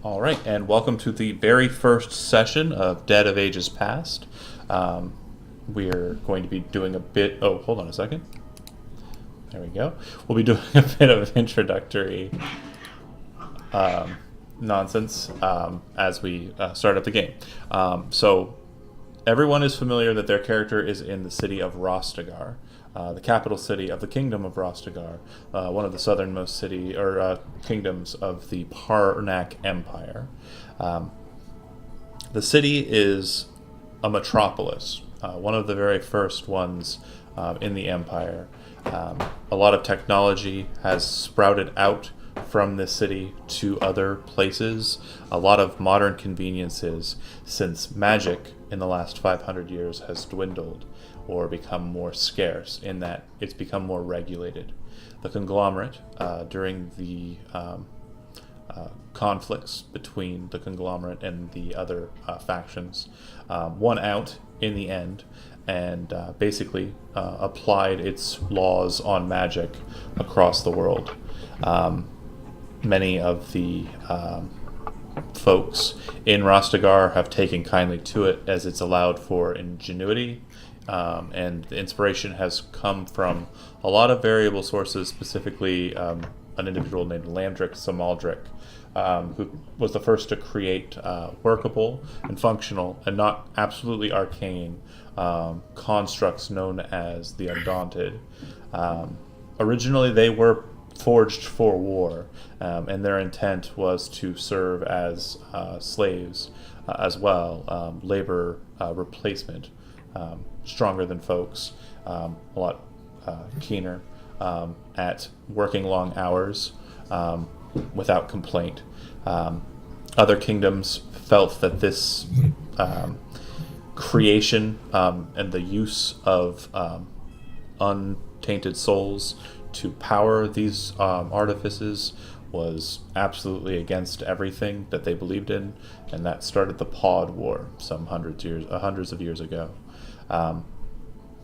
All right, and welcome to the very first session of Dead of Ages Past. We're going to be doing a bit... Oh, hold on a second. There we go. We'll be doing a bit of introductory nonsense as we start up the game. So everyone is familiar that their character is in the city of Brox'gar, the capital city of the kingdom of Brox'gar, one of the southernmost kingdoms of the Parnak Empire. The city is a metropolis, one of the very first ones in the empire. A lot of technology has sprouted out from this city to other places. A lot of modern conveniences, since magic in the last 500 years has dwindled or become more scarce in that it's become more regulated. The conglomerate, during the conflicts between the conglomerate and the other factions, won out in the end and basically applied its laws on magic across the world. Many of the folks in Brox'gar have taken kindly to it, as it's allowed for ingenuity, and the inspiration has come from a lot of variable sources, specifically an individual named Landrick Samaldrick, who was the first to create workable and functional and not absolutely arcane constructs known as the Undaunted. Originally, they were forged for war, and their intent was to serve as slaves as well, labor replacement, stronger than folks, a lot keener at working long hours without complaint. Other kingdoms felt that this creation and the use of untainted souls to power these artifices was absolutely against everything that they believed in, and that started the Pod War some hundreds of years ago.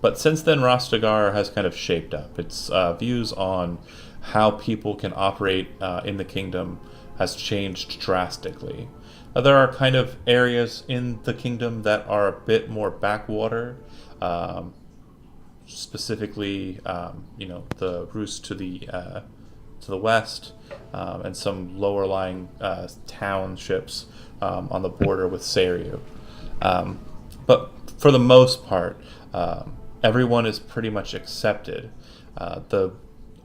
But since then, Brox'gar has kind of shaped up. Its views on how people can operate in the kingdom has changed drastically. There are kind of areas in the kingdom that are a bit more backwater, specifically, the Rus to the west, and some lower-lying townships on the border with Saer. But for the most part, everyone is pretty much accepted. The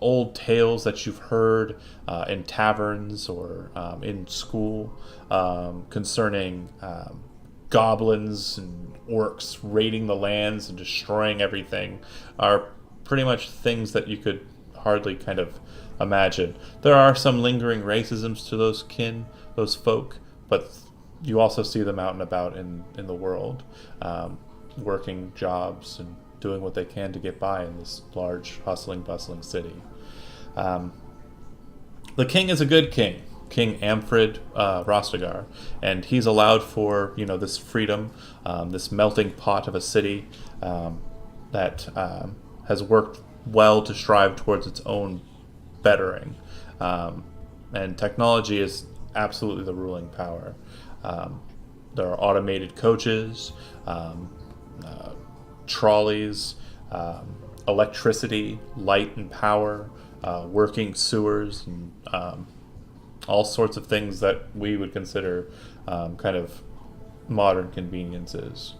old tales that you've heard in taverns or in school concerning goblins and orcs raiding the lands and destroying everything are pretty much things that you could hardly kind of imagine. There are some lingering racisms to those folk, but you also see them out and about in the world, working jobs and doing what they can to get by in this large, hustling, bustling city. The king is a good king, King Amfred Brox'gar, and he's allowed for this freedom, this melting pot of a city that has worked well to strive towards its own bettering, and technology is absolutely the ruling power. There are automated coaches, trolleys, electricity, light and power, working sewers, and all sorts of things that we would consider kind of modern conveniences.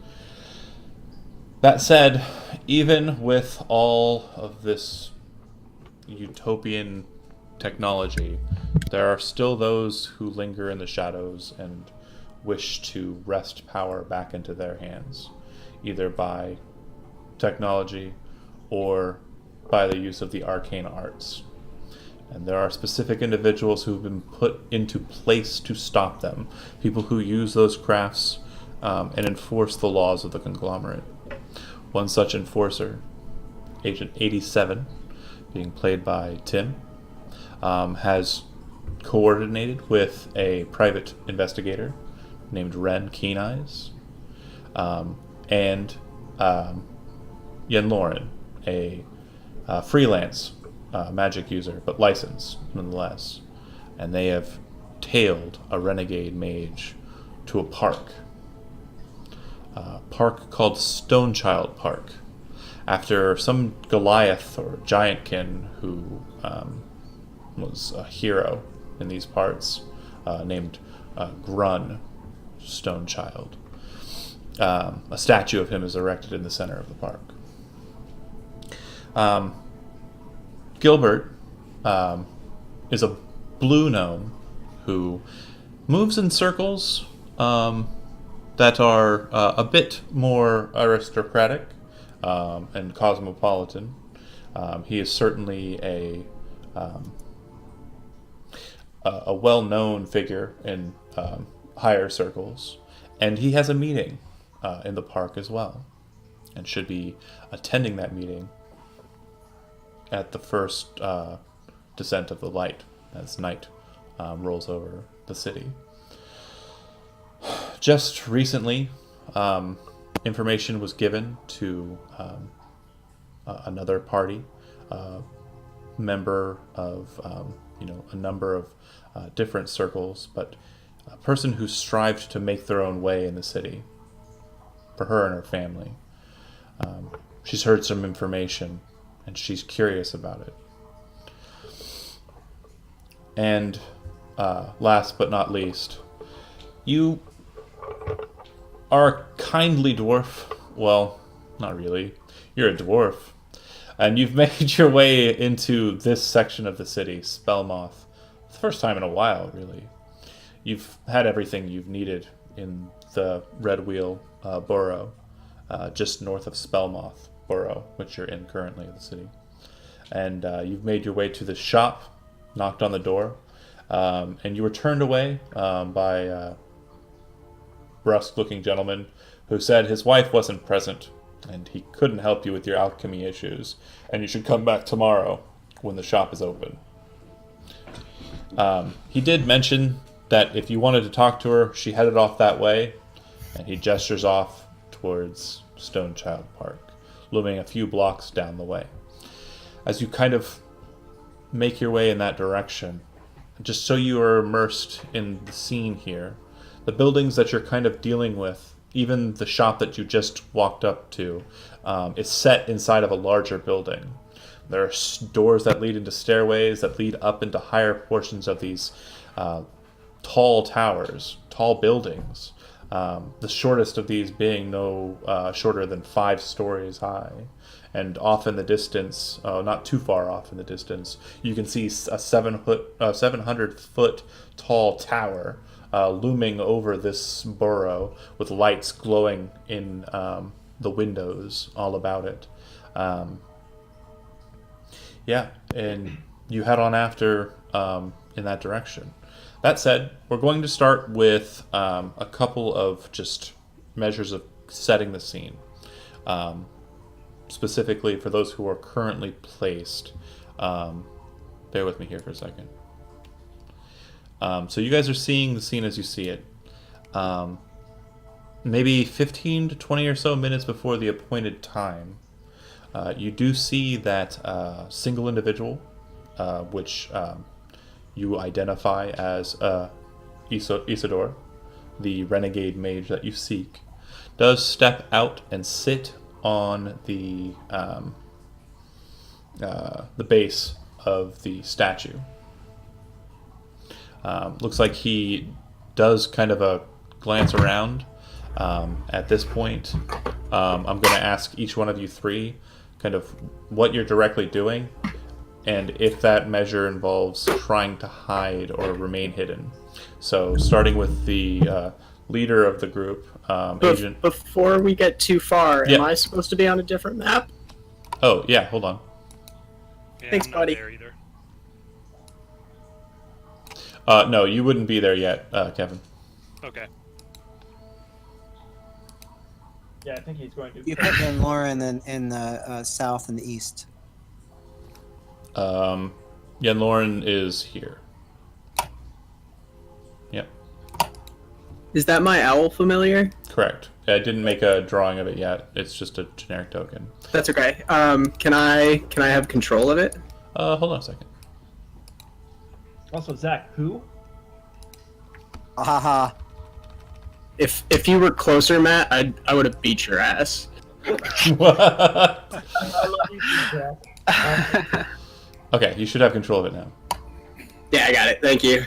That said, even with all of this utopian technology, there are still those who linger in the shadows and wish to wrest power back into their hands, either by technology or by the use of the arcane arts. And there are specific individuals who've been put into place to stop them, people who use those crafts and enforce the laws of the conglomerate. One such enforcer, Agent 87, being played by Tim, has coordinated with a private investigator named Renn Keeneyes, and Yenlorin, a freelance magic user, but licensed nonetheless. And they have tailed a renegade mage to a park. A park called Stonechyld Park, after some Goliath or giantkin who was a hero in these parts, named Grun Stonechild. A statue of him is erected in the center of the park. Gilbert is a blue gnome who moves in circles that are a bit more aristocratic and cosmopolitan. He is certainly a well-known figure in higher circles, and he has a meeting in the park as well, and should be attending that meeting at the first descent of the light as night rolls over the city. Just recently, information was given to another party, member of a number of different circles, but a person who strived to make their own way in the city for her and her family. She's heard some information and she's curious about it. And last but not least, you are a kindly dwarf. Well, not really. You're a dwarf. And you've made your way into this section of the city, Spellmoth. It's the first time in a while, really. You've had everything you've needed in the Red Wheel borough, just north of Spellmoth borough, which you're in currently in the city. And you've made your way to the shop, knocked on the door, and you were turned away by a brusque-looking gentleman who said his wife wasn't present and he couldn't help you with your alchemy issues, and you should come back tomorrow when the shop is open. He did mention that if you wanted to talk to her, she headed off that way, and he gestures off towards Stonechyld Park, looming a few blocks down the way. As you kind of make your way in that direction, just so you are immersed in the scene here, the buildings that you're kind of dealing with, even the shop that you just walked up to, is set inside of a larger building. There are doors that lead into stairways that lead up into higher portions of these tall towers, tall buildings. The shortest of these being no shorter than 5 stories high. And off in the distance, not too far off in the distance, you can see a 700-foot tall tower looming over this borough with lights glowing in the windows all about it. And you head on after in that direction. That said, we're going to start with a couple of just measures of setting the scene. Specifically for those who are currently placed. Bear with me here for a second. So you guys are seeing the scene as you see it. Maybe 15 to 20 or so minutes before the appointed time, you do see that single individual, which you identify as Isidore, the renegade mage that you seek, does step out and sit on the base of the statue. Looks like he does kind of a glance around at this point. I'm going to ask each one of you 3 kind of what you're directly doing, and if that measure involves trying to hide or remain hidden. So starting with the leader of the group, Agent. Before we get too far, am I supposed to be on a different map? Oh, yeah, hold on. Yeah, Thanks, I'm not buddy. there either. No, you wouldn't be there yet, Kevin. Okay. Yeah, I think he's going to. You put Yenlorin in the south and the east. Yenlorin is here. Yep. Is that my owl familiar? Correct. I didn't make a drawing of it yet. It's just a generic token. That's okay. Can I have control of it? Hold on a second. Also, Zach, who? Ahaha. If you were closer, Matt, I would have beat your ass. What? I love you too, Jack. Okay, you should have control of it now. Yeah, I got it. Thank you.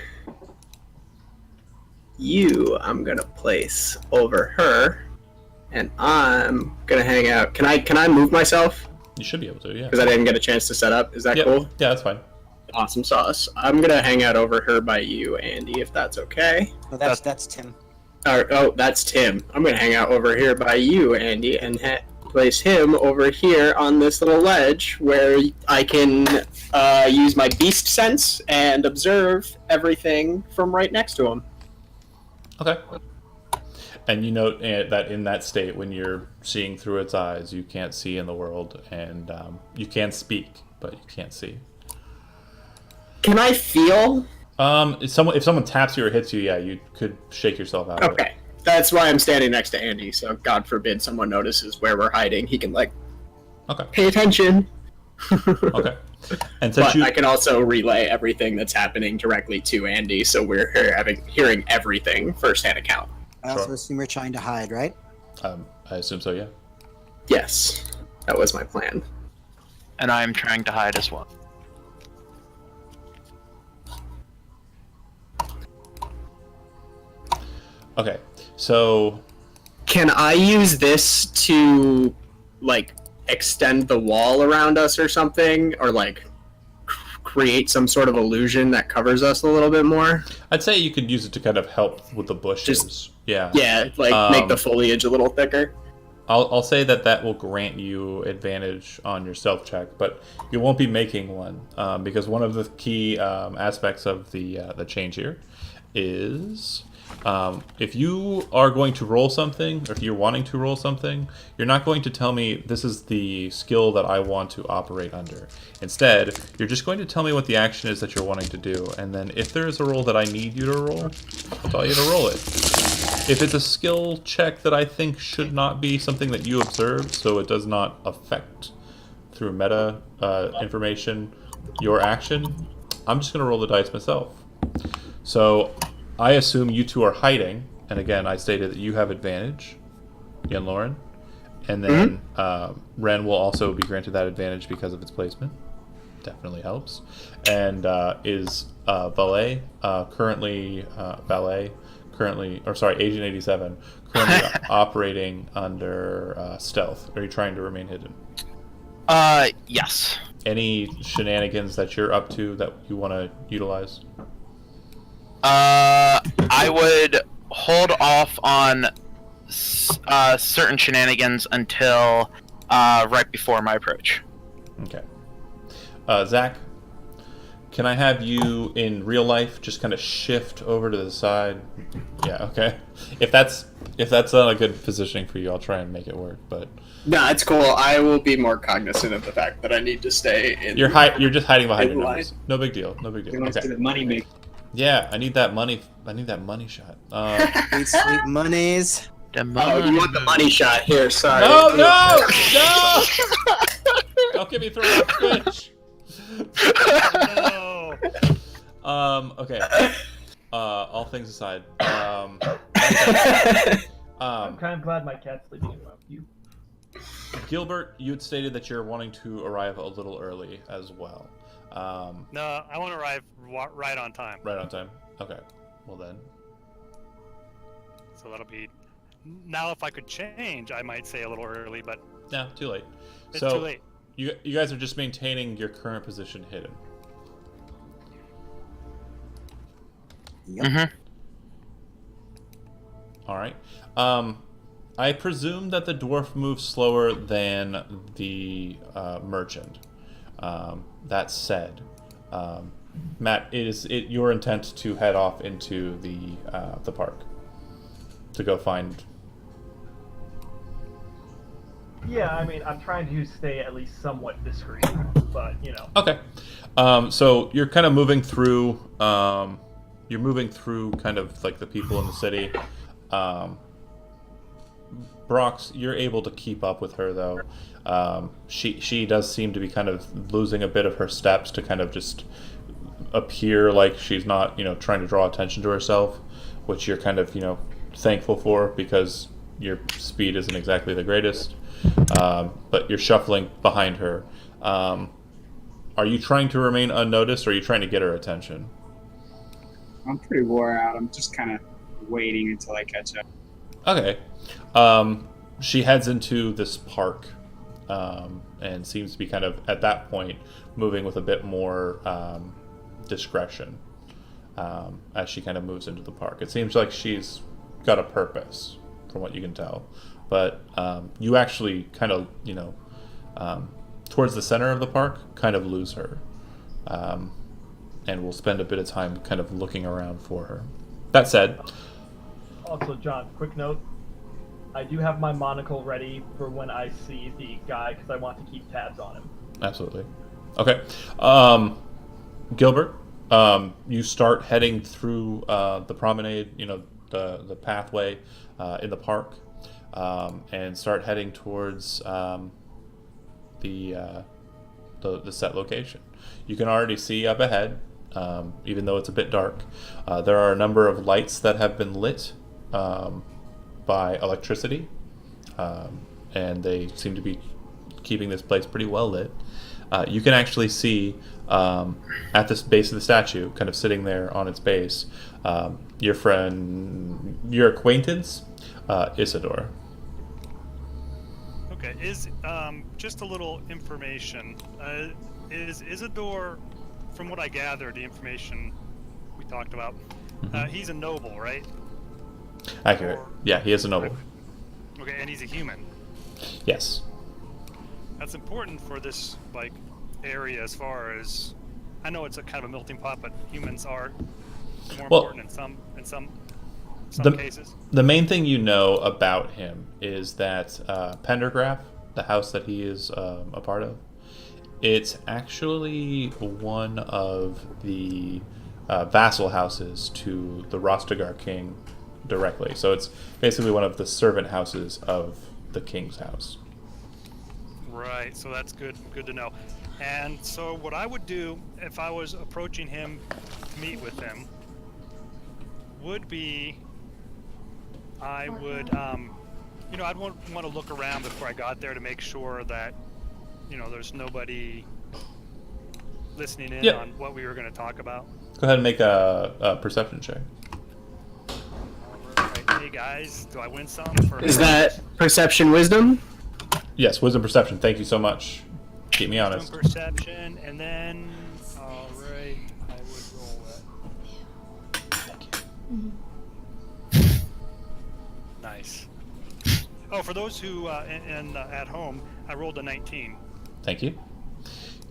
You, I'm gonna place over her, and I'm gonna hang out. Can I move myself? You should be able to, yeah. Because I didn't get a chance to set up. Is that Yep. cool? Yeah, that's fine. Awesome sauce. I'm gonna hang out over her by you, Andy, if that's okay. Oh, that's Tim. Oh, that's Tim. I'm gonna hang out over here by you, Andy, and place him over here on this little ledge where I can use my beast sense and observe everything from right next to him. Okay. And you note that in that state, when you're seeing through its eyes, you can't see in the world, and you can speak, but you can't see. Can I feel? If someone taps you or hits you, yeah, you could shake yourself out of it. Okay. That's why I'm standing next to Andy, so God forbid someone notices where we're hiding. He can, Okay. pay attention. Okay. And since But I can also relay everything that's happening directly to Andy, so we're hearing everything firsthand account. I also Sure. assume you're trying to hide, right? I assume so, yeah. Yes, that was my plan. And I'm trying to hide as well. Okay. So Can I use this to, extend the wall around us or something? Or, create some sort of illusion that covers us a little bit more? I'd say you could use it to kind of help with the bushes. Yeah. Yeah, make the foliage a little thicker. I'll say that will grant you advantage on your stealth check, but you won't be making one because one of the key aspects of the change here is if you are going to roll something, or if you're wanting to roll something, you're not going to tell me this is the skill that I want to operate under. Instead, you're just going to tell me what the action is that you're wanting to do, and then if there is a roll that I need you to roll, I'll tell you to roll it. If it's a skill check that I think should not be something that you observe, so it does not affect through meta information your action, I'm just going to roll the dice myself. So I assume you two are hiding, and again, I stated that you have advantage, Yenlorin, and then Renn will also be granted that advantage because of its placement. Definitely helps. And is Valette Agent 87, currently operating under stealth. Are you trying to remain hidden? Yes. Any shenanigans that you're up to that you want to utilize? I would hold off on certain shenanigans until right before my approach. Okay. Zach, can I have you in real life just kind of shift over to the side? Yeah, okay. If that's not a good positioning for you, I'll try and make it work. But No, it's cool. I will be more cognizant of the fact that I need to stay in. you're just hiding behind your in numbers. No big deal. No big deal. Okay. Okay. The money make. Yeah, I need that money. I need that money shot. Sweet, sweet monies. The Oh, you want the money shot here? Sorry. No! Don't get me thrown off Twitch. No. Okay. All things aside. I'm kind of glad my cat's sleeping around you. Gilbert, you had stated that you're wanting to arrive a little early as well. No, I want to arrive right on time. Right on time. Okay. Well then. So that'll be. Now, if I could change, I might say a little early, but No, too late. it's So too late. you guys are just maintaining your current position hidden. Yep. Mm-hmm. All right. I presume that the dwarf moves slower than the merchant. That said, Matt, is it your intent to head off into the park to go find? Yeah, I mean, I'm trying to stay at least somewhat discreet, but Okay. So you're kind of moving through. You're moving through kind of like the people in the city. Brox, you're able to keep up with her though. She does seem to be kind of losing a bit of her steps to kind of just appear like she's not, trying to draw attention to herself. which you're kind of, thankful for because your speed isn't exactly the greatest. But you're shuffling behind her. Are you trying to remain unnoticed, or are you trying to get her attention? I'm pretty wore out. I'm just kind of waiting until I catch up. Okay. She heads into this park, and seems to be kind of, at that point, moving with a bit more discretion as she kind of moves into the park. It seems like she's got a purpose, from what you can tell. But you actually kind of, towards the center of the park, kind of lose her. And we'll spend a bit of time kind of looking around for her. That said... Also, John, quick note. I do have my monocle ready for when I see the guy, because I want to keep tabs on him. Absolutely. Okay. Gilbert, you start heading through the promenade, the pathway in the park, and start heading towards the set location. You can already see up ahead, even though it's a bit dark, there are a number of lights that have been lit by electricity, and they seem to be keeping this place pretty well lit. You can actually see at the base of the statue, kind of sitting there on its base, your acquaintance, Isidore. Okay, just a little information. Is Isidore, from what I gathered, the information we talked about, he's a noble, right? Accurate. Yeah, he is a noble. Okay, and he's a human. Yes. That's important for this area, as far as I know. It's a kind of a melting pot, but humans are more important in some cases. The main thing you know about him is that Pendergraft, the house that he is a part of, it's actually one of the vassal houses to the Brox'gar king directly. So it's basically one of the servant houses of the king's house. Right, so that's good to know. And so what I would do if I was approaching him to meet with him would be, I would, I'd want to look around before I got there to make sure that, there's nobody listening in on what we were going to talk about. Go ahead and make a perception check. Alright, hey guys, do I win some? Is that perception wisdom? Yes, wisdom perception. Thank you so much. Keep me honest. Wisdom perception, and then, alright, I would roll that. Nice. Oh, for those who at home, I rolled a 19. Thank you.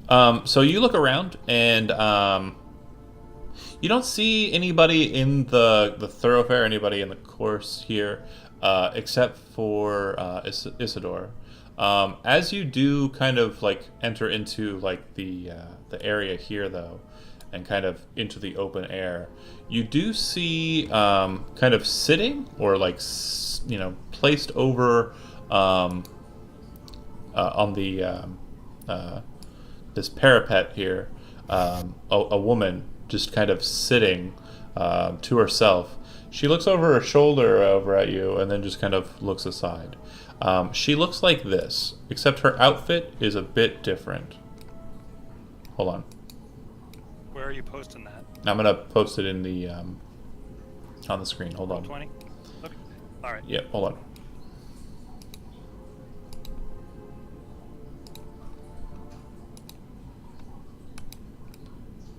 So you look around, and you don't see anybody in the thoroughfare, anybody in the course here, except for Isidore. As you do kind of enter into the area here, though, and kind of into the open air, you do see kind of sitting or placed over on the this parapet here, a woman just kind of sitting to herself. She looks over her shoulder over at you and then just kind of looks aside. She looks like this, except her outfit is a bit different. Hold on. Where are you posting that? I'm gonna post it in the on the screen. Hold on. 20? Okay. Alright. Yep, hold on.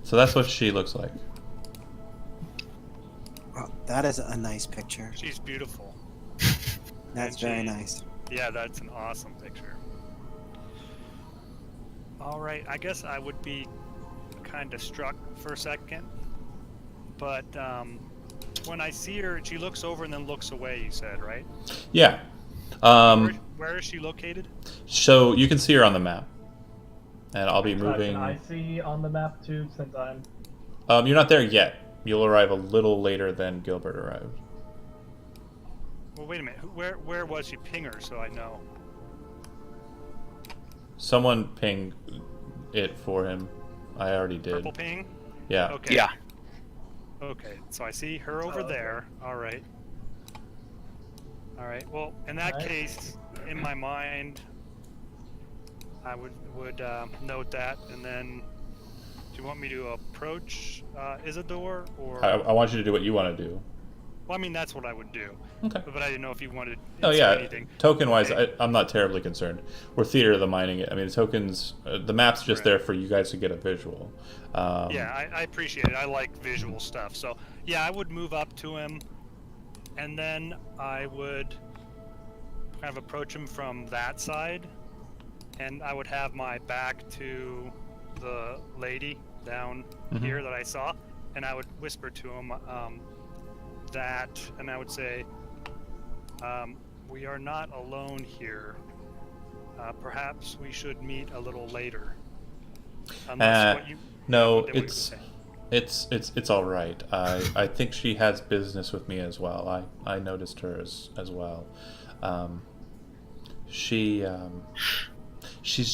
So that's what she looks like. Well, that is a nice picture. She's beautiful. That's very nice. Yeah, that's an awesome picture. Alright, I guess I would be kind of struck for a second. But when I see her, she looks over and then looks away, you said, right? Yeah. Where is she located? So you can see her on the map. And I'll be moving... Can I see on the map too, since I'm... You're not there yet. You'll arrive a little later than Gilbert arrived. Well, wait a minute. Where was she? Ping her so I know. Someone ping it for him. I already did. Purple ping? Yeah. Okay. Yeah. Okay, so I see her over okay. there. All right. All right. Well, in that Alright. case, in my mind, I would note that, and then, do you want me to approach Isidore, or? I want you to do what you want to do. Well, I mean, that's what I would do. Okay. But I didn't know if you wanted Oh to say yeah, anything. token-wise, Okay. I'm not terribly concerned. We're Theater of the Mining it. I mean, the tokens, the map's just Right. there for you guys to get a visual. Yeah, I appreciate it. I like visual stuff. So, yeah, I would move up to him, and then I would kind of approach him from that side, and I would have my back to the lady down Mhm. here that I saw, and I would whisper to him that, and I would say, we are not alone here. Perhaps we should meet a little later. Unless what you... No, what you would say. it's all right. I think she has business with me as well. I noticed her as well. She's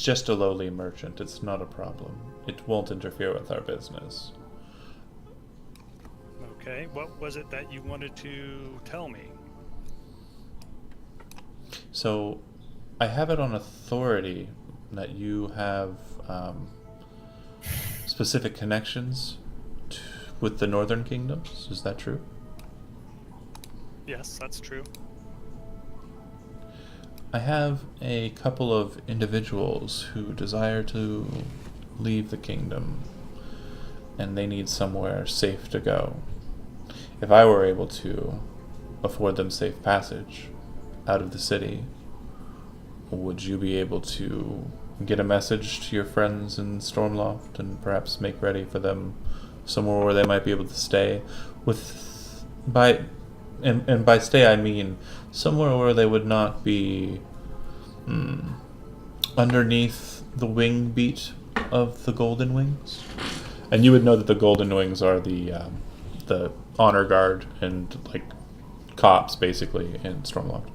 just a lowly merchant. It's not a problem. It won't interfere with our business. Okay, what was it that you wanted to tell me? So, I have it on authority that you have specific connections with the Northern Kingdoms. Is that true? Yes, that's true. I have a couple of individuals who desire to leave the kingdom, and they need somewhere safe to go. If I were able to afford them safe passage out of the city, would you be able to get a message to your friends in Stormloft and perhaps make ready for them somewhere where they might be able to stay? By stay I mean somewhere where they would not be underneath the wing beat of the Golden Wings. And you would know that the Golden Wings are the honor guard and like cops basically in Stormloft.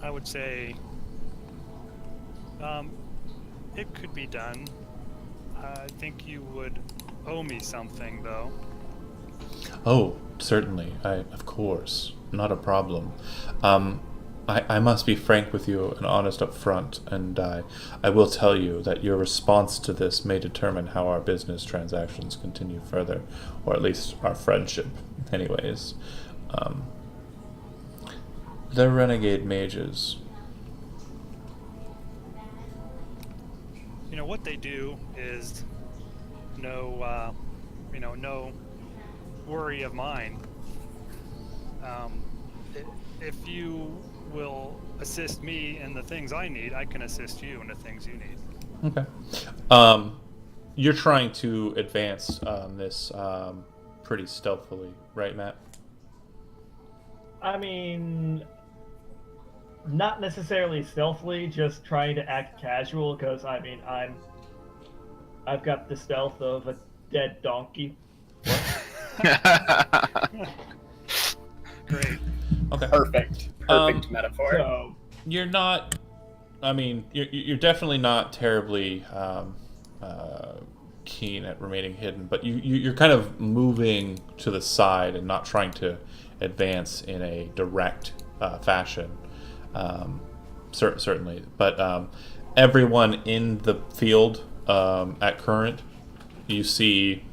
I would say it could be done. I think you would owe me something, though. Oh, certainly. Of course. Not a problem. I must be frank with you and honest up front, and I will tell you that your response to this may determine how our business transactions continue further, or at least our friendship, anyways. They're renegade mages. You know, what they do is no worry of mine. If you will assist me in the things I need, I can assist you in the things you need. Okay. You're trying to advance this pretty stealthily, right, Matt? I mean, not necessarily stealthily, just trying to act casual. Because I mean, I've got the stealth of a dead donkey. Great. Okay. Perfect metaphor. So You're not. I mean, you're definitely not terribly keen at remaining hidden, but you're kind of moving to the side and not trying to advance in a direct fashion. Certainly, but everyone in the field at current, you see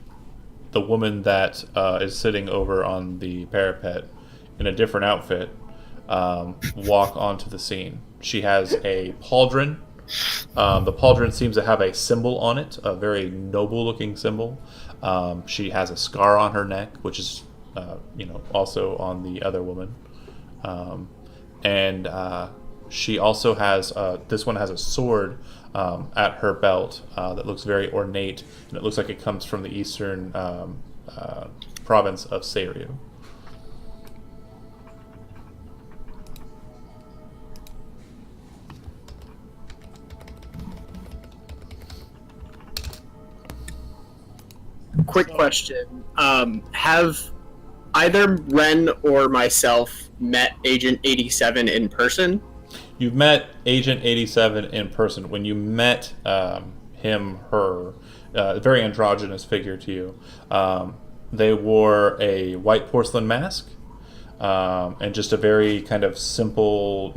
the woman that is sitting over on the parapet in a different outfit walk onto the scene. She has a pauldron. The pauldron seems to have a symbol on it, a very noble-looking symbol. She has a scar on her neck, which is, also on the other woman. And she also has, this one has a sword at her belt that looks very ornate, and it looks like it comes from the eastern province of Saer. Quick question. Have either Renn or myself met Agent 87 in person? You've met Agent 87 in person. When you met him, her, very androgynous figure to you. They wore a white porcelain mask and just a very kind of simple,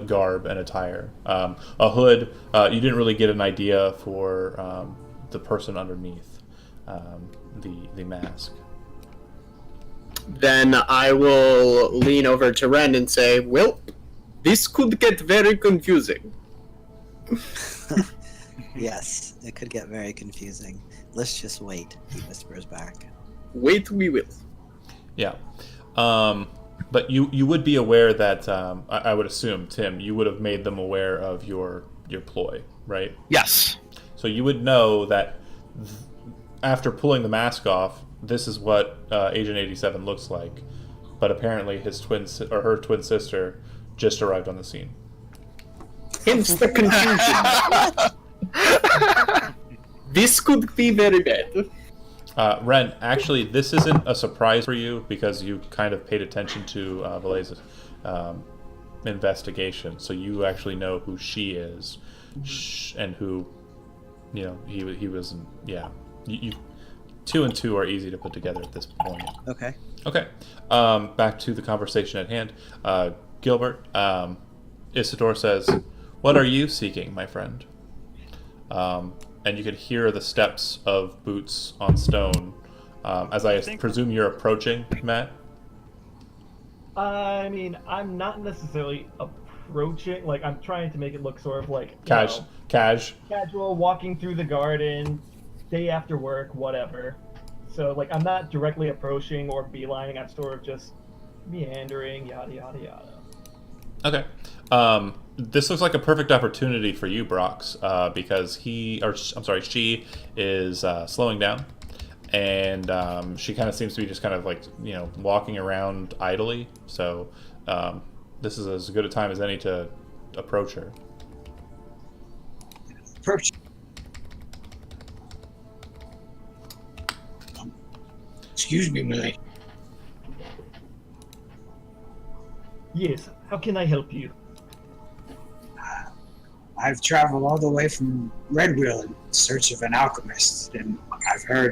garb and attire. A hood. You didn't really get an idea for the person underneath the mask. Then I will lean over to Renn and say, well, this could get very confusing. Yes, it could get very confusing. Let's just wait, he whispers back. Wait, we will. Yeah. But you would be aware that, I would assume, Tim, you would have made them aware of your ploy, right? Yes. So you would know that after pulling the mask off, this is what Agent 87 looks like. But apparently her twin sister just arrived on the scene. Hence the confusion. This could be very bad. Renn, actually, this isn't a surprise for you because you kind of paid attention to Valette's investigation, so you actually know who she is, and who, he was. Yeah, you 2 and 2 are easy to put together at this point. Okay. Okay. Back to the conversation at hand. Gilbert, Isidore says, "What are you seeking, my friend?" And you can hear the steps of boots on stone as I presume you're approaching, Matt. I mean, I'm not necessarily approaching. Like, I'm trying to make it look sort of like casual, walking through the garden, day after work, whatever. So, like, I'm not directly approaching or beelining. I'm sort of just meandering, yada yada yada. Okay. This looks like a perfect opportunity for you, Brox, because she is slowing down, and she kind of seems to be just kind of like, walking around idly. So this is as good a time as any to approach her. Approach. Excuse me, Millie. Yes, how can I help you? I've traveled all the way from Redwheel in search of an alchemist, and I've heard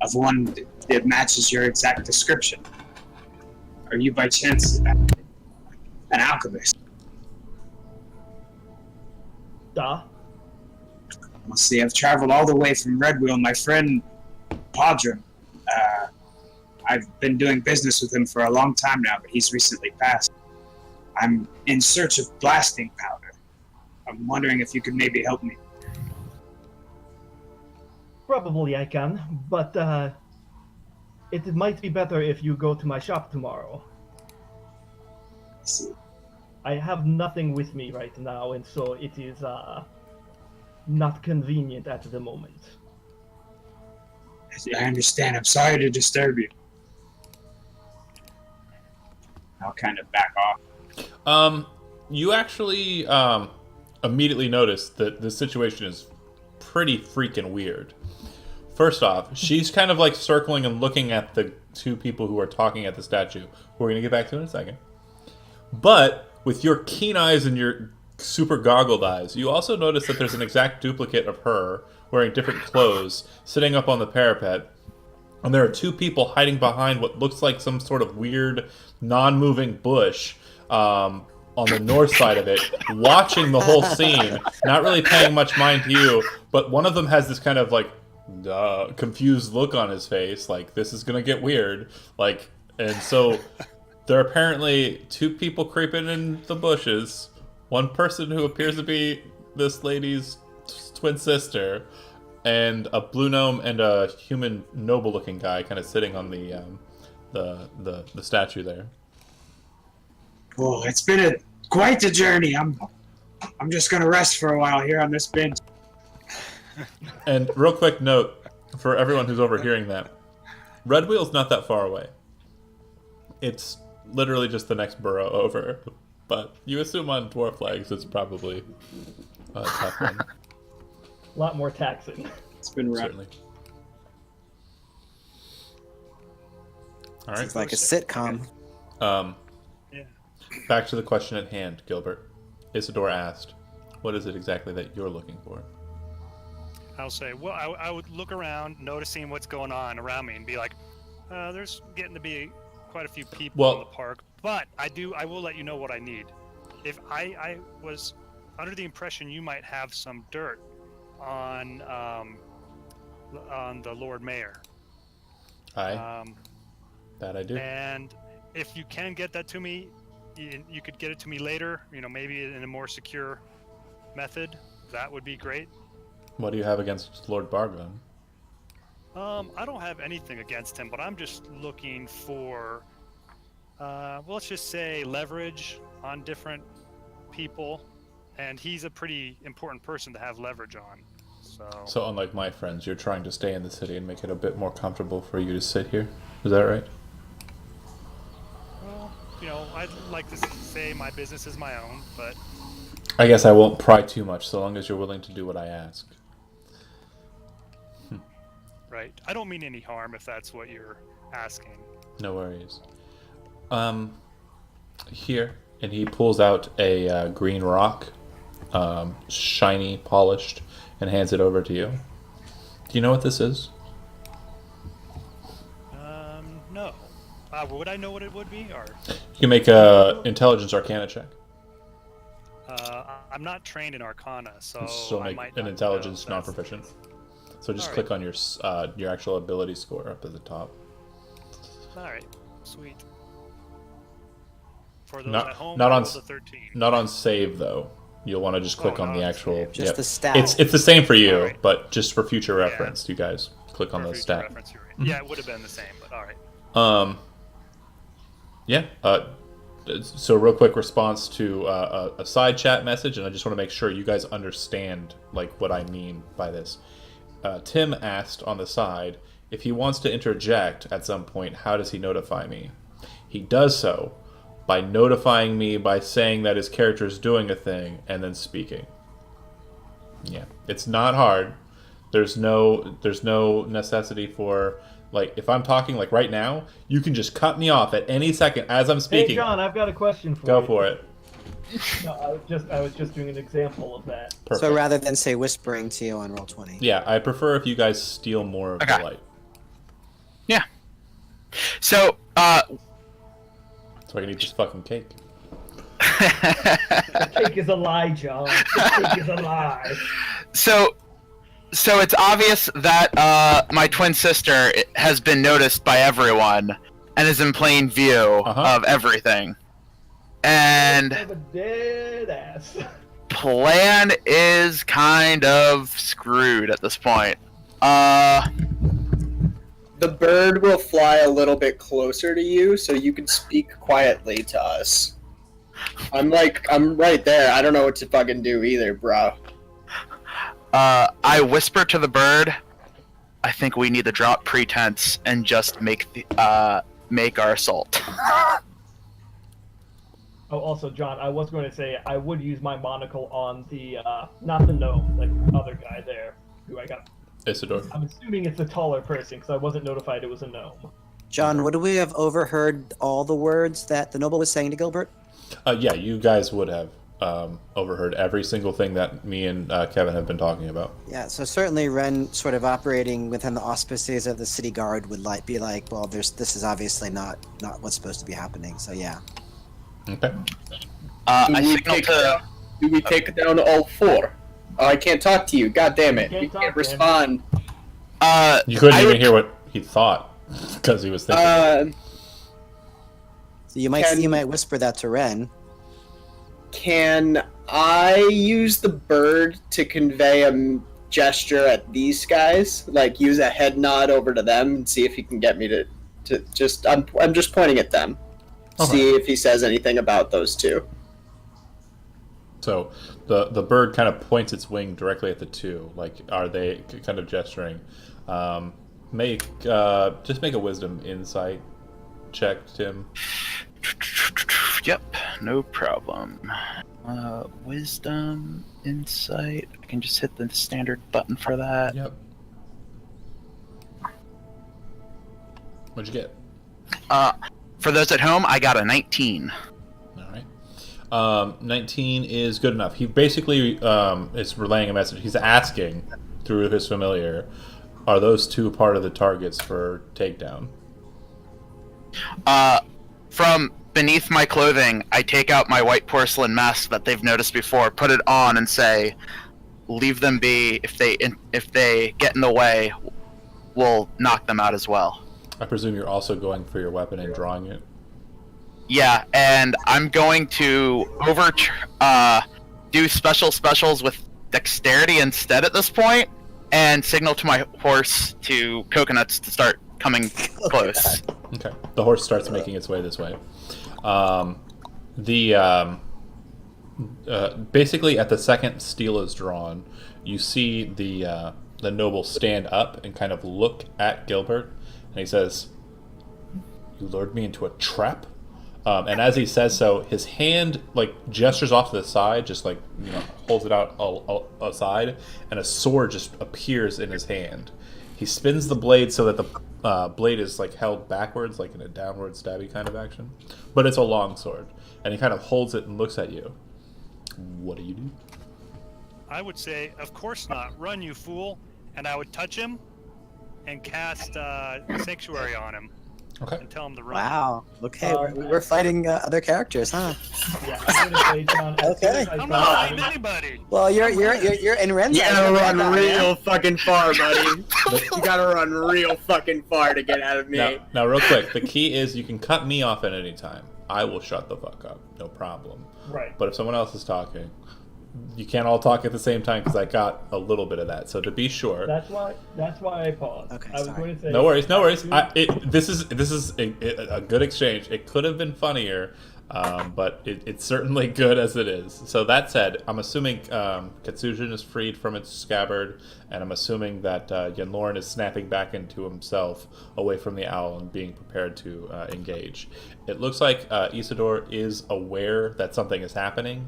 of one that matches your exact description. Are you by chance an alchemist? Da? Well, see, I've traveled all the way from Redwheel. My friend Padron, I've been doing business with him for a long time now, but he's recently passed. I'm in search of blasting powder. I'm wondering if you could maybe help me. Probably I can, but it might be better if you go to my shop tomorrow. Let's see. I have nothing with me right now, and so it is not convenient at the moment. I understand. I'm sorry to disturb you. I'll kind of back off. You actually immediately notice that the situation is pretty freaking weird. First off, she's kind of like circling and looking at the 2 people who are talking at the statue, who we're going to get back to in a second. But with your keen eyes and your super goggled eyes, you also notice that there's an exact duplicate of her wearing different clothes sitting up on the parapet. And there are 2 people hiding behind what looks like some sort of weird non-moving bush on the north side of it, watching the whole scene, not really paying much mind to you, but one of them has this kind of like confused look on his face, like this is gonna get weird, and so there are apparently 2 people creeping in the bushes, one person who appears to be this lady's twin sister, and a blue gnome and a human noble looking guy kind of sitting on the statue there. Oh, it's been quite a journey. I'm just gonna rest for a while here on this bench. And real quick note for everyone who's overhearing that, Redwheel's not that far away. It's literally just the next borough over, but you assume on dwarf legs it's probably a tough one. A lot more taxing. It's been rough. Certainly. All right. It's like a sitcom. Yeah. Back to the question at hand, Gilbert. Isidore asked, "What is it exactly that you're looking for?" I'll say, well, I would look around, noticing what's going on around me, and be like, there's getting to be quite a few people in the park, but I will let you know what I need. If I was under the impression you might have some dirt on the Lord Mayor. Aye. That I do. And if you can get that to me, you could get it to me later, maybe in a more secure method. That would be great. What do you have against Lord Bargon? I don't have anything against him, but I'm just looking for, let's just say, leverage on different people, and he's a pretty important person to have leverage on. So unlike my friends, you're trying to stay in the city and make it a bit more comfortable for you to sit here. Is that right? Well, I'd like to say my business is my own, but I guess I won't pry too much, so long as you're willing to do what I ask. Right. I don't mean any harm if that's what you're asking. No worries. Here, and he pulls out a green rock, shiny, polished, and hands it over to you. Do you know what this is? No. Would I know what it would be, or? You can make a intelligence arcana check. I'm not trained in Arcana, so So I make might an not intelligence know. non-proficient. So just All click on your actual ability score up at the top. All right, sweet. For those Not- at home, not I on rolled a 13. Not on save though. You'll want to just click on not the on actual. save. Just Yep. the stat. It's the same for you, Alright. but just for future reference, you guys click on For the future stat. reference, you're right. Yeah, it would have been the same, but all right. Yeah. So real quick response to a side chat message, and I just want to make sure you guys understand like what I mean by this. Tim asked on the side if he wants to interject at some point. How does he notify me? He does so by notifying me by saying that his character is doing a thing and then speaking. Yeah, it's not hard. There's no necessity for. Like, if I'm talking, like, right now, you can just cut me off at any second as I'm speaking. Hey, John, I've got a question for you. Go for it. No, I was just doing an example of that. Perfect. So rather than say whispering to you on roll 20. Yeah, I prefer if you guys steal more of the Okay. light. Yeah. So, So I can eat this fucking cake. The cake is a lie, John. The cake is a lie. So it's obvious that my twin sister has been noticed by everyone and is in plain view of everything. And Have a dead ass. plan is kind of screwed at this point. The bird will fly a little bit closer to you so you can speak quietly to us. I'm right there. I don't know what to fucking do either, bro. I whisper to the bird, I think we need to drop pretense and just make our assault. Oh, also, John, I was going to say I would use my monocle on the, not the gnome, like other guy there, who I got. Isidore. I'm assuming it's a taller person, because I wasn't notified it was a gnome. John, would we have overheard all the words that the noble was saying to Gilbert? Yeah, you guys would have overheard every single thing that me and Kevin have been talking about. Yeah, so certainly Renn, sort of operating within the auspices of the city guard, would be like, well, this is obviously not what's supposed to be happening. So yeah. Okay. I signal to. Do we take down all four? Oh, I can't talk to you. God damn it. Can't You talk can't to him. respond. You couldn't I even would- hear what he thought because he was thinking. So you might whisper that to Renn. Can I use the bird to convey a gesture at these guys? Like, use a head nod over to them and see if he can get me to just... I'm just pointing at them. Okay. See if he says anything about those two. So the bird kind of points its wing directly at the two. Like, are they kind of gesturing? Just make a wisdom insight check, Tim. Yep, no problem. Wisdom, insight. I can just hit the standard button for that. Yep. What'd you get? For those at home, I got a 19. All right. 19 is good enough. He basically is relaying a message. He's asking through his familiar, are those two part of the targets for takedown? From beneath my clothing, I take out my white porcelain mask that they've noticed before, put it on, and say, "Leave them be. If they get in the way, we'll knock them out as well." I presume you're also going for your weapon and drawing it. Yeah, and I'm going to do specials with dexterity instead at this point, and signal to my horse to coconuts to start coming close. Okay. The horse starts making its way this way. Basically, at the second steel is drawn, you see the noble stand up and kind of look at Gilbert, and he says, "You lured me into a trap?" And as he says so, his hand gestures off to the side, just holds it out aside, and a sword just appears in his hand. He spins the blade so that the blade is held backwards, like in a downward stabby kind of action, but it's a long sword. And he kind of holds it and looks at you. What do you do? I would say, of course not. Run, you fool. And I would touch him and cast Sanctuary on him. Okay. And tell him to run. Wow. Okay, we're fighting other characters, huh? Yeah, I'm gonna say, John. Okay. I'm not fighting anybody. Well, you're in Renn's. You gotta run real fucking far, buddy. You gotta run real fucking far to get out of me. Now, real quick, the key is you can cut me off at any time. I will shut the fuck up, no problem. Right. But if someone else is talking, you can't all talk at the same time because I got a little bit of that. So to be sure, That's why I paused. Okay, I was sorry. going to say. no worries. This is a good exchange. It could have been funnier, but it's certainly good as it is. So that said, I'm assuming Katsujin is freed from its scabbard, and I'm assuming that Yenlorin is snapping back into himself away from the owl and being prepared to engage. It looks like Isidore is aware that something is happening.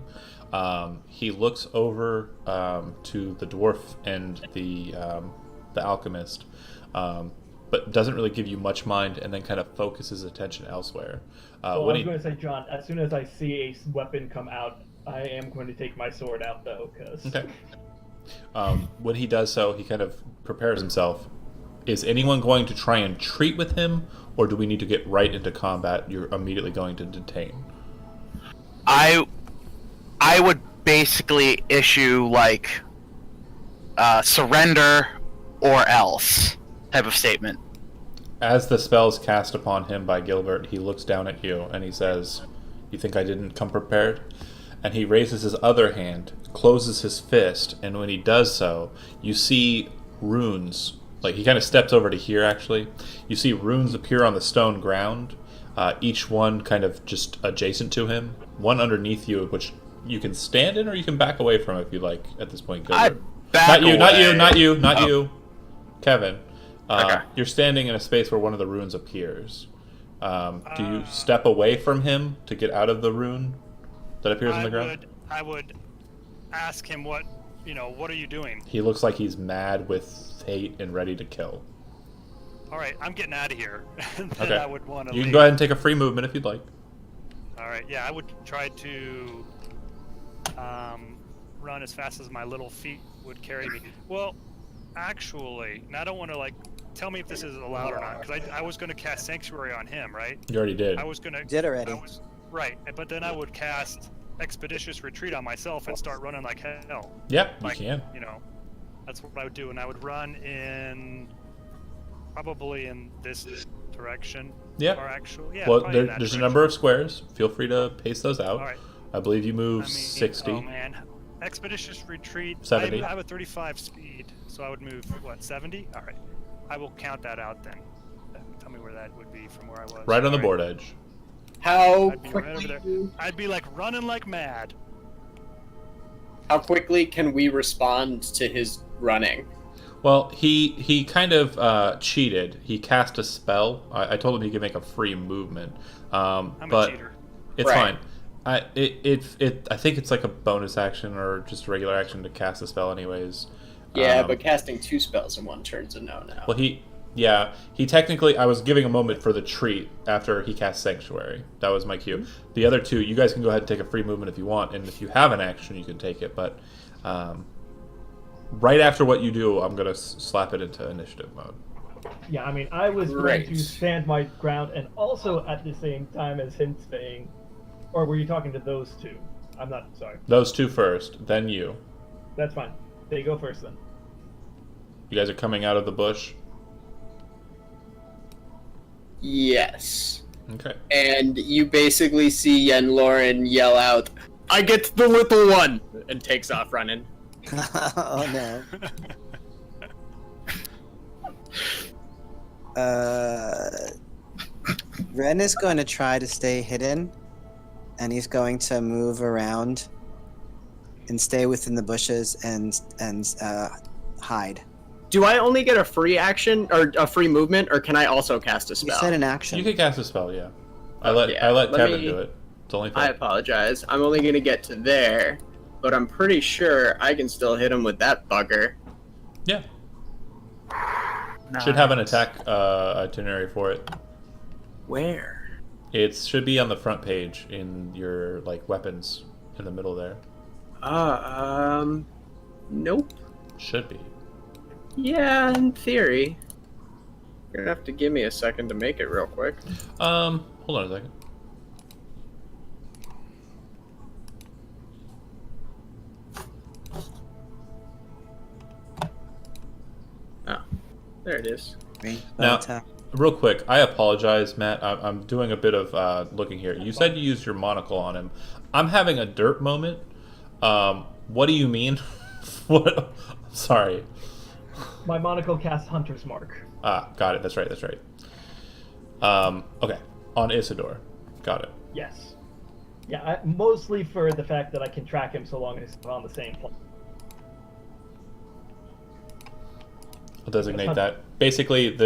He looks over to the dwarf and the alchemist, but doesn't really give you much mind, and then kind of focuses attention elsewhere. I was going to say, John, as soon as I see a weapon come out, I am going to take my sword out, though, because... Okay. When he does so, he kind of prepares himself. Is anyone going to try and treat with him, or do we need to get right into combat? You're immediately going to detain. I would basically issue surrender or else type of statement. As the spell's cast upon him by Gilbert, he looks down at you and he says, "You think I didn't come prepared?" And he raises his other hand, closes his fist, and when he does so, you see runes. He kind of steps over to here, actually. You see runes appear on the stone ground, each one kind of just adjacent to him. One underneath you, which you can stand in or you can back away from if you like at this point, Gilbert. Not you. Kevin. Okay. You're standing in a space where one of the runes appears. Do you step away from him to get out of the rune that appears on the ground? I would ask him what are you doing? He looks like he's mad with hate and ready to kill. All right, I'm getting out of here. Then Okay. I would want to You can leave. go ahead and take a free movement if you'd like. All right, yeah, I would try to run as fast as my little feet would carry me. Well, actually, and I don't want to tell me if this is allowed or not, because I was going to cast Sanctuary on him, right? You already did. I was going to. Did already. Right, but then I would cast Expeditious Retreat on myself and start running like hell. Yeah, you can. That's what I would do, and I would run probably in this direction. Yeah. Or actually, yeah. Well, probably in that there's a direction. number of squares. Feel free to pace those out. All right. I believe you move 60. Oh man, Expeditious Retreat. 70. I have a 35 speed, so I would move 70. All right, I will count that out then. Tell me where that would be from where I was. Right on the All board edge. How I'd be right over there. quickly? I'd be running like mad. How quickly can we respond to his running? Well, he kind of cheated. He cast a spell. I told him he could make a free movement. I'm but a cheater. it's Right. fine. I think it's like a bonus action or just a regular action to cast a spell anyways. Yeah, but casting 2 spells in one turn's a no-no. Well, he technically, I was giving a moment for the treat after he cast Sanctuary. That was my cue. The other 2, you guys can go ahead and take a free movement if you want, and if you have an action, you can take it, but right after what you do, I'm gonna slap it into initiative mode. Yeah, I mean, I was going Right. to stand my ground, and also at the same time as him saying, or were you talking to those two? I'm not sorry. Those two first, then you. That's fine. They go first then. You guys are coming out of the bush. Yes. Okay. And you basically see Yenlorin yell out, "I get the little one!" and takes off running. Oh no. Renn is going to try to stay hidden, and he's going to move around and stay within the bushes and hide. Do I only get a free action or a free movement, or can I also cast a You spell? said an action. You can cast a spell, yeah. I let let Kevin me- do it. It's the only thing. I apologize. I'm only gonna get to there, but I'm pretty sure I can still hit him with that bugger. Yeah. Should have an attack itinerary for it. Where? It should be on the front page in your weapons in the middle there. Nope. Should be. Yeah, in theory. You're gonna have to give me a second to make it real quick. Hold on a second. Oh, there it is. Now- Attack. Real quick, I apologize, Matt. I'm doing a bit of looking here. You said you used your monocle on him. I'm having a dirt moment. What do you mean? What? Sorry. My monocle casts Hunter's Mark. Ah, got it. That's right. That's right. Okay. On Isidore. Got it. Yes. Yeah, mostly for the fact that I can track him so long as he's on the same plane. I'll designate that. Basically,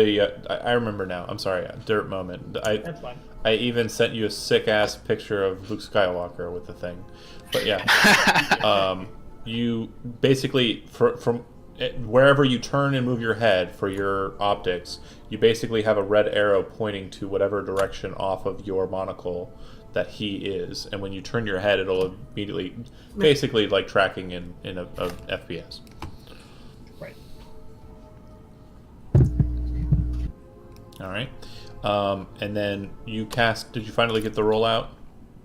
I remember now. I'm sorry. Dirt moment. That's fine. I even sent you a sick ass picture of Luke Skywalker with the thing. But yeah. You basically from wherever you turn and move your head for your optics, you basically have a red arrow pointing to whatever direction off of your monocle that he is, and when you turn your head, it'll immediately, basically like tracking in a FPS. Right. All right, and then you cast. Did you finally get the rollout?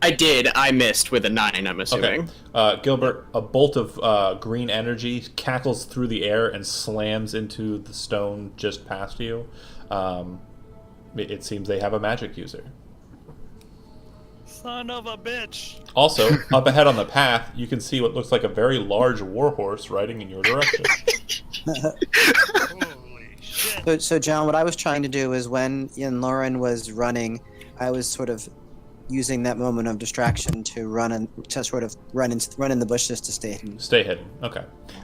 I did. I missed with a 9, I'm assuming. Okay. Gilbert, a bolt of green energy cackles through the air and slams into the stone just past you. It seems they have a magic user. Son of a bitch! Also, up ahead on the path, you can see what looks like a very large warhorse riding in your direction. Holy shit! So, John, what I was trying to do is when Yenlorin was running, I was sort of using that moment of distraction to run in the bushes to stay hidden. Stay hidden. Okay.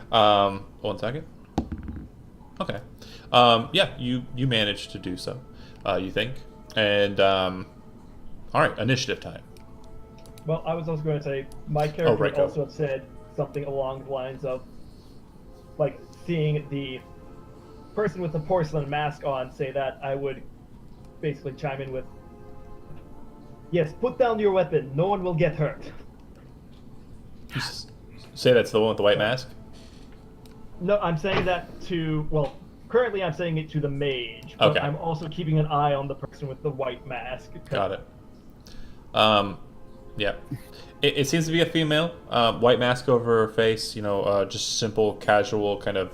1 second. Okay. Yeah, you managed to do so. You think? And all right, initiative time. Well, I was also going to say, my character right, go. also had said something along the lines of, like, seeing the person with the porcelain mask on say that, I would basically chime in with, yes, put down your weapon, no one will get hurt. You say that's the one with the white mask? No, I'm saying that to, well, currently I'm saying it to the mage, but Okay. I'm also keeping an eye on the person with the white mask. Got it. Yeah. It seems to be a female. White mask over her face, just simple, casual, kind of,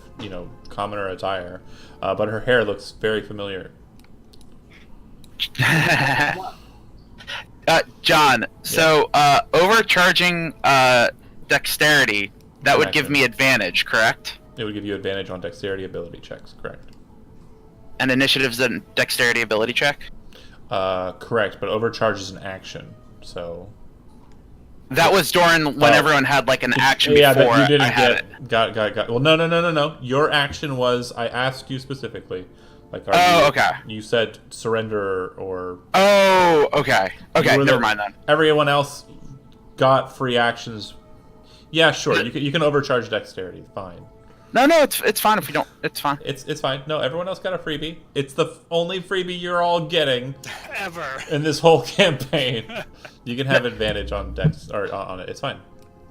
commoner attire. But her hair looks very familiar. John, so overcharging dexterity, that would give me advantage, correct? It would give you advantage on dexterity ability checks, correct? And initiative's a dexterity ability check? Correct, but overcharge is an action, so... That was during when everyone had like an action Yeah, before that you didn't I had get... it. Got. Well, no. Your action was, I asked you specifically. Like, Okay. You said surrender or... Oh, okay. Okay, You were never the- mind then. Everyone else got free actions. Yeah, sure. You can overcharge dexterity. Fine. No, it's fine if we don't. It's fine. It's fine. No, everyone else got a freebie. It's the only freebie you're all getting Ever! in this whole campaign. You can have advantage on dex or on it. It's fine.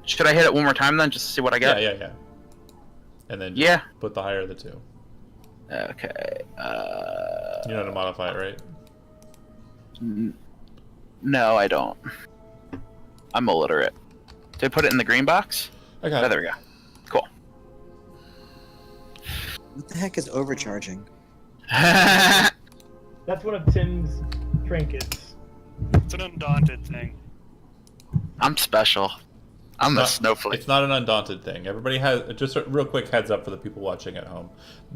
Should I hit it one more time then, just to see what I get? Yeah. and then Yeah. put the higher of the two. Okay. You know how to modify it, right? No, I don't. I'm illiterate. Did I put it in the green box? I got Oh, it. there we go. Cool. What the heck is overcharging? That's one of Tim's trinkets. It's an Undaunted thing. I'm special. I'm a snowflake. It's not an Undaunted thing. Everybody has, just a real quick heads up for the people watching at home.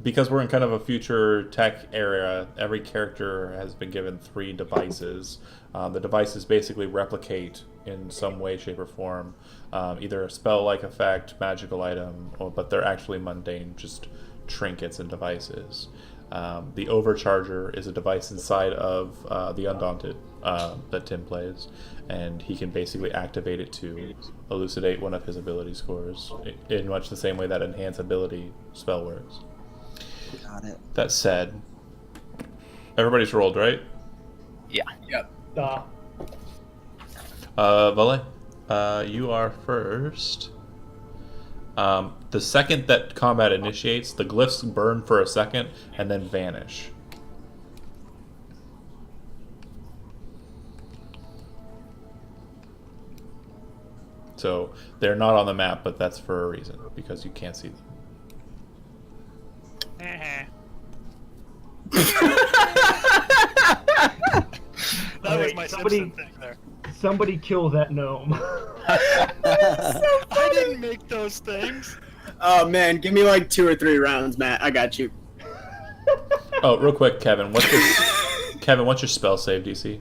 Because we're in kind of a future tech era, every character has been given 3 devices. The devices basically replicate in some way, shape, or form either a spell-like effect, magical item, but they're actually mundane, just trinkets and devices. The Overcharger is a device inside of the Undaunted that Tim plays, and he can basically activate it to elucidate one of his ability scores in much the same way that Enhance Ability spell works. Got it. That said, everybody's rolled, right? Yeah. Yep. Valette, you are first. The second that combat initiates, the glyphs burn for a second and then vanish. So they're not on the map, but that's for a reason, because you can't see them. That was Alright, my somebody- Simpson thing there. Somebody kill that gnome. I didn't make those things. Oh man, give me like 2 or 3 rounds, Matt. I got you. Oh, real quick, Kevin, what's your spell save DC?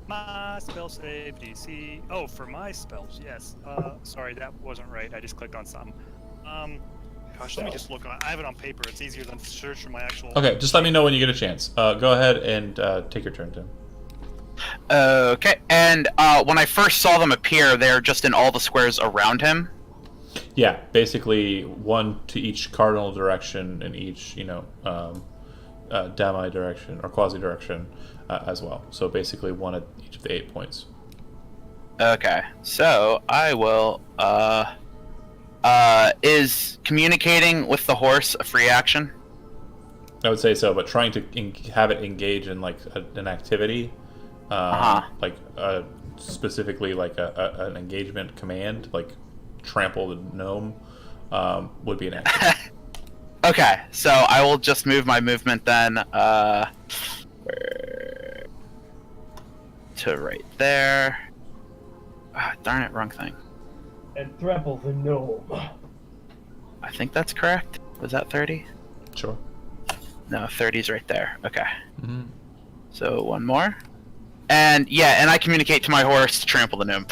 My spell save DC. Oh, for my spells, yes. Sorry, that wasn't right. I just clicked on something. Gosh, let me just look on. I have it on paper. It's easier than search for my actual. Okay, just let me know when you get a chance. Go ahead and take your turn, Tim. Okay, and when I first saw them appear, they're just in all the squares around him. Yeah, basically one to each cardinal direction and each, demi direction or quasi direction as well. So basically one at each of the 8 points. Okay, so I will. Is communicating with the horse a free action? I would say so, but trying to have it engage in like an activity, like specifically like an engagement command, like trample the gnome, would be an action. Okay, so I will just move my movement then to right there. Darn it, wrong thing. And trample the gnome. I think that's correct. Was that 30? Sure. No, 30's right there. Okay. Mm-hmm. So one more. And yeah, and I communicate to my horse to trample the gnome.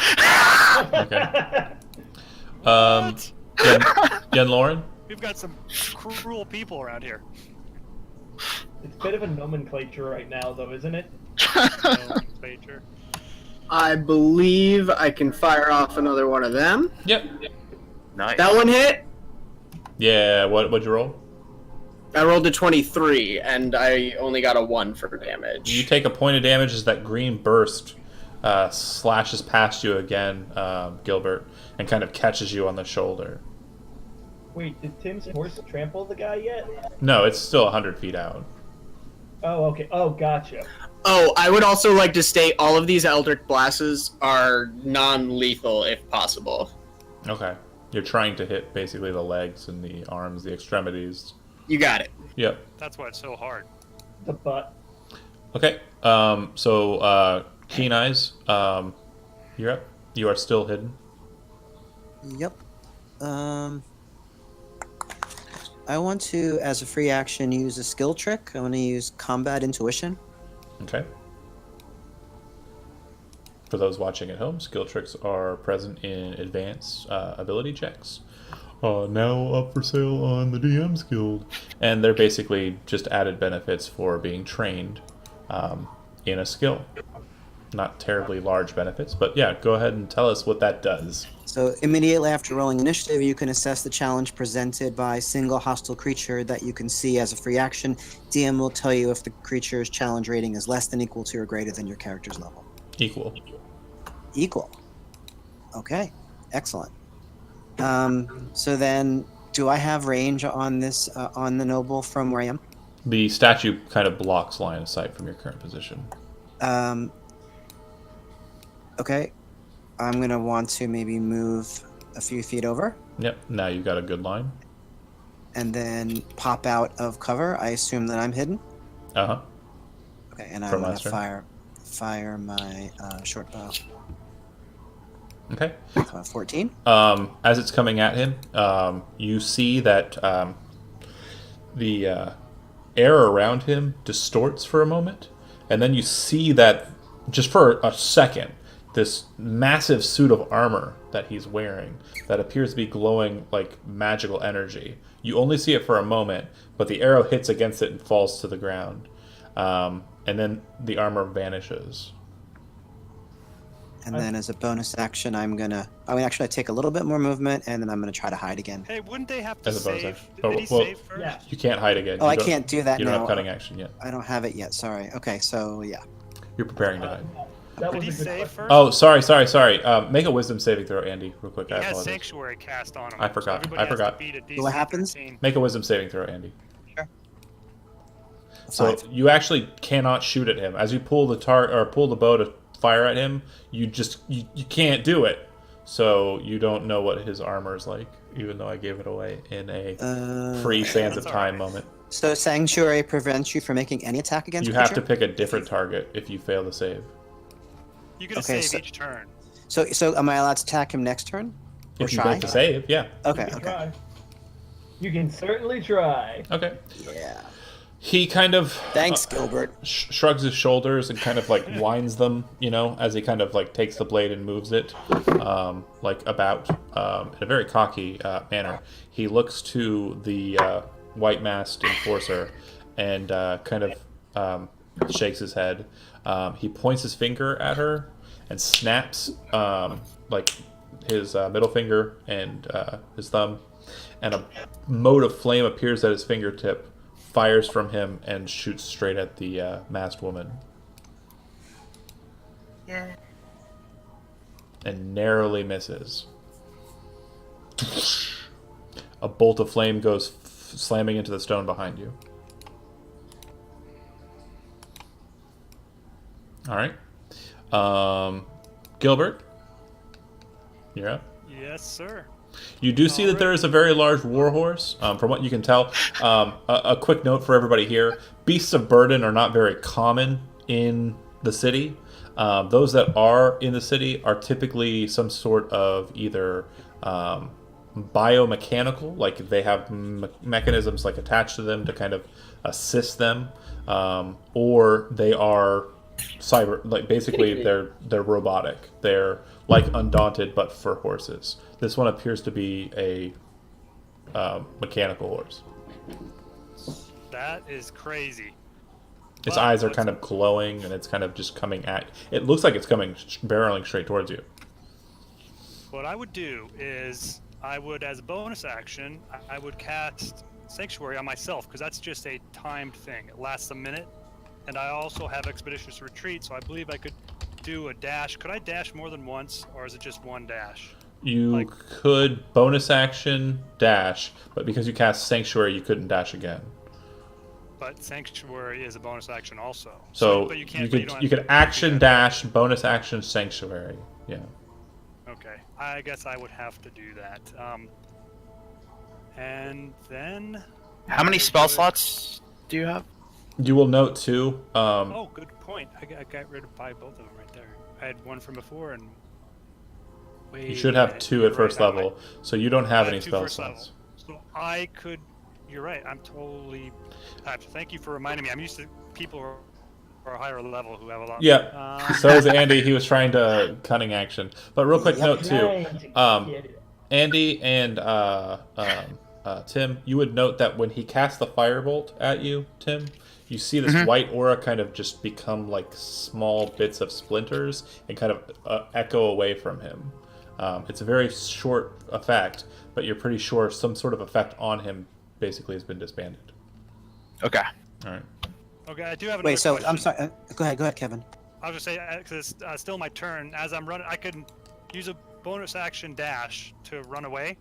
Okay. Yenlorin? We've got some cruel people around here. It's a bit of a nomenclature right now, though, isn't it? Nomenclature. I believe I can fire off another one of them. Yep. Nice. That one hit. Yeah, what'd you roll? I rolled a 23, and I only got a 1 for damage. You take a point of damage as that green burst slashes past you again, Gilbert, and kind of catches you on the shoulder. Wait, did Tim's horse trample the guy yet? No, it's still 100 feet out. Oh, okay. Oh, gotcha. Oh, I would also like to state all of these Eldritch Blasts are non-lethal if possible. Okay. You're trying to hit basically the legs and the arms, the extremities. You got it. Yep. That's why it's so hard. The butt. Okay. Keeneyes, you're up. You are still hidden. Yep. I want to, as a free action, use a skill trick. I want to use Combat Intuition. Okay. For those watching at home, skill tricks are present in advanced ability checks. Now up for sale on the DM's Guild. And they're basically just added benefits for being trained in a skill. Not terribly large benefits, but yeah, go ahead and tell us what that does. So immediately after rolling initiative, you can assess the challenge presented by a single hostile creature that you can see as a free action. DM will tell you if the creature's challenge rating is less than, equal to, or greater than your character's level. Equal. Equal. Okay, excellent. So then do I have range on this on the noble from where I am? The statue kind of blocks line of sight from your current position. Okay. I'm gonna want to maybe move a few feet over. Yep. Now you've got a good line. And then pop out of cover. I assume that I'm hidden. Uh-huh. Okay, and I'm From gonna last turn. fire my short bow. Okay. 14. As it's coming at him, you see that the air around him distorts for a moment, and then you see that just for a second, this massive suit of armor that he's wearing that appears to be glowing like magical energy. You only see it for a moment, but the arrow hits against it and falls to the ground, and then the armor vanishes. And then as a bonus action, actually I take a little bit more movement, and then I'm gonna try to hide again. Hey, wouldn't they have to As a bonus save? action. Did Oh, he well, save first? Yeah. You can't hide again. Oh, You I don't- can't do that You now. don't have cutting action yet. I don't have it yet. Sorry. Okay, so yeah. You're preparing to hide. That Did was he a good save question. first? Oh, sorry. Make a wisdom saving throw, Andy, real quick. He I has apologize. Sanctuary cast on him. I forgot. So everybody I has to forgot. beat a DC So what happens? 13. Make a wisdom saving throw, Andy. So 5. you actually cannot shoot at him as you pull the bow to fire at him. You can't do it. So you don't know what his armor is like, even though I gave it away in a free Sands of That's Time alright. moment. So Sanctuary prevents you from making any attack against You a have to creature? pick a different target if you fail the save. You can Okay, save so- each turn. So am I allowed to attack him next turn? Or If you try? make the save, yeah. Okay, You can okay. try. You can certainly try. Okay. Yeah. He kind of Thanks, Gilbert. shrugs his shoulders and kind of like winds them, as he kind of like takes the blade and moves it, in a very cocky manner. He looks to the white masked enforcer and kind of shakes his head. He points his finger at her and snaps like his middle finger and his thumb, and a mote of flame appears at his fingertip, fires from him, and shoots straight at the masked woman. Yeah. And narrowly misses. A bolt of flame goes slamming into the stone behind you. All right. Gilbert, you're up. Yes, sir. You do see that there is a very large warhorse, from what you can tell. A quick note for everybody here. Beasts of burden are not very common in the city. Those that are in the city are typically some sort of either biomechanical, like they have mechanisms like attached to them to kind of assist them, or they are cyber, like basically they're robotic. They're like Undaunted but for horses. This one appears to be a mechanical horse. That is crazy. Its But eyes are what's- kind of glowing, and it's kind of just coming at. It looks like it's coming barreling straight towards you. What I would do is, I would, as a bonus action, I would cast Sanctuary on myself, because that's just a timed thing. It lasts a minute, and I also have Expeditious Retreat, so I believe I could do a dash. Could I dash more than once, or is it just one dash? You could bonus action dash, but because you cast Sanctuary, you couldn't dash again. But Sanctuary is a bonus action also. So but you can't. but could don't you have could to action do that. dash, bonus action Sanctuary. Yeah. Okay, I guess I would have to do that. And then. How many I spell would- slots do you have? You will note too. Oh, good point. I got rid of both of them right there. I had one from before and. You should have two at first level, so you don't have any spell slots. So I could. You're right. I'm totally. Thank you for reminding me. I'm used to people who are a higher level who have a lot. Yeah. So is Andy. He was trying to cunning action. But real quick note too. Trying to get it. Andy and Tim, you would note that when he casts the firebolt at you, Tim, you see this white aura kind of just become like small bits of splinters and kind of echo away from him. It's a very short effect, but you're pretty sure some sort of effect on him basically has been disbanded. Okay. All right. Okay, I do have another Wait, so question. I'm sorry. Go ahead, Kevin. I'll just say, because it's still my turn. As I'm running, I can use a bonus action dash to run away.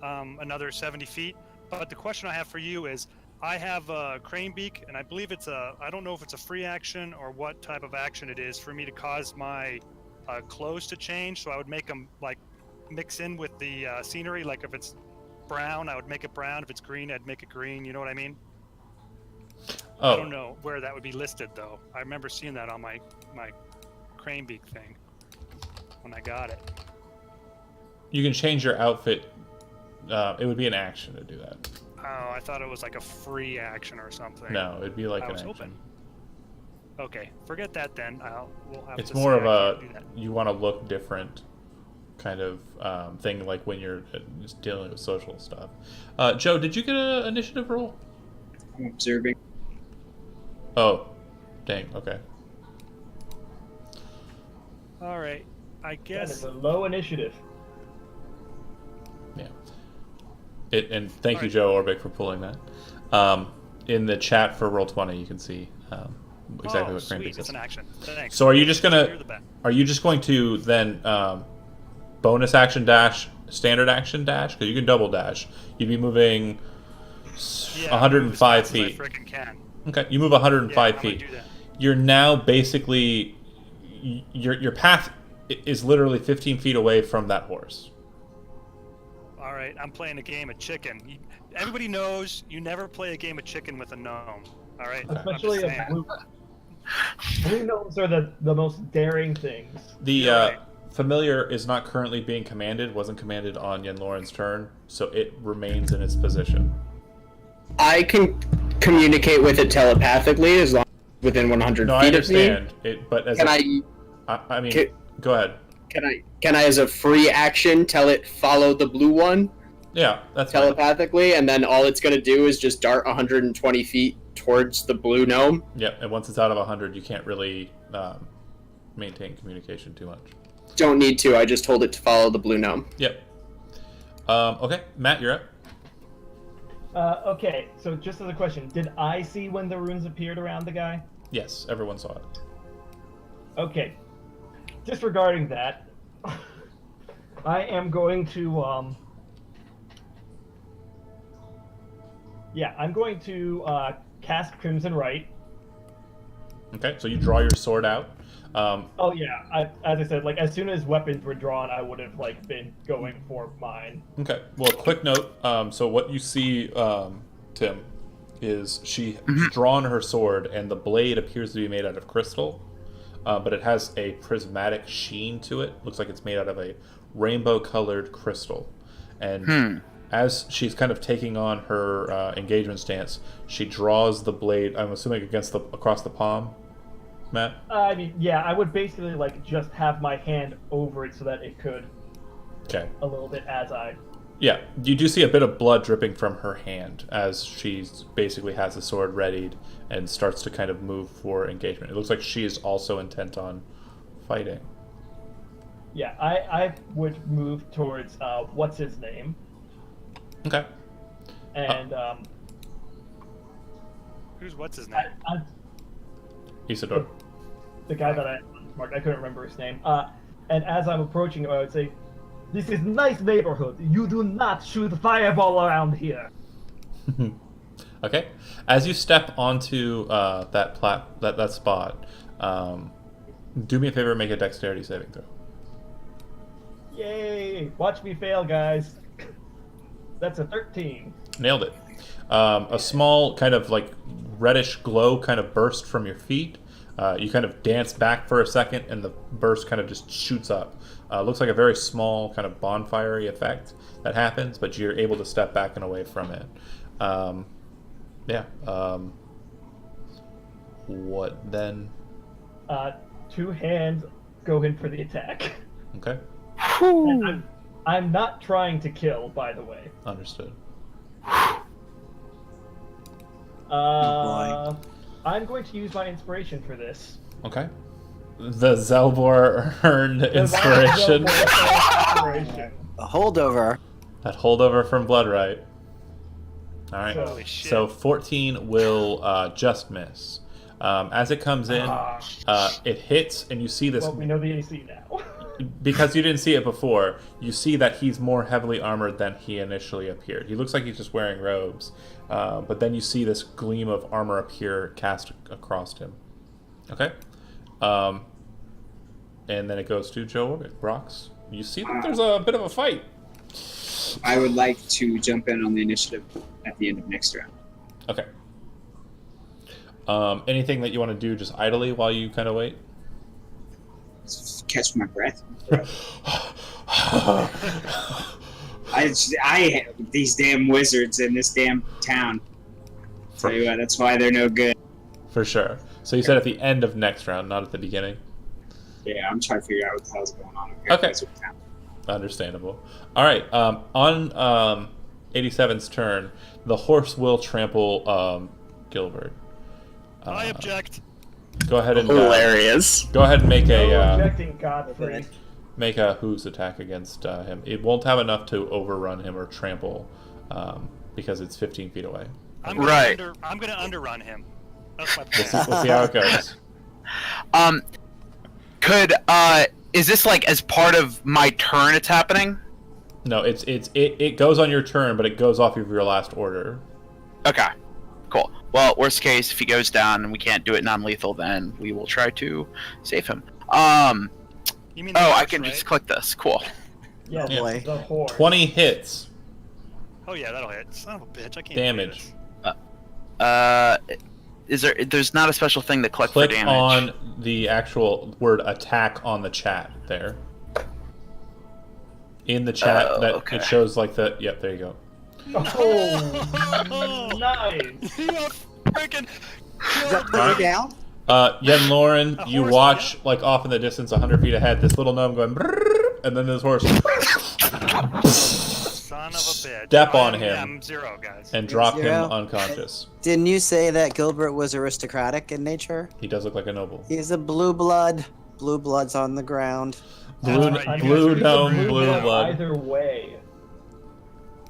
another 70 feet. But the question I have for you is, I have a crane beak, and I believe it's I don't know if it's a free action or what type of action it is for me to cause my clothes to change. So I would make them like mix in with the scenery. Like if it's brown, I would make it brown. If it's green, I'd make it green. You know what I mean? Oh. I don't know where that would be listed though. I remember seeing that on my crane beak thing when I got it. You can change your outfit. It would be an action to do that. Oh, I thought it was like a free action or something. No, it'd be like I an was action. hoping. Okay, forget that then. We'll have It's to more say of I can't do a that. you want to look different kind of thing, like when you're just dealing with social stuff. Joe, did you get an initiative roll? I'm observing. Oh, dang. Okay. All right, I That guess. is a low initiative. Yeah. And thank you, Alright. Joe Orbic, for pulling that. In the chat for Roll20, you can see exactly what Crane sweet, Beak it's is. an action. Thanks. So are you just You're gonna the best. are you just going to then bonus action dash, standard action dash? Because you can double dash. You'd be moving Yeah, 105 move as fast as feet. I frickin' can. Okay, you move 105 Yeah, I'm gonna feet. do that. You're now basically your path is literally 15 feet away from that horse. All right, I'm playing a game of chicken. Everybody knows you never play a game of chicken with a gnome. All right, I'm just Especially a saying. blue. Blue gnomes are the most daring things. The You're right. familiar is not currently being commanded, wasn't commanded on Yenlorin's turn, so it remains in its position. I can communicate with it telepathically as long as it's within 100 No, I feet of me. understand. But as Can I mean, Can- go ahead. Can I, as a free action, tell it follow the blue one Yeah, that's fine. telepathically, and then all it's going to do is just dart 120 feet towards the blue gnome? Yep, and once it's out of 100, you can't really maintain communication too much. Don't need to. I just told it to follow the blue gnome. Yep. Okay, Matt, you're up. Okay, so just as a question, did I see when the runes appeared around the guy? Yes, everyone saw it. Okay. Disregarding that, I am going to, yeah, I'm going to, cast Crimson Right. Okay, so you draw your sword out. Oh yeah, as I said, like, as soon as weapons were drawn, I would have, like, been going for mine. Okay, well, quick note. So what you see, Tim, is she's drawn her sword, and the blade appears to be made out of crystal, but it has a prismatic sheen to it. Looks like it's made out of a rainbow-colored crystal. And as she's kind of taking on her engagement stance, she draws the blade, I'm assuming across the palm, Matt? I mean, yeah, I would basically, like, just have my hand over it so that it could, Okay. a little bit as I... Yeah, you do see a bit of blood dripping from her hand as she basically has the sword readied and starts to kind of move for engagement. It looks like she is also intent on fighting. Yeah, I would move towards, what's his name? Okay. And, What's his name? Isidore. the guy that I marked, I couldn't remember his name. And as I'm approaching him, I would say, "This is nice neighborhood. You do not shoot fireball around here." Okay. As you step onto that spot, do me a favor and make a dexterity saving throw. Yay! Watch me fail, guys. That's a 13. Nailed it. A small kind of like reddish glow kind of burst from your feet. You kind of dance back for a second, and the burst kind of just shoots up. Looks like a very small kind of bonfire-y effect that happens, but you're able to step back and away from it. Yeah. What then? 2 hands go in for the attack. Okay. And I'm not trying to kill, by the way. Understood. I'm going to use my inspiration for this. Okay. The Zelbor earned inspiration. Inspiration. A holdover. That holdover from Bloodright. All right. Holy shit. So 14 will just miss. As it comes in, it hits, and you see this. Well, we know the AC now. because you didn't see it before, you see that he's more heavily armored than he initially appeared. He looks like he's just wearing robes, but then you see this gleam of armor appear cast across him. Okay? And then it goes to Joe Orbit. Brox, you see that there's a bit of a fight. I would like to jump in on the initiative at the end of next round. Okay. Anything that you want to do just idly while you kind of wait? Just catch my breath. I these damn wizards in this damn town. Tell you what, that's why they're no good. For sure. So you said at the end of next round, not at the beginning? Yeah, I'm trying to figure out what the hell's going on. Okay. Understandable. All right. On 87's turn, the horse will trample Gilbert. I object. Go ahead and Hilarious. go ahead and make Objecting Godfrey. make a hooves attack against him. It won't have enough to overrun him or trample because it's 15 feet away. I'm gonna underrun him. That's my plan. We'll see how it goes. Is this like as part of my turn it's happening? No, it goes on your turn, but it goes off of your last order. Okay, cool. Well, worst case, if he goes down and we can't do it non-lethal, then we will try to save him. You mean I can just click this. Cool. Yeah, boy. the horse. 20 hits. Oh yeah, that'll hit. Son of a bitch, I can't Damage. do this. There's not a special thing to click for Click damage. on the actual word attack on the chat there. In the chat, okay. it shows like the... Yep, there you go. Oh, nice. You are freaking Does that put you down? Yenlorin, you horse, watch, like, off in the distance, 100 feet ahead, this little gnome going... brrrr, and then this horse... son of a bitch. Step on him. I'm 0, guys. and drop Zero. him unconscious. Didn't you say that Gilbert was aristocratic in nature? He does look like a noble. He's a blue blood. Blue blood's on the ground. Blue gnome, blue blood. Either way.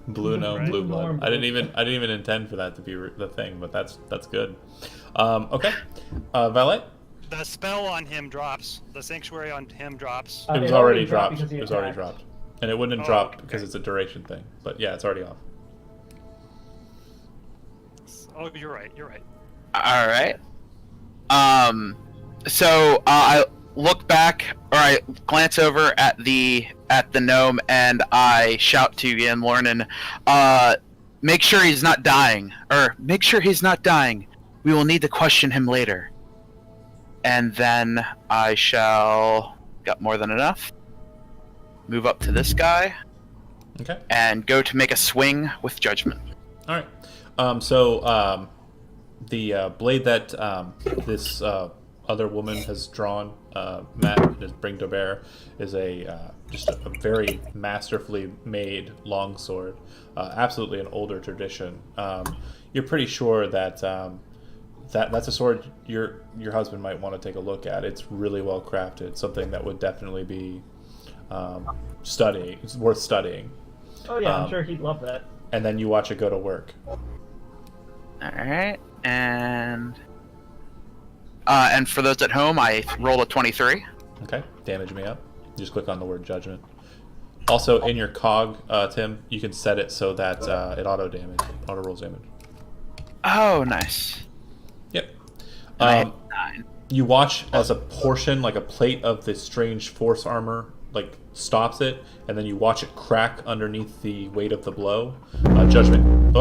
Blue gnome, Right. blue blood. I didn't even intend for that to be the thing, but that's good. Okay, Valette. The spell on him drops. The sanctuary on him drops. It was already dropped. because he It was already attacked. dropped, and it wouldn't have Oh, dropped okay. because it's a duration thing. But yeah, it's already off. Oh, you're right. You're right. All right. So I look back, or I glance over at the gnome, and I shout to Yenlorin, make sure he's not dying, or make sure he's not dying. We will need to question him later. And then I shall, got more than enough, move up to this guy, Okay. and go to make a swing with judgment. All right. So the blade that this other woman has drawn, Matt has bring to bear, is just a very masterfully made longsword. Absolutely an older tradition. You're pretty sure that that's a sword your husband might want to take a look at. It's really well crafted. Something that would definitely be studying. It's worth studying. Oh yeah, I'm sure he'd love that. And then you watch it go to work. All right, and for those at home, I rolled a 23. Okay, damage me up. You just click on the word judgment. Also, in your cog, Tim, you can set it so that it auto rolls damage. Oh, nice. Yep. I had 9. You watch as a portion, like a plate of this strange force armor, like stops it, and then you watch it crack underneath the weight of the blow. Judgment.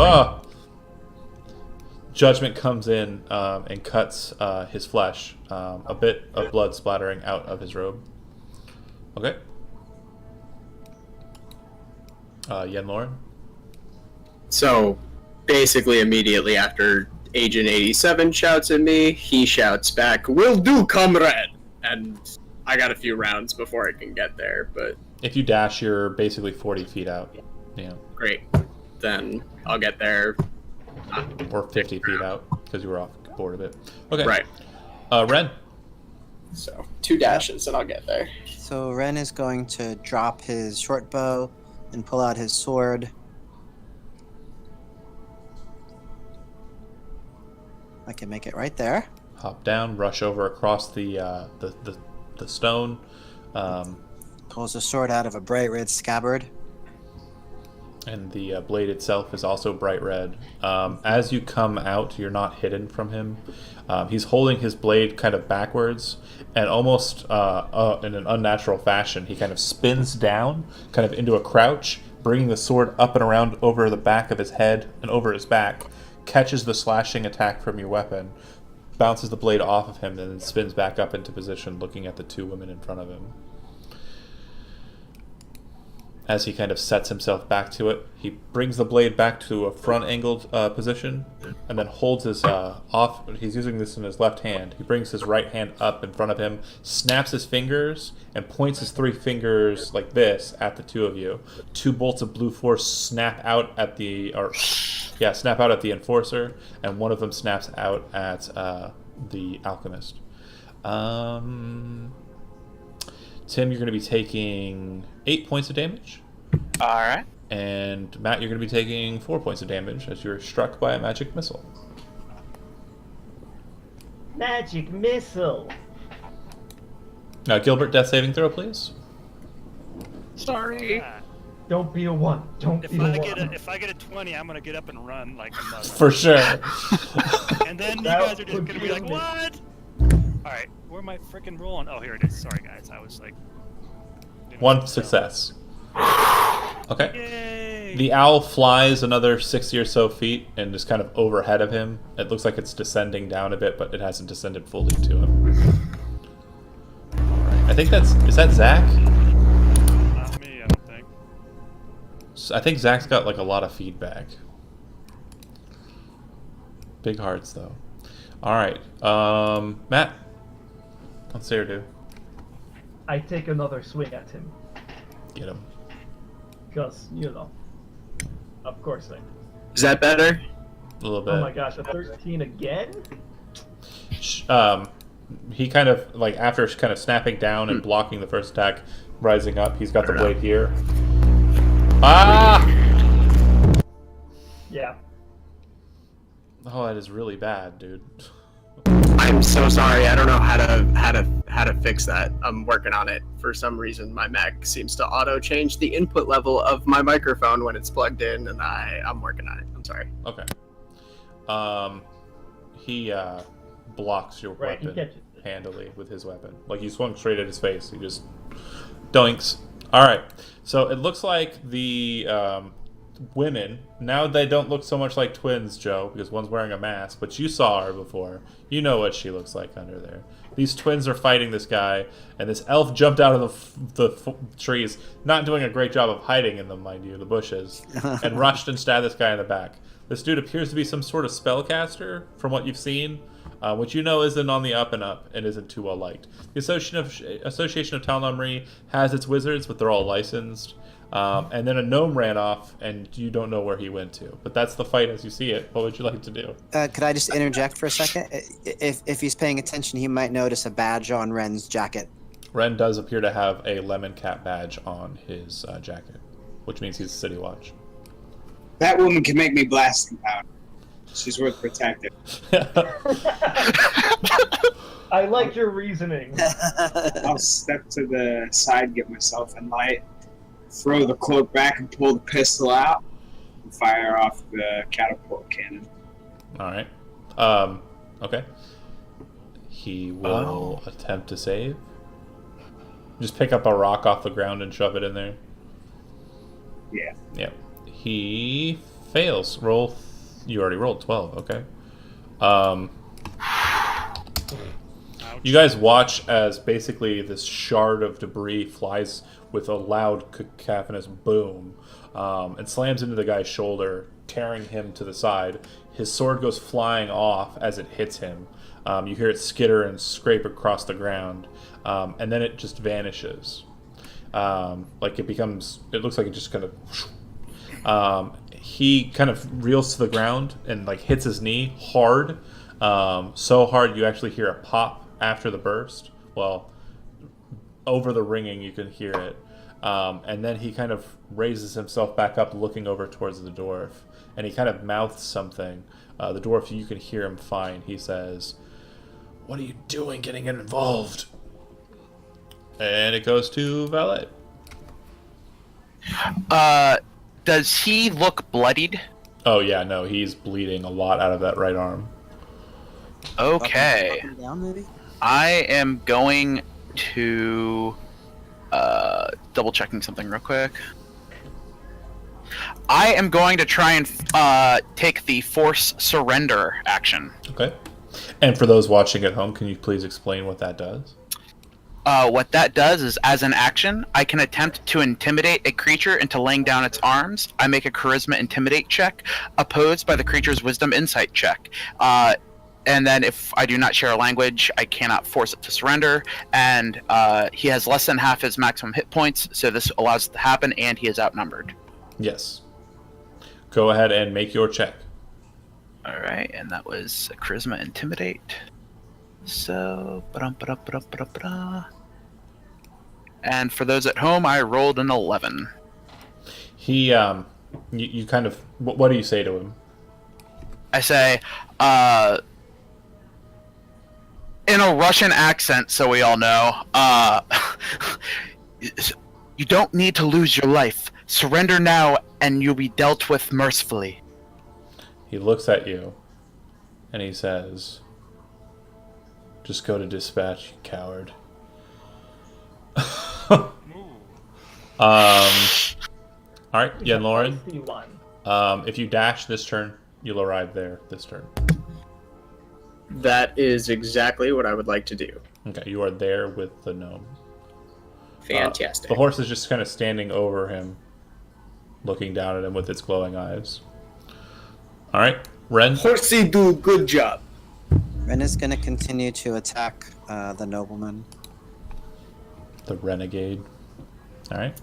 Judgment comes in and cuts his flesh. A bit of blood splattering out of his robe. Okay. Yenlorin. So, basically, immediately after Agent 87 shouts at me, he shouts back, "Will do, comrade!" And I got a few rounds before I can get there, but If you dash, you're basically 40 feet out. Yeah. great. Then I'll get there. Or 50 feet out, because you were off board a bit. Okay. Right. Renn. So, 2 dashes and I'll get there. So Renn is going to drop his short bow and pull out his sword. I can make it right there. Hop down, rush over across the stone, Pulls a sword out of a bright red scabbard. And the blade itself is also bright red. As you come out, you're not hidden from him. He's holding his blade kind of backwards, and almost in an unnatural fashion, he kind of spins down, kind of into a crouch, bringing the sword up and around over the back of his head and over his back, catches the slashing attack from your weapon, bounces the blade off of him, and then spins back up into position, looking at the two women in front of him. As he kind of sets himself back to it, he brings the blade back to a front-angled position, and then holds his off. He's using this in his left hand. He brings his right hand up in front of him, snaps his fingers, and points his three fingers like this at the two of you. Two bolts of blue force snap out at the enforcer, and one of them snaps out at the alchemist. Tim, you're going to be taking 8 points of damage. Alright. And Matt, you're going to be taking 4 points of damage as you're struck by a magic missile. Magic missile. Now, Gilbert, death saving throw, please. Sorry. Yeah. Don't be a 1. Don't If be a I 1. get a 20, I'm gonna get up and run like a mother. For sure. And then you That guys are just would gonna be be like, amazing. what? All right, where am I freaking rolling? Oh, here it is. Sorry, guys. I was like, didn't One know. success. Okay. Yay! The owl flies another 60 or so feet and is kind of overhead of him. It looks like it's descending down a bit, but it hasn't descended fully to him. I think is that Zach? Not me, I don't think. I think Zach's got like a lot of feedback. Big hearts though. Alright. Matt. What's Saer do? I take another swing at him. Get him. Because, of course I do. Is that better? A little bit. Oh my gosh, a 13 again? He kind of, like, after kind of snapping down and blocking the first attack, rising up, he's got the blade here. Ah! Yeah. Oh, that is really bad, dude. I'm so sorry. I don't know how to fix that. I'm working on it. For some reason, my Mac seems to auto change the input level of my microphone when it's plugged in, and I'm working on it. I'm sorry. Okay. He blocks your Right, he weapon catches it. handily with his weapon. Like, you swung straight at his face. He just doinks. Alright. So it looks like the women, now they don't look so much like twins, Joe, because one's wearing a mask, but you saw her before. You know what she looks like under there. These twins are fighting this guy, and this elf jumped out of the trees, not doing a great job of hiding in them, mind you, the bushes, and rushed and stabbed this guy in the back. This dude appears to be some sort of spellcaster, from what you've seen, which you know isn't on the up and up and isn't too well liked. The Association of Tal'Namri has its wizards, but they're all licensed. And then a gnome ran off, and you don't know where he went to. But that's the fight as you see it. What would you like to do? Could I just interject for a second? If he's paying attention, he might notice a badge on Renn's jacket. Renn does appear to have a lemon cap badge on his jacket, which means he's City Watch. That woman can make me blasting powder. She's worth protecting. I like your reasoning. I'll step to the side, get myself in light, throw the cloak back and pull the pistol out, and fire off the catapult cannon. Alright. Okay. He will attempt to save. Just pick up a rock off the ground and shove it in there. Yeah. Yep. He fails. Roll. You already rolled 12. Okay. You guys watch as basically this shard of debris flies with a loud cacophonous boom and slams into the guy's shoulder, tearing him to the side. His sword goes flying off as it hits him. You hear it skitter and scrape across the ground, and then it just vanishes. Like it looks like it just kind of... he kind of reels to the ground and like hits his knee hard, so hard you actually hear a pop after the burst. Well, over the ringing you can hear it, and then he kind of raises himself back up, looking over towards the dwarf, and he kind of mouths something. The dwarf, you can hear him fine. He says, "What are you doing getting involved?" And it goes to Valette. Does he look bloodied? Oh yeah, no, he's bleeding a lot out of that right arm. Okay. Up and down, maybe? I am going to double checking something real quick. I am going to try and take the force surrender action. Okay. And for those watching at home, can you please explain what that does? What that does is, as an action, I can attempt to intimidate a creature into laying down its arms. I make a charisma intimidate check, opposed by the creature's wisdom insight check. And then if I do not share a language, I cannot force it to surrender. And he has less than half his maximum hit points, so this allows it to happen, and he is outnumbered. Yes. Go ahead and make your check. Alright, and that was a charisma intimidate. So, and for those at home, I rolled an 11. He, you kind of, what do you say to him? I say, in a Russian accent, so we all know, you don't need to lose your life. Surrender now, and you'll be dealt with mercifully. He looks at you, and he says, "Just go to dispatch, you coward." All right, Yenlorin. If you dash this turn, you'll arrive there this turn. That is exactly what I would like to do. Okay, you are there with the gnome. Fantastic. The horse is just kind of standing over him, looking down at him with its glowing eyes. All right, Renn. Horsey do good job. Renn is going to continue to attack the nobleman. The renegade. All right.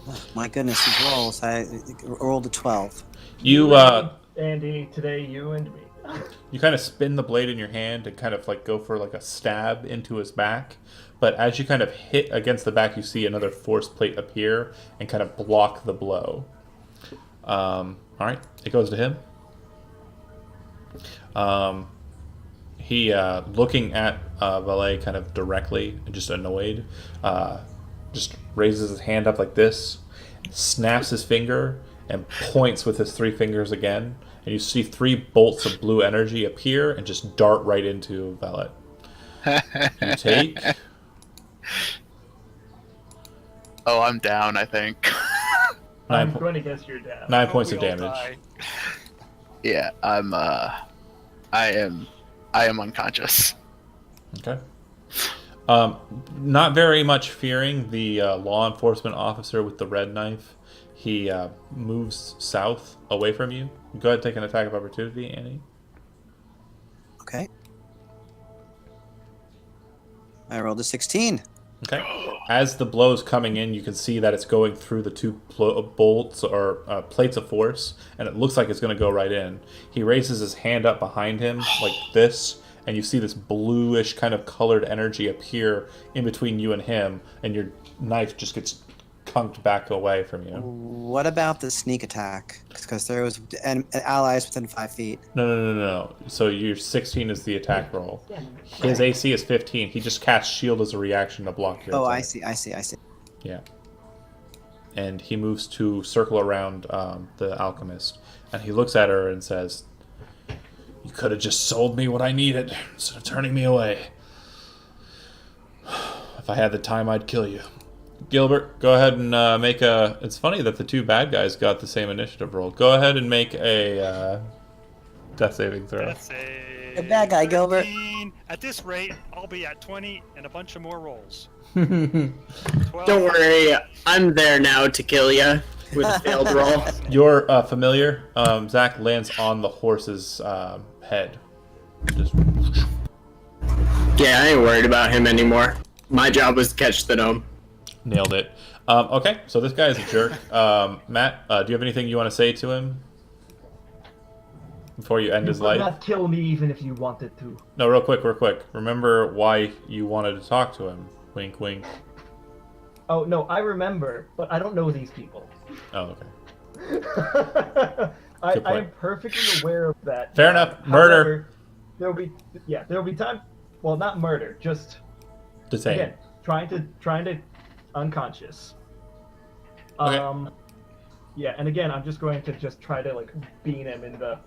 Oh, my goodness, these rolls. I rolled a 12. You, Andy, today you and me. you kind of spin the blade in your hand and kind of like go for like a stab into his back. But as you kind of hit against the back, you see another force plate appear and kind of block the blow. All right, it goes to him. He, looking at Valette kind of directly, just annoyed, just raises his hand up like this, snaps his finger, and points with his 3 fingers again. And you see 3 bolts of blue energy appear and just dart right into Valette. You take... Oh, I'm down, I think. I'm going to guess you're down. 9 points of We all damage. die. Yeah, I am unconscious. Okay. Not very much fearing the law enforcement officer with the red knife, he moves south away from you. Go ahead and take an attack of opportunity, Annie. Okay. I rolled a 16. Okay. As the blow's coming in, you can see that it's going through the 2 bolts or plates of force, and it looks like it's going to go right in. He raises his hand up behind him like this, and you see this bluish kind of colored energy appear in between you and him, and your knife just gets conked back away from you. What about the sneak attack? Because there was allies within 5 feet. No. So your 16 is the attack roll. His AC is 15. He just casts shield as a reaction to block your attack. I see. Yeah. And he moves to circle around the alchemist. And he looks at her and says, "You could have just sold me what I needed instead of turning me away. If I had the time, I'd kill you." Gilbert, go ahead and make a... It's funny that the 2 bad guys got the same initiative roll. Go ahead and make a death saving throw. That's a The bad guy, Gilbert. 13. At this rate, I'll be at 20 and a bunch of more rolls. 12. Don't worry, I'm there now to kill you with a failed roll. Your familiar, Zach, lands on the horse's head. Just... Yeah, I ain't worried about him anymore. My job was to catch the gnome. Nailed it. Okay, so this guy is a jerk. Matt, do you have anything you want to say to him before you end his You would life? not kill me even if you wanted to. No, real quick. Remember why you wanted to talk to him. Wink, wink. Oh, no, I remember, but I don't know these people. Oh, okay. I Good point. am perfectly aware of that. Fair enough. Murder. There'll be time. Well, not murder, just Detain. again trying to unconscious. Okay. Yeah, and again, I'm just going to just try to like bean him in the.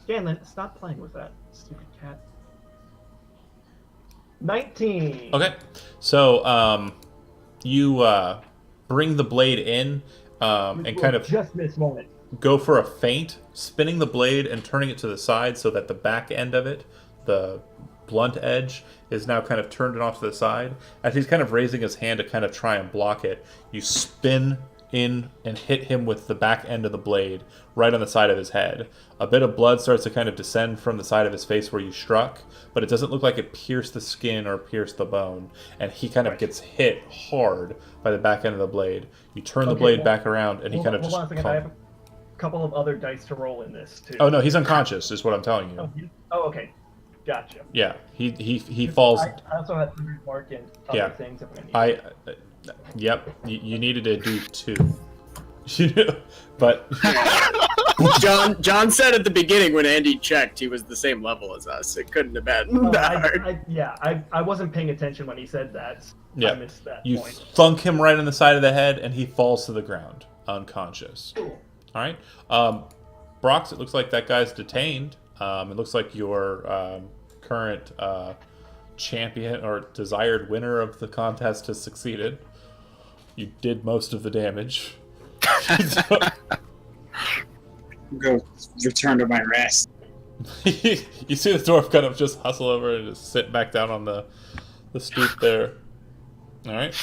Scanlan, stop playing with that stupid cat. 19. Okay, so you bring the blade in and kind of just missed moment. go for a feint, spinning the blade and turning it to the side so that the back end of it, the blunt edge, is now kind of turned off to the side. As he's kind of raising his hand to kind of try and block it, you spin in and hit him with the back end of the blade right on the side of his head. A bit of blood starts to kind of descend from the side of his face where you struck, but it doesn't look like it pierced the skin or pierced the bone, and he kind of gets hit hard by the back end of the blade. You turn the blade back around, and he kind of just... Hold on a second, I have a couple of other dice to roll in this, too. Oh, no, he's unconscious, is what I'm telling you. Oh, okay. Gotcha. Yeah, he falls... I also had 100 mark and other things if I need. Yep, you needed to do 2. But... John said at the beginning when Andy checked he was the same level as us. It couldn't have been that hard. I wasn't paying attention when he said that. Yeah. I missed that You point. thunk him right on the side of the head, and he falls to the ground, unconscious. Cool. All right. Brox, it looks like that guy's detained. It looks like your current champion or desired winner of the contest has succeeded. You did most of the damage. Go return to my rest. You see the dwarf kind of just hustle over and just sit back down on the stoop there. All right.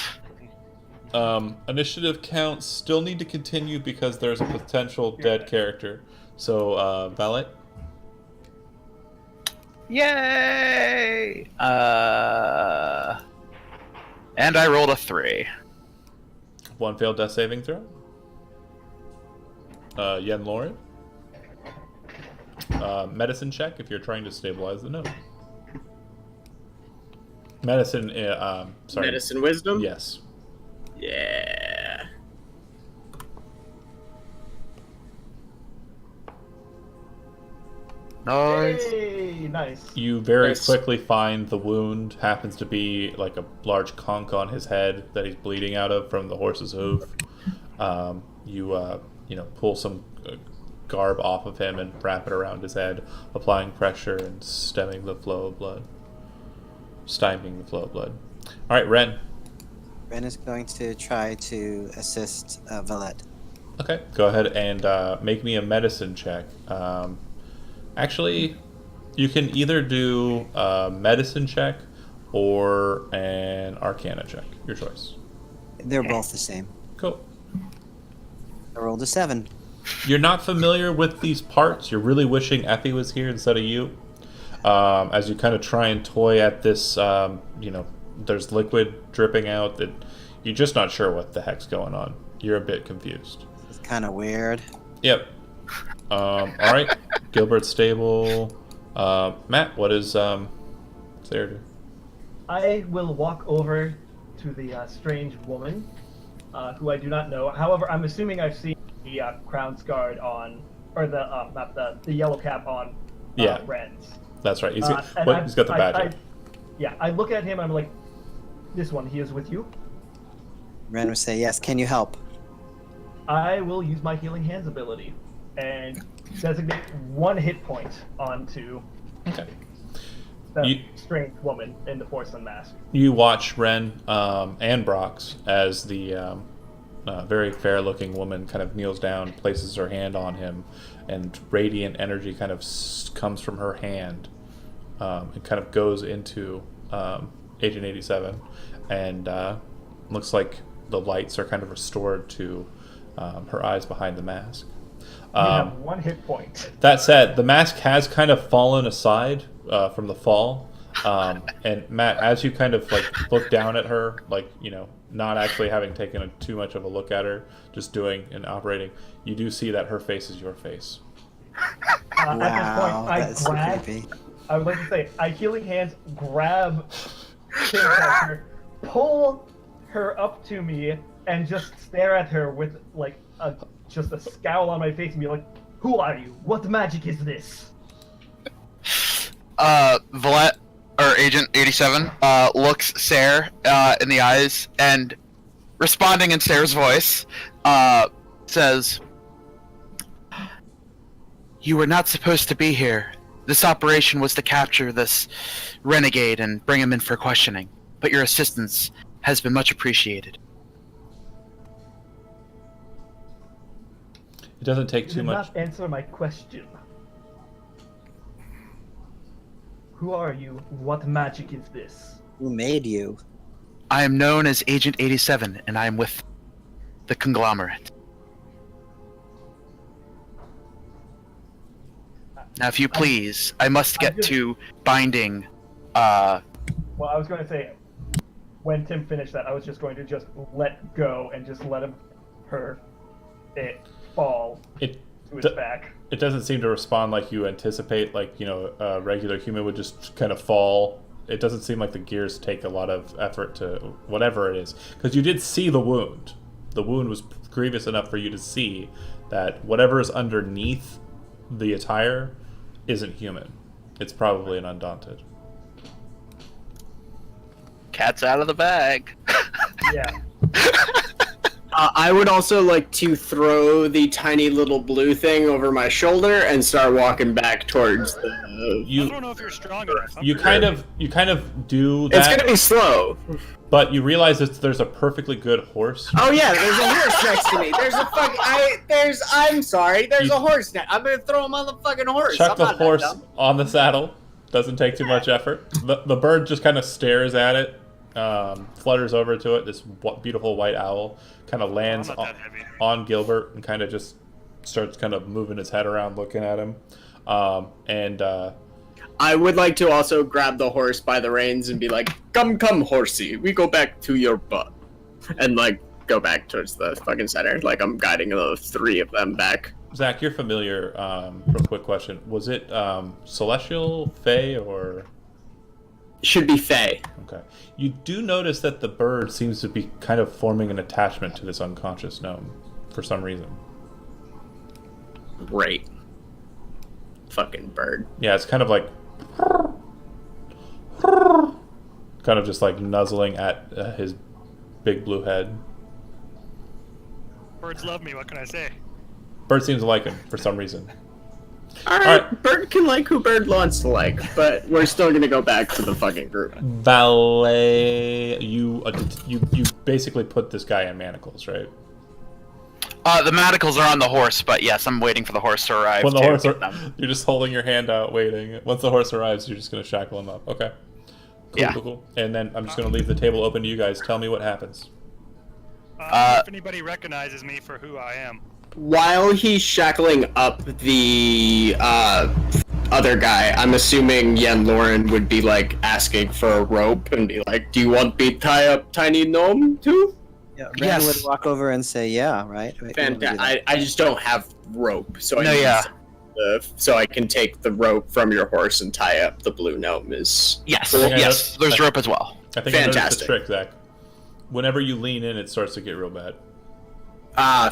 Initiative counts still need to continue because there's a potential dead character. So, Valette? Yay! And I rolled a 3. 1 failed death saving throw. Yenlorin? Medicine check if you're trying to stabilize the gnome. Medicine, sorry. Medicine wisdom? Yes. Yeah. Nice. Hey, nice. You very Nice. quickly find the wound happens to be like a large conch on his head that he's bleeding out of from the horse's hoof. You pull some garb off of him and wrap it around his head, applying pressure and stymieing the flow of blood. All right, Renn. Renn is going to try to assist Valette. Okay, go ahead and make me a medicine check. Actually, you can either do a medicine check or an arcana check. Your choice. They're both the same. Cool. I rolled a 7. You're not familiar with these parts. You're really wishing Effie was here instead of you. As you kind of try and toy at this, there's liquid dripping out. That you're just not sure what the heck's going on. You're a bit confused. It's kind of weird. Yep. All right. Gilbert's stable. Matt, what is Saer do? I will walk over to the strange woman, who I do not know. However, I'm assuming I've seen the crown's guard on, or the yellow cap on Renn's. That's right. He's got the badge. I look at him. I'm like, this one. He is with you. Renn will say, yes, can you help? I will use my Healing Hands ability and designate 1 hit point onto the strange woman in the porcelain mask. You watch Renn and Brox as the very fair-looking woman kind of kneels down, places her hand on him, and radiant energy kind of comes from her hand and kind of goes into Agent 87, and looks like the lights are kind of restored to her eyes behind the mask. You have 1 hit point. That said, the mask has kind of fallen aside from the fall. And Matt, as you kind of look down at her, not actually having taken too much of a look at her, just doing and operating, you do see that her face is your face. Wow, at this point, I would like to say, I Healing Hands, grab her, pull her up to me, and just stare at her with just a scowl on my face and be like, "Who are you? What magic is this?" Valette, or Agent 87, looks Saer in the eyes, and responding in Saer's voice, says, "You were not supposed to be here. This operation was to capture this renegade and bring him in for questioning, but your assistance has been much appreciated." It doesn't take You too did much. not answer my question. Who are you? What magic is this? Who made you? I am known as Agent 87, and I am with the conglomerate. Now, if you please, I must get to binding. Well, I was going to say, when Tim finished that, I was just going to just let go and just let it fall to his back. It doesn't seem to respond like you anticipate, like, you know, a regular human would just kind of fall. It doesn't seem like the gears take a lot of effort to whatever it is. Because you did see the wound. The wound was grievous enough for you to see that whatever is underneath the attire isn't human. It's probably an Undaunted. Cat's out of the bag. Yeah. I would also like to throw the tiny little blue thing over my shoulder and start walking back towards the. I don't know if you're strong enough. You kind of do that. It's gonna be slow. But you realize that there's a perfectly good horse. Oh yeah, there's a horse next to me. There's a fucking. I'm sorry. There's a horse next. I'm gonna throw him on the fucking horse. Chuck I'm the not that horse dumb. on the saddle. Doesn't take too much effort. The bird just kind of stares at it, flutters over to it. This beautiful white owl kind of lands I'm not that heavy. on Gilbert and kind of just starts kind of moving his head around, looking at him. I would like to also grab the horse by the reins and be like, "Come, horsey, we go back to your butt," and like go back towards the fucking center. Like I'm guiding the three of them back. Zach, you're familiar. Real quick question: was it celestial, fey, or? Should be Fae. Okay. You do notice that the bird seems to be kind of forming an attachment to this unconscious gnome for some reason. Great. Fucking bird. Yeah, it's kind of like kind of just like nuzzling at his big blue head. Birds love me. What can I say? Bird seems to like him for some reason. Alright, bird can like who bird wants to like, but we're still gonna go back to the fucking group. Valette, you basically put this guy in manacles, right? The manacles are on the horse, but yes, I'm waiting for the horse to arrive. When the to horse, get them. you're just holding your hand out, waiting. Once the horse arrives, you're just gonna shackle him up. Okay. Cool, Yeah. cool. And then I'm just gonna leave the table open to you guys. Tell me what happens. If anybody recognizes me for who I am. While he's shackling up the other guy, I'm assuming Yenlorin would be like asking for a rope and be like, "Do you want me to tie up Tiny Gnome too?" Yeah, Renn Yes. would walk over and say, "Yeah, right." Fantastic. I just don't have rope, so No, I need yeah. so I can take the rope from your horse and tie up the blue gnome. Is Yes, Cool. yes, there's rope as well. I think I noticed the Fantastic. trick, Zach. Whenever you lean in, it starts to get real bad.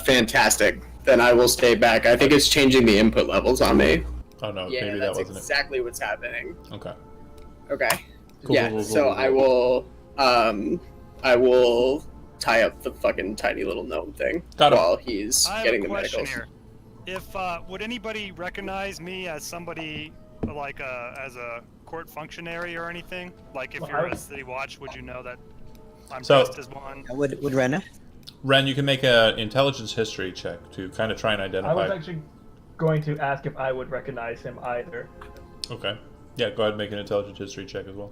fantastic. Then I will stay back. I think it's changing the input levels on me. Oh no, Yeah, maybe that that's wasn't exactly what's happening. it. Okay. Okay. Cool, Yeah. cool, cool, So cool, cool. I will tie up the fucking tiny little gnome thing Got him. while he's I have getting a the question medicals. here. If would anybody recognize me as somebody like as a court functionary or anything? Like if Well, you're I- a city watch, would you know that I'm So- dressed as one? Would Renn? Ren, you can make an intelligence history check to kind of try and I identify. was actually going to ask if I would recognize him either. Okay. Yeah, go ahead and make an intelligence history check as well.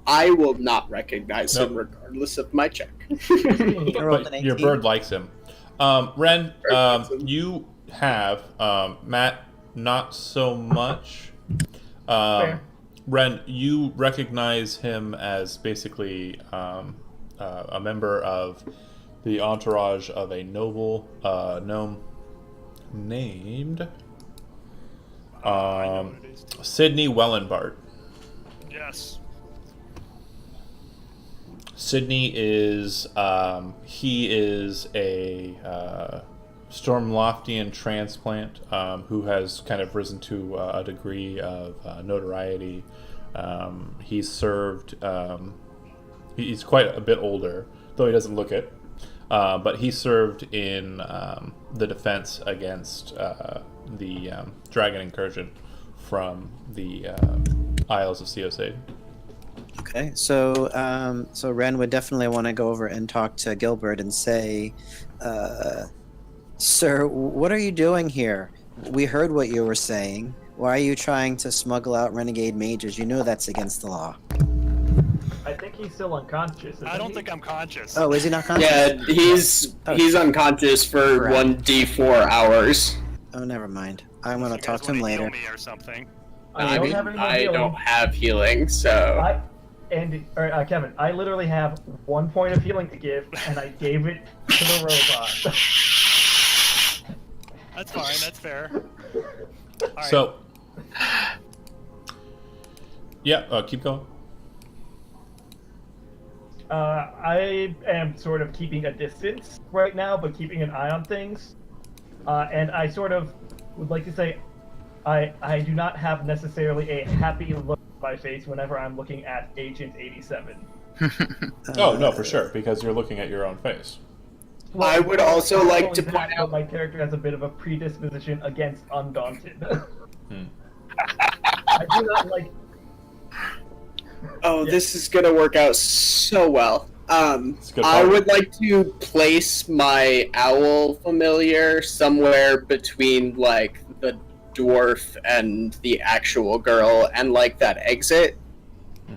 I will not recognize him Nope. regardless of my check. I rolled an But your 18. bird likes him. Ren, Bird likes him. you have Matt. Not so much. Fair. Ren, you recognize him as basically a member of the entourage of a noble gnome named I know what it is. Sidney Wellenbart. Yes. Sidney is he is a Stormloftian transplant who has kind of risen to a degree of notoriety. He's served. He's quite a bit older, though he doesn't look it. But he served in the defense against the dragon incursion from the Isles of Seosade. Okay, so Renn would definitely want to go over and talk to Gilbert and say, "Sir, what are you doing here? We heard what you were saying. Why are you trying to smuggle out renegade mages? You know that's against the law." I think he's still unconscious. I don't think I'm conscious. Oh, is he not conscious? Yeah, he's unconscious for Right. 1d4 hours. Oh, never mind. I'm gonna You talk guys to him wanna heal later. me or something. I don't have any more I healing. don't have healing, so Kevin, I literally have 1 point of healing to give, and I gave it to the robot. That's fine. That's fair. All right. So, yeah, keep going. I am sort of keeping a distance right now, but keeping an eye on things. And I sort of would like to say I do not have necessarily a happy look on my face whenever I'm looking at Agent 87. Oh, no, for sure, because you're looking at your own face. Well, I would also not like only to that, point but out- my character has a bit of a predisposition against Undaunted. Hmm. I do not like. Oh, this is gonna work out so well. It's a good I part. would like to place my owl familiar somewhere between like the dwarf and the actual girl and like that exit.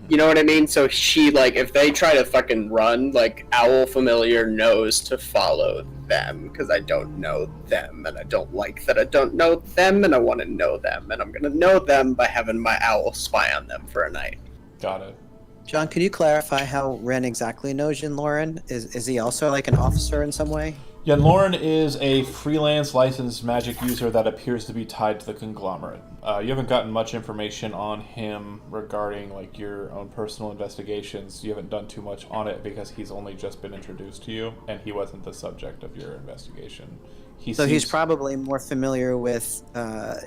You know what I mean? So she like if they try to fucking run, like owl familiar knows to follow them because I don't know them and I don't like that I don't know them and I want to know them and I'm gonna know them by having my owl spy on them for a night. Got it. John, could you clarify how Renn exactly knows Yenlorin? Is he also like an officer in some way? Yenlorin is a freelance licensed magic user that appears to be tied to the conglomerate. You haven't gotten much information on him regarding like your own personal investigations. You haven't done too much on it because he's only just been introduced to you, and he wasn't the subject of your investigation. He's seems- probably more familiar with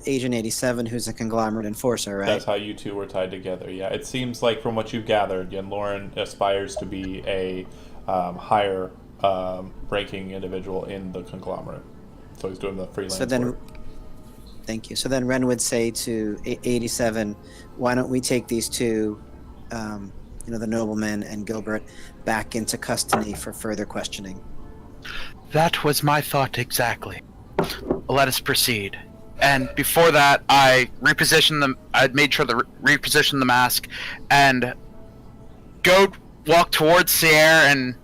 Agent 87, who's a conglomerate enforcer, right? That's how you two were tied together. Yeah, it seems like from what you've gathered, Yenlorin aspires to be a higher ranking individual in the conglomerate. So he's doing the freelance work. Thank you. So then Renn would say to 87, why don't we take these two, the nobleman and Gilbert, back into custody for further questioning? That was my thought exactly. Let us proceed. And before that, I repositioned them. I made sure to reposition the mask and go walk towards Saer. And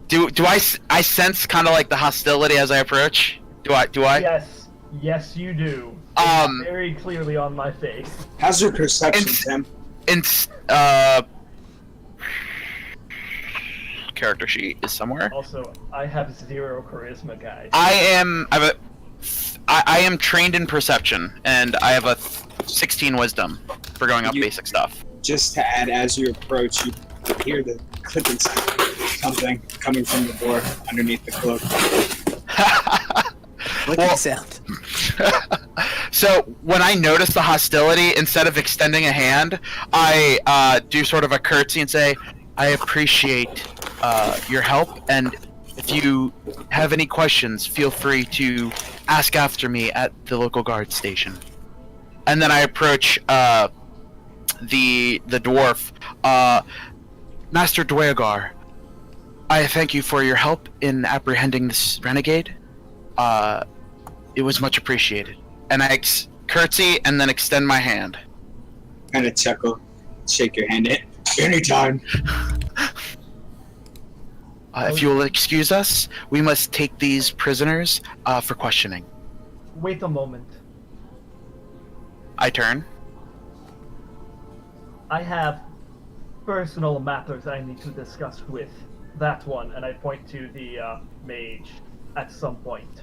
do I sense kind of like the hostility as I approach? Do I? Yes, you do. Um, It's very clearly on my face. How's your perception, Tim? Character sheet is somewhere. Also, I have 0 charisma, guys. I am trained in perception, and I have a 16 wisdom for going up basic stuff. Just to add, as you approach, you hear the clicking sound of something coming from the door underneath the cloak. What sound? So when I notice the hostility, instead of extending a hand, I do sort of a curtsy and say, "I appreciate your help, and if you have any questions, feel free to ask after me at the local guard station." And then I approach the dwarf, Master Brox'gar. I thank you for your help in apprehending this renegade. It was much appreciated. And I curtsy and then extend my hand. Kind of chuckle, shake your hand. Anytime. If you will excuse us, we must take these prisoners for questioning. Wait a moment. I turn. I have personal matters I need to discuss with that one, and I point to the mage at some point.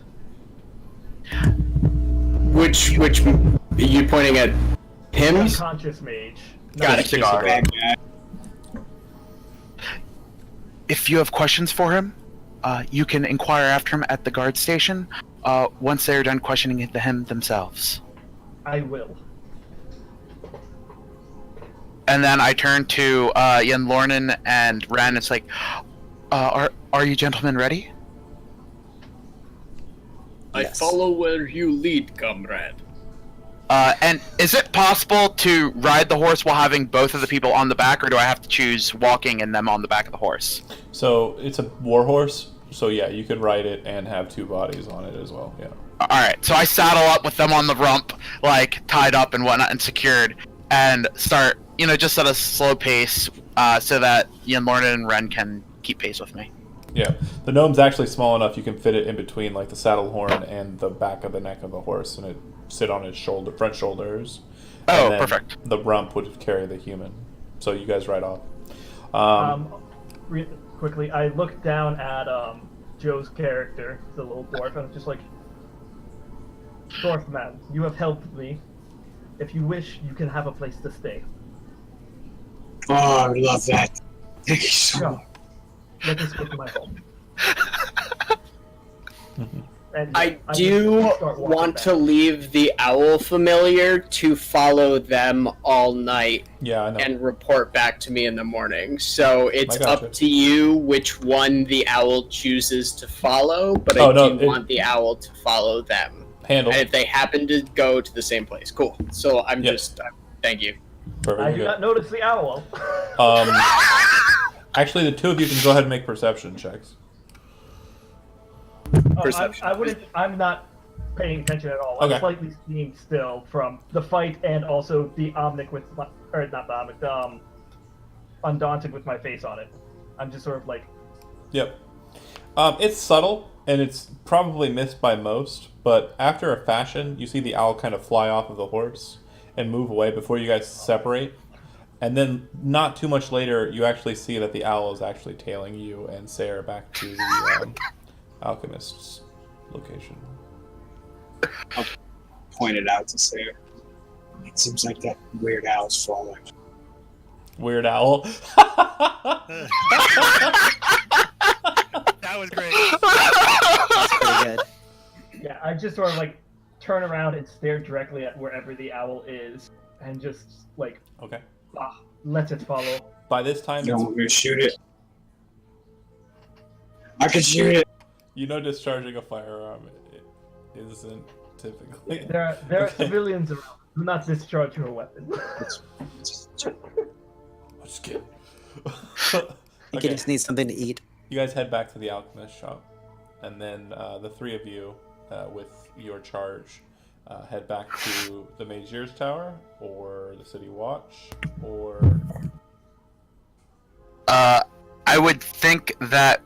Which are you pointing at him? Unconscious mage. Got it. Cigar. Bad guy. If you have questions for him, you can inquire after him at the guard station once they are done questioning him themselves. I will. And then I turn to Yenlorin and Renn. It's like, are you gentlemen ready? I Yes. follow where you lead, comrade. And is it possible to ride the horse while having both of the people on the back, or do I have to choose walking and them on the back of the horse? So it's a war horse. So yeah, you could ride it and have two bodies on it as well. Yeah. Alright, so I saddle up with them on the rump, like, tied up and whatnot and secured, and start, just at a slow pace, so that Yenlorin and Renn can keep pace with me. Yeah. The gnome's actually small enough you can fit it in between like the saddle horn and the back of the neck of the horse, and it sit on his front shoulders. Oh, and then perfect. The rump would carry the human. So you guys ride off. Quickly, I look down at Joe's character, the little dwarf, and I'm just like, Dwarf man, you have helped me. If you wish, you can have a place to stay. Oh, I love that. Thank you so Come, much. let us go to my home. And I just do start walking want back. to leave the owl familiar to follow them all night Yeah, I know. and report back to me in the morning. So it's I gotcha. up to you which one the owl chooses to follow, but Oh, I no, do want the owl to follow them. Handle. And if they happen to go to the same place, cool. So I'm Yep. thank you. Perfect. I do not notice the owl. Actually, the two of you can go ahead and make perception checks. Perception. I wouldn't. I'm not paying attention at all. Okay. I'm slightly steamed still from the fight and also the Omnic with my, or not the Omnic, the Undaunted with my face on it. I'm just sort of like, Yep. It's subtle, and it's probably missed by most, but after a fashion, you see the owl kind of fly off of the horse and move away before you guys separate. And then, not too much later, you actually see that the owl is actually tailing you and Saer back to the alchemist's location. Point it out to Saer. It seems like that weird owl's falling. Weird owl. That was great. That's pretty good. yeah. I just sort of like turn around and stare directly at wherever the owl is, and just like, Okay. let it follow. By this time, You it's, want me to shoot it? I can shoot it. discharging a firearm isn't typically. There are Okay. civilians around. Do not discharge your weapon. Let's get. You can just need something to eat. You guys head back to the alchemist shop, and then the three of you, with your charge, head back to the Magier's Tower, or the City Watch, or... I would think that,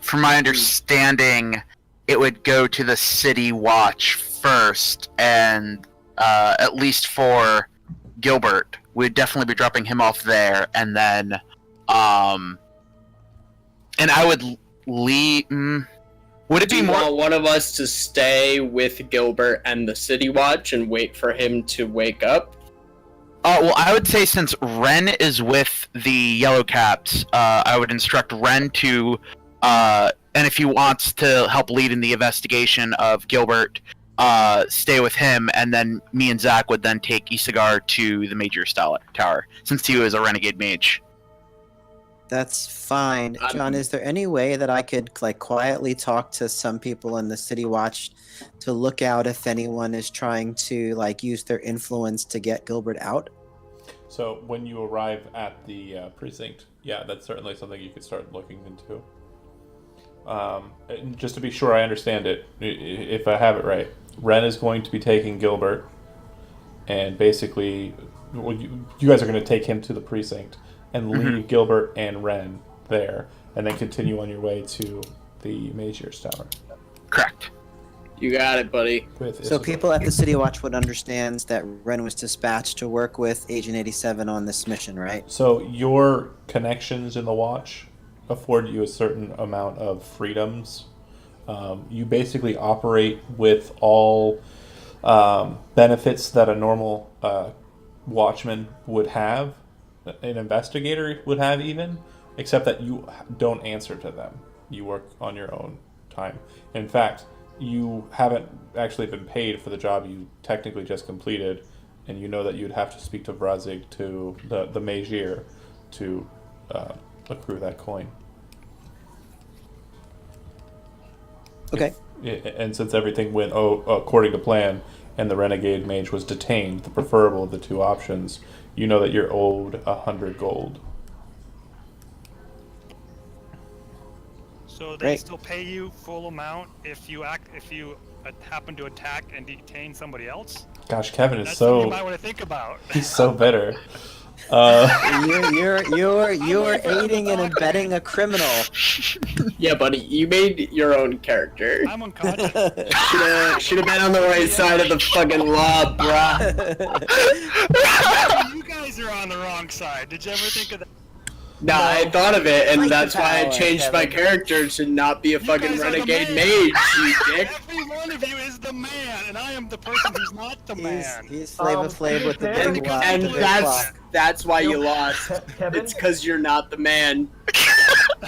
from my understanding, it would go to the City Watch first, and at least for Gilbert, we'd definitely be dropping him off there, and then, and I would leave. Would it Do be you more? want one of us to stay with Gilbert and the City Watch and wait for him to wake up? Well, I would say since Renn is with the Yellow Caps, I would instruct Renn to, and if he wants to help lead in the investigation of Gilbert, stay with him, and then me and Zach would then take Isagar to the Major's Tower, since he was a renegade mage. That's fine. John, is there any way that I could like quietly talk to some people in the City Watch to look out if anyone is trying to like use their influence to get Gilbert out? So when you arrive at the precinct, yeah, that's certainly something you could start looking into. And just to be sure I understand it, if I have it right, Renn is going to be taking Gilbert, and basically, well, you guys are going to take him to the precinct and leave Gilbert and Renn there, and then continue on your way to the Magier's Tower. Correct. You got it, buddy. With So Isagar. people at the City Watch would understand that Renn was dispatched to work with Agent 87 on this mission, right? So your connections in the Watch afford you a certain amount of freedoms. You basically operate with all benefits that a normal watchman would have, an investigator would have even, except that you don't answer to them. You work on your own time. In fact, you haven't actually been paid for the job you technically just completed, and you know that you'd have to speak to Brazig, to the Magier, to accrue that coin. Okay. and since everything went according to plan, and the renegade mage was detained, the preferable of the two options, you know that you're owed 100 gold. So they Great. still pay you full amount if you happen to attack and detain somebody else. Gosh, Kevin is That's something you so might want to think about. he's so bitter. You're aiding and abetting a criminal. Yeah, buddy, you made your own character. I'm unconscious. Should have been on the right side of the fucking law, bruh. You guys are on the wrong side. Did you ever think of that? Nah, I thought of it, and Like that's the why I power, changed my Kevin. character to not be a fucking guys are the renegade man. mage, you dick. Every one of you is the man, and I am the person who's not the man. He's Flava Flav with the And- big watch. And the big that's clock. why you lost. Kevin, It's because you're not the man.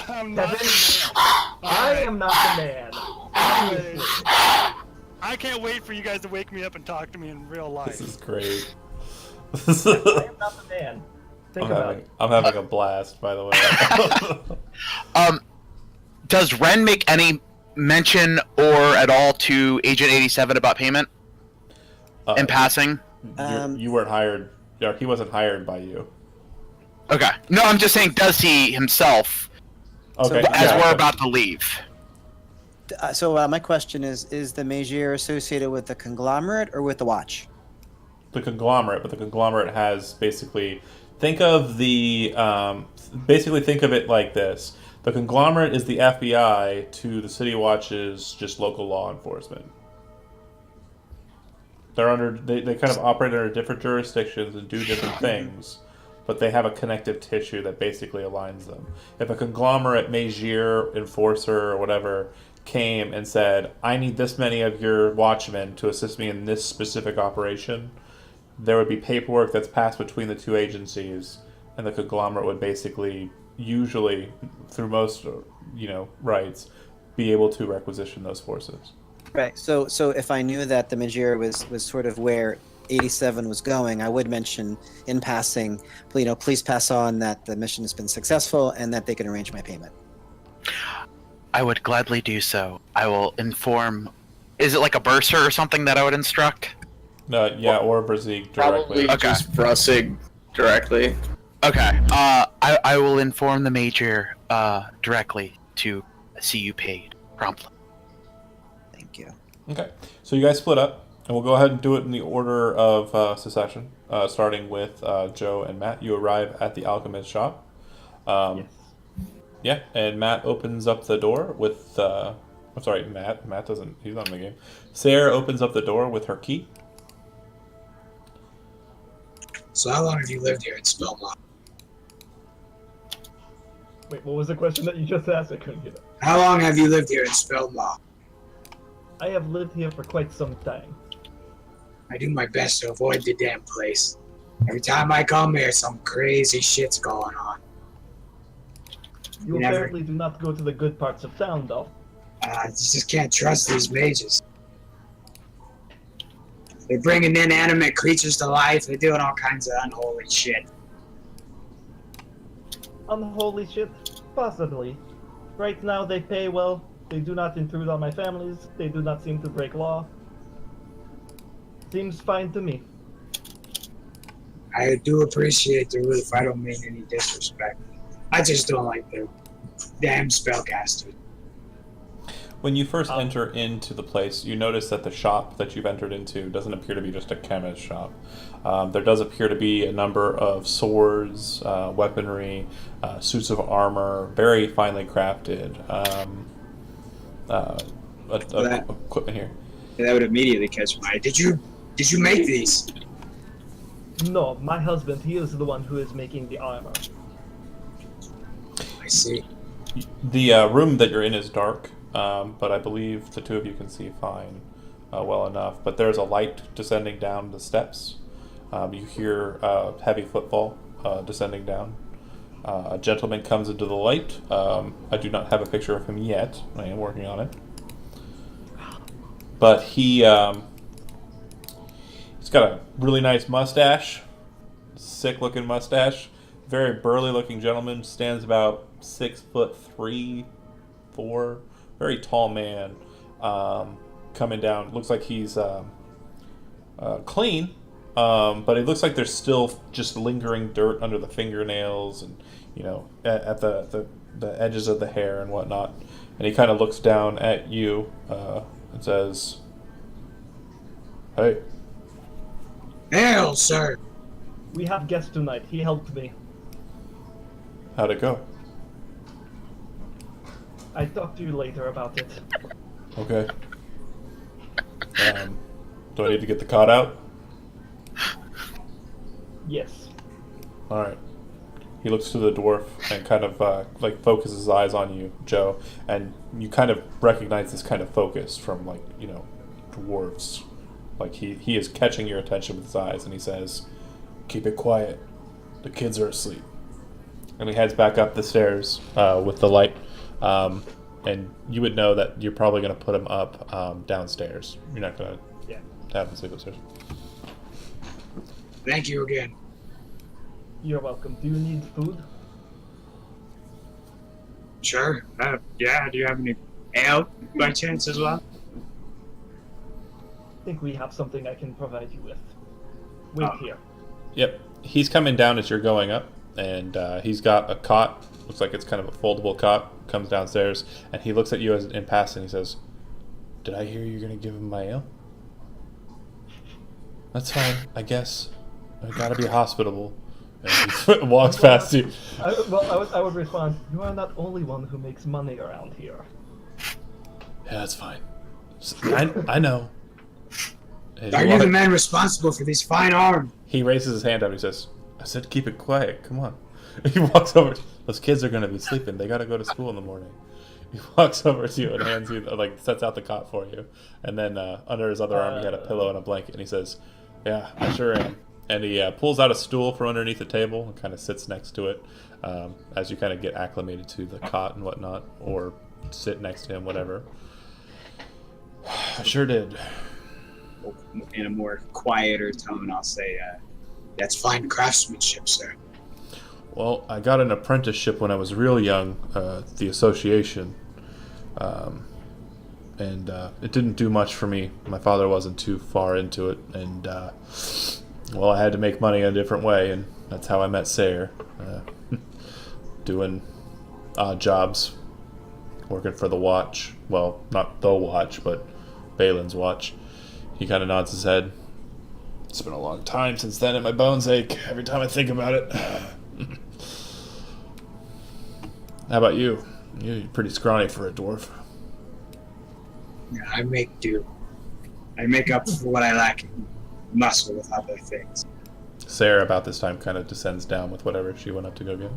I'm not Kevin, the man. I am not the man. Obviously. I can't wait for you guys to wake me up and talk to me in real life. This is great. I am not the man. Think about it. I'm having a blast, by the way. Does Renn make any mention or at all to Agent 87 about payment in passing? You weren't hired. Or he wasn't hired by you. Okay. No, I'm just saying, does he himself, Okay. as yeah. we're about to leave? So my question is the Magier associated with the conglomerate or with the watch? The conglomerate, but the conglomerate has basically think of it like this: the conglomerate is the FBI to the City Watch's just local law enforcement. They kind of operate under different jurisdictions and do different things, but they have a connective tissue that basically aligns them. If a conglomerate Magier, enforcer, or whatever came and said, "I need this many of your watchmen to assist me in this specific operation," there would be paperwork that's passed between the two agencies, and the conglomerate would basically, usually through most, rights, be able to requisition those forces. Right. So if I knew that the Magier was sort of where 87 was going, I would mention in passing, please pass on that the mission has been successful and that they can arrange my payment. I would gladly do so. I will inform. Is it like a bursar or something that I would instruct? Or Brazik directly. Probably just Brussig directly. Okay. I will inform the Major directly to see you paid promptly. Thank you. Okay, so you guys split up, and we'll go ahead and do it in the order of secession, starting with Joe and Matt. You arrive at the alchemist shop. Yes. Yeah, and Matt opens up the door with... I'm sorry, Matt. Matt doesn't... He's not in the game. Saer opens up the door with her key. So how long have you lived here in Spellmont? Wait, what was the question that you just asked? I couldn't get it. How long have you lived here in Spellmont? I have lived here for quite some time. I do my best to avoid the damn place. Every time I come here, some crazy shit's going on. You Never. apparently do not go to the good parts of town, though. I just can't trust these mages. They're bringing inanimate creatures to life. They're doing all kinds of unholy shit. Unholy shit? Possibly. Right now they pay well. They do not intrude on my families. They do not seem to break law. Seems fine to me. I do appreciate the roof. I don't mean any disrespect. I just don't like the damn spellcasters. When you first enter into the place, you notice that the shop that you've entered into doesn't appear to be just a chemist shop. There does appear to be a number of swords, weaponry, suits of armor, very finely crafted equipment here. That would immediately catch my eye. Did you make these? No, my husband, he is the one who is making the armor. I see. The room that you're in is dark, but I believe the two of you can see fine, well enough. But there's a light descending down the steps. You hear heavy footfall descending down. A gentleman comes into the light. I do not have a picture of him yet. I am working on it. But he's got a really nice mustache, sick-looking mustache. Very burly-looking gentleman, stands about 6'3", 4", very tall man. coming down. Looks like he's clean, but it looks like there's still just lingering dirt under the fingernails and, at the edges of the hair and whatnot. And he kind of looks down at you and says, "Hey." Hail, sir. We have guests tonight. He helped me. How'd it go? I talk to you later about it. Okay. Do I need to get the cot out? Yes. All right. He looks to the dwarf and kind of focuses his eyes on you, Joe, and you kind of recognize this kind of focus from dwarves. Like he is catching your attention with his eyes, and he says, "Keep it quiet. The kids are asleep." And he heads back up the stairs with the light. And you would know that you're probably going to put him up downstairs. You're not going to have him sleep upstairs. Thank you again. You're welcome. Do you need food? Sure. Yeah, do you have any ale by chance as well? I think we have something I can provide you with. Wait here. Yep. He's coming down as you're going up, and he's got a cot. Looks like it's kind of a foldable cot. Comes downstairs, and he looks at you in passing. He says, "Did I hear you're going to give him my ale?" "That's fine, I guess. I gotta be hospitable." And he walks past you. I would respond, "You are not only one who makes money around here." "Yeah, that's fine. I know." And Are you the man responsible for these fine arms? He raises his hand up and he says, "I said keep it quiet, come on." He walks over. "Those kids are going to be sleeping. They got to go to school in the morning." He walks over to you and hands you, sets out the cot for you. And then under his other arm, he had a pillow and a blanket. And he says, "Yeah, I sure am." And he pulls out a stool from underneath the table and kind of sits next to it as you kind of get acclimated to the cot and whatnot, or sit next to him, whatever. "I sure did." In a more quieter tone, I'll say, "That's fine craftsmanship, sir." "Well, I got an apprenticeship when I was real young at the association, and it didn't do much for me. My father wasn't too far into it, and well, I had to make money a different way, and that's how I met Saer, doing odd jobs, working for the Watch. Well, not the Watch, but Balin's Watch." He kind of nods his head. "It's been a long time since then, and my bones ache every time I think about it." "How about you? You're pretty scrawny for a dwarf." Yeah, I make do. I make up for what I lack in muscle with other things. Saer, about this time, kind of descends down with whatever she went up to go get.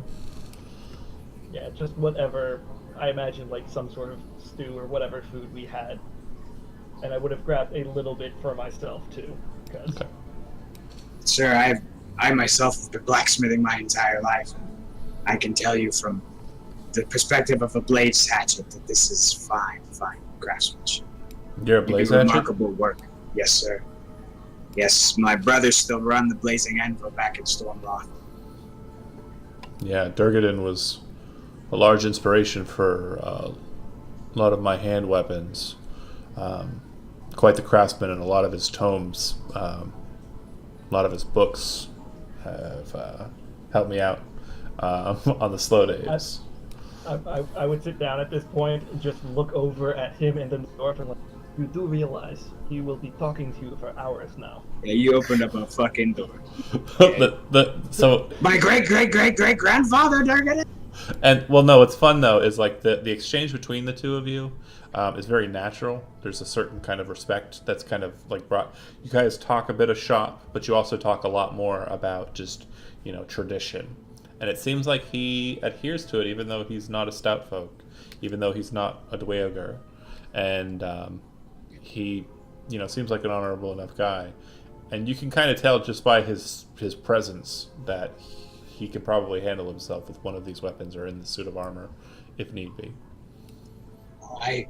Yeah, just whatever. I imagine some sort of stew or whatever food we had. And I would have grabbed a little bit for myself too. Okay. Sir, I myself have been blacksmithing my entire life. I can tell you from the perspective of a Blazehatchet that this is fine craftsmanship. You're a Blazehatchet? Remarkable work. Yes, sir. Yes, my brothers still run the blazing Envoy back in Stormlock. Yeah, Durgadin was a large inspiration for a lot of my hand weapons. Quite the craftsman, and a lot of his tomes, a lot of his books have helped me out on the slow days. I would sit down at this point and just look over at him and the dwarf and you do realize he will be talking to you for hours now. Yeah, you opened up a fucking door. So my great grandfather Durgadin. And well, no, what's fun though is the exchange between the two of you is very natural. There's a certain kind of respect that's kind of brought. You guys talk a bit of shop, but you also talk a lot more about just tradition. And it seems like he adheres to it, even though he's not a stout folk, even though he's not a Dwarf, and he seems like an honorable enough guy. And you can kind of tell just by his presence that he could probably handle himself with one of these weapons or in the suit of armor, if need be. I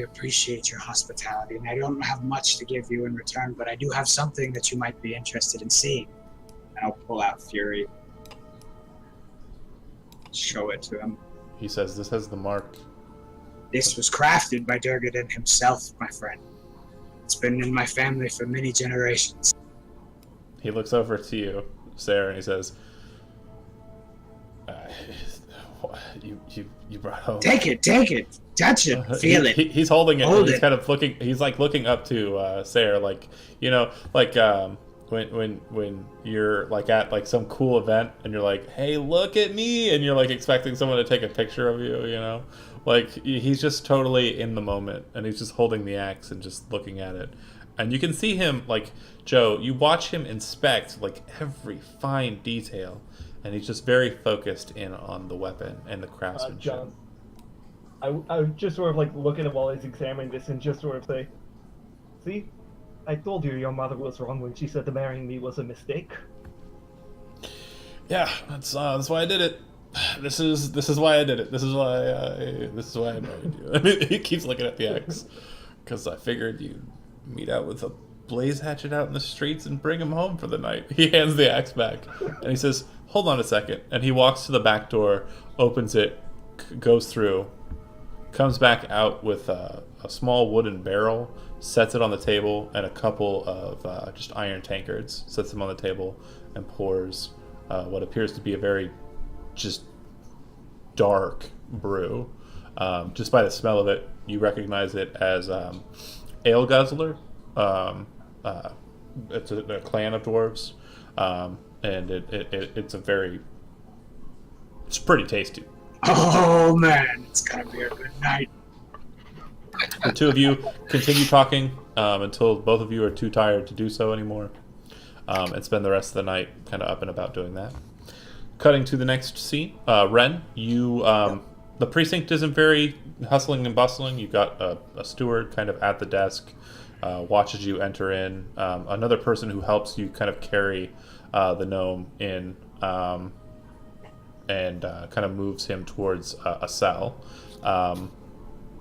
appreciate your hospitality, and I don't have much to give you in return, but I do have something that you might be interested in seeing. And I'll pull out Fury. Show it to him. He says, "This has the mark This was crafted by Durgadin himself, my friend. It's been in my family for many generations. He looks over to you, Saer, and he says, you brought home. Take it, touch it, feel it. He's holding it. Hold and he's it. kind of looking. He's like looking up to Saer, like when you're like at like some cool event and you're like, hey, look at me, and you're like expecting someone to take a picture of you, like he's just totally in the moment, and he's just holding the axe and just looking at it. And you can see him, like, Joe, you watch him inspect, like, every fine detail. And he's just very focused in on the weapon and the craftsmanship. John, I would just sort of, like, look at him while he's examining this and just sort of say, see? I told you your mother was wrong when she said that marrying me was a mistake. Yeah, that's why I did it. This is why I did it. This is why I married you. I mean, he keeps looking at the axe. Because I figured you'd meet out with a Blazehatchet out in the streets and bring him home for the night. He hands the axe back and he says, hold on a second. And he walks to the back door, opens it, goes through, comes back out with a small wooden barrel, sets it on the table, and a couple of just iron tankards, sets them on the table, and pours what appears to be a very just dark brew. Just by the smell of it, you recognize it as Ale Guzzler. It's a clan of dwarves, and it's pretty tasty. Oh man, it's gonna be a good night. The two of you continue talking until both of you are too tired to do so anymore, and spend the rest of the night kind of up and about doing that. Cutting to the next scene, Renn, you the precinct isn't very hustling and bustling. You've got a steward kind of at the desk, watches you enter in. Another person who helps you kind of carry the gnome in, and kind of moves him towards a cell.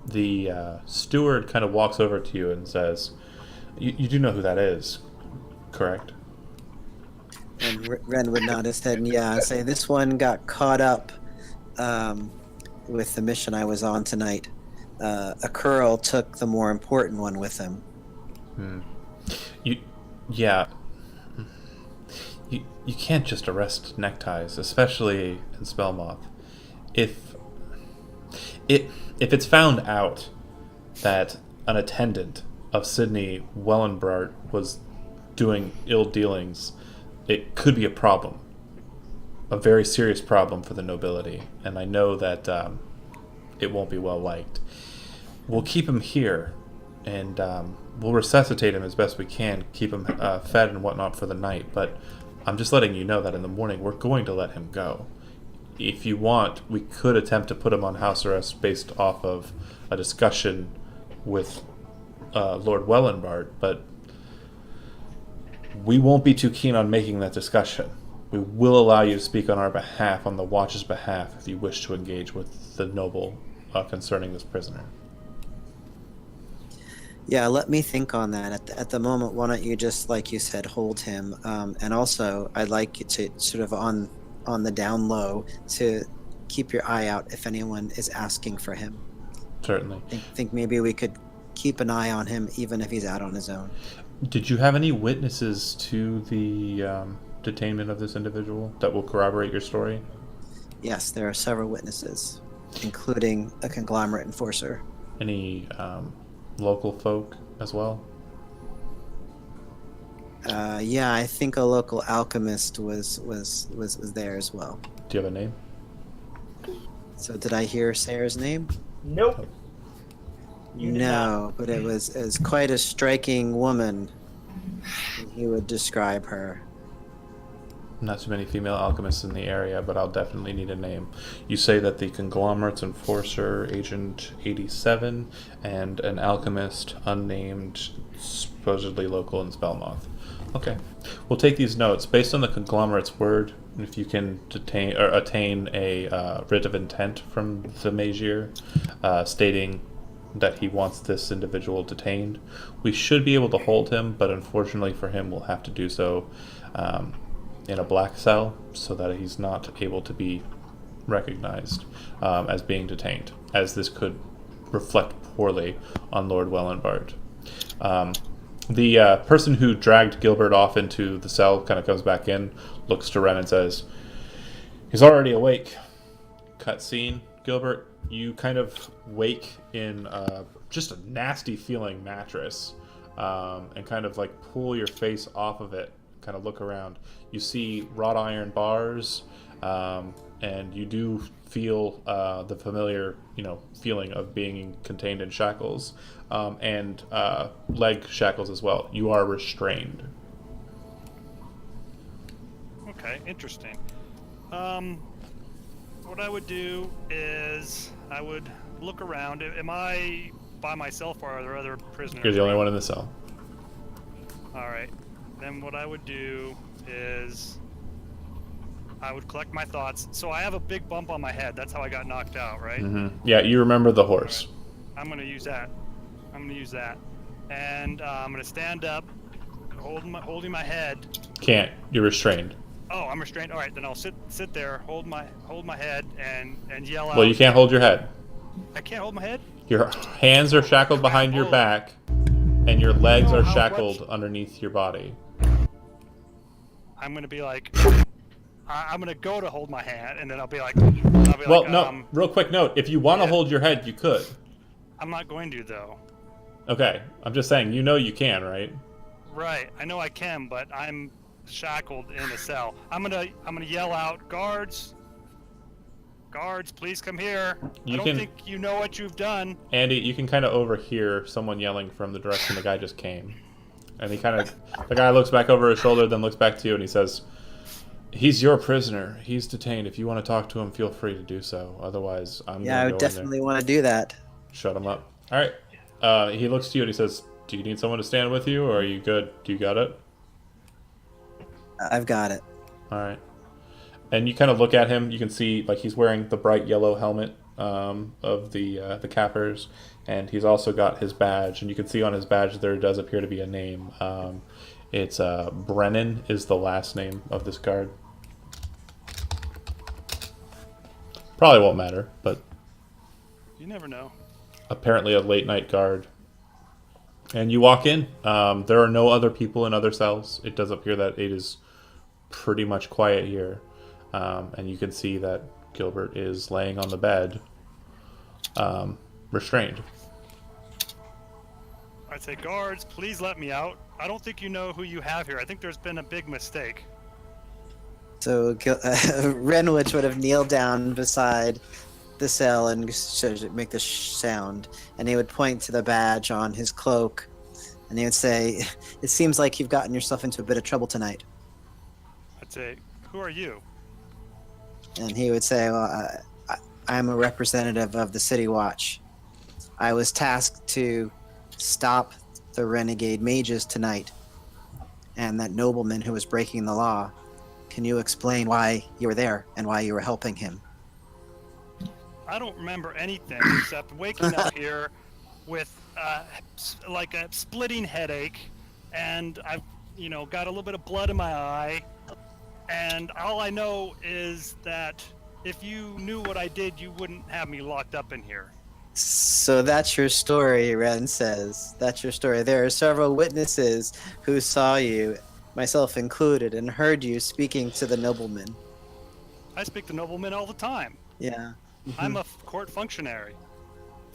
The steward kind of walks over to you and says, you do know who that is, correct? And Renn would nod his head and say, this one got caught up with the mission I was on tonight. A Curl took the more important one with him. You can't just arrest neckties, especially in Spellmoth. If it's found out that an attendant of Sydney Wellenbart was doing ill dealings, it could be a problem. A very serious problem for the nobility. And I know that it won't be well liked. We'll keep him here, and we'll resuscitate him as best we can, keep him fed and whatnot for the night. But I'm just letting you know that in the morning we're going to let him go. If you want, we could attempt to put him on house arrest based off of a discussion with Lord Wellenbart, but we won't be too keen on making that discussion. We will allow you to speak on our behalf, on the Watch's behalf, if you wish to engage with the noble concerning this prisoner. Yeah, let me think on that. At the moment, why don't you just, like you said, hold him? And also, I'd like you to sort of on the down low to keep your eye out if anyone is asking for him. Certainly. I think maybe we could keep an eye on him even if he's out on his own. Did you have any witnesses to the detainment of this individual that will corroborate your story? Yes, there are several witnesses, including a conglomerate enforcer. Any local folk as well? Yeah, I think a local alchemist was there as well. Do you have a name? So did I hear Saer's name? Nope. You did No, but it was quite a striking woman. He would describe her. Not too many female alchemists in the area, but I'll definitely need a name. You say that the conglomerate's enforcer, Agent 87, and an alchemist, unnamed, supposedly local in Spellmoth. Okay. We'll take these notes. Based on the conglomerate's word, if you can attain a writ of intent from the Magier, stating that he wants this individual detained, we should be able to hold him, but unfortunately for him, we'll have to do so in a black cell so that he's not able to be recognized as being detained, as this could reflect poorly on Lord Wellenbart. The person who dragged Gilbert off into the cell kind of comes back in, looks to Renn and says, "He's already awake." Cutscene. Gilbert, you kind of wake in just a nasty feeling mattress, and kind of like pull your face off of it, kind of look around. You see wrought iron bars, and you do feel the familiar, feeling of being contained in shackles, and leg shackles as well. You are restrained. Okay, interesting. What I would do is I would look around. Am I by myself, or are there other prisoners? You're the only one in the cell. All right. Then what I would do is I would collect my thoughts. So I have a big bump on my head. That's how I got knocked out, right? Mm-hmm. Yeah, you remember the horse. Right. I'm going to use that. And I'm going to stand up, holding my head. Can't. You're restrained. Oh, I'm restrained. All right, then I'll sit there, hold my head, and yell out. Well, you can't hold your head. I can't hold my head? Your hands are shackled behind your back, and your legs are how shackled much? underneath your body. I'm gonna be like, I'm gonna go to hold my hand, and then I'll be like, real quick note: if you want to hold your head, you could. I'm not going to though. Okay, I'm just saying. You can, right? Right, I know I can, but I'm shackled in a cell. I'm gonna yell out, guards, please come here. I don't think you know what you've done. Andy, you can kind of overhear someone yelling from the direction the guy just came. And the guy looks back over his shoulder, then looks back to you, and he says, "He's your prisoner. He's detained. If you want to talk to him, feel free to do so. Otherwise, I'm Yeah, I would definitely want to do that. Shut him up." All right. He looks to you and he says, "Do you need someone to stand with you, or are you good? Do you got it?" I've got it. All right. And you kind of look at him. You can see he's wearing the bright yellow helmet of the cappers, and he's also got his badge. And you can see on his badge there does appear to be a name. It's Brennan is the last name of this guard. Probably won't matter, but You never know. Apparently a late night guard. And you walk in. There are no other people in other cells. It does appear that it is pretty much quiet here. And you can see that Gilbert is laying on the bed, restrained. I'd say, guards, please let me out. I don't think you know who you have here. I think there's been a big mistake. So Renwood would have kneeled down beside the cell and make this sound, and he would point to the badge on his cloak, and he would say, "It seems like you've gotten yourself into a bit of trouble tonight." I'd say, who are you? And he would say, "Well, I'm a representative of the City Watch. I was tasked to stop the renegade mages tonight, and that nobleman who was breaking the law. Can you explain why you were there and why you were helping him?" I don't remember anything except waking up here with like a splitting headache, and I've got a little bit of blood in my eye, and all I know is that if you knew what I did, you wouldn't have me locked up in here. So that's your story, Renn says. That's your story. There are several witnesses who saw you, myself included, and heard you speaking to the nobleman. I speak to noblemen all the time. Yeah. Mm-hmm. I'm a court functionary.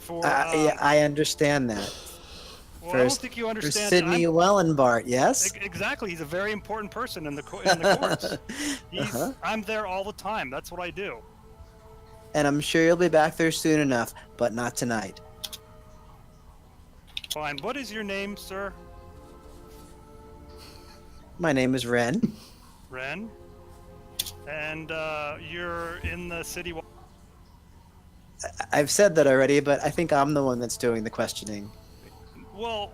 Yeah, I understand that. Well, I don't think you understand. For Sidney Wellenbart, yes? Exactly. He's a very important person in the courts. I'm there all the time. That's what I do. And I'm sure you'll be back there soon enough, but not tonight. Fine. What is your name, sir? My name is Renn. Renn? And you're in the city... I've said that already, but I think I'm the one that's doing the questioning. Well,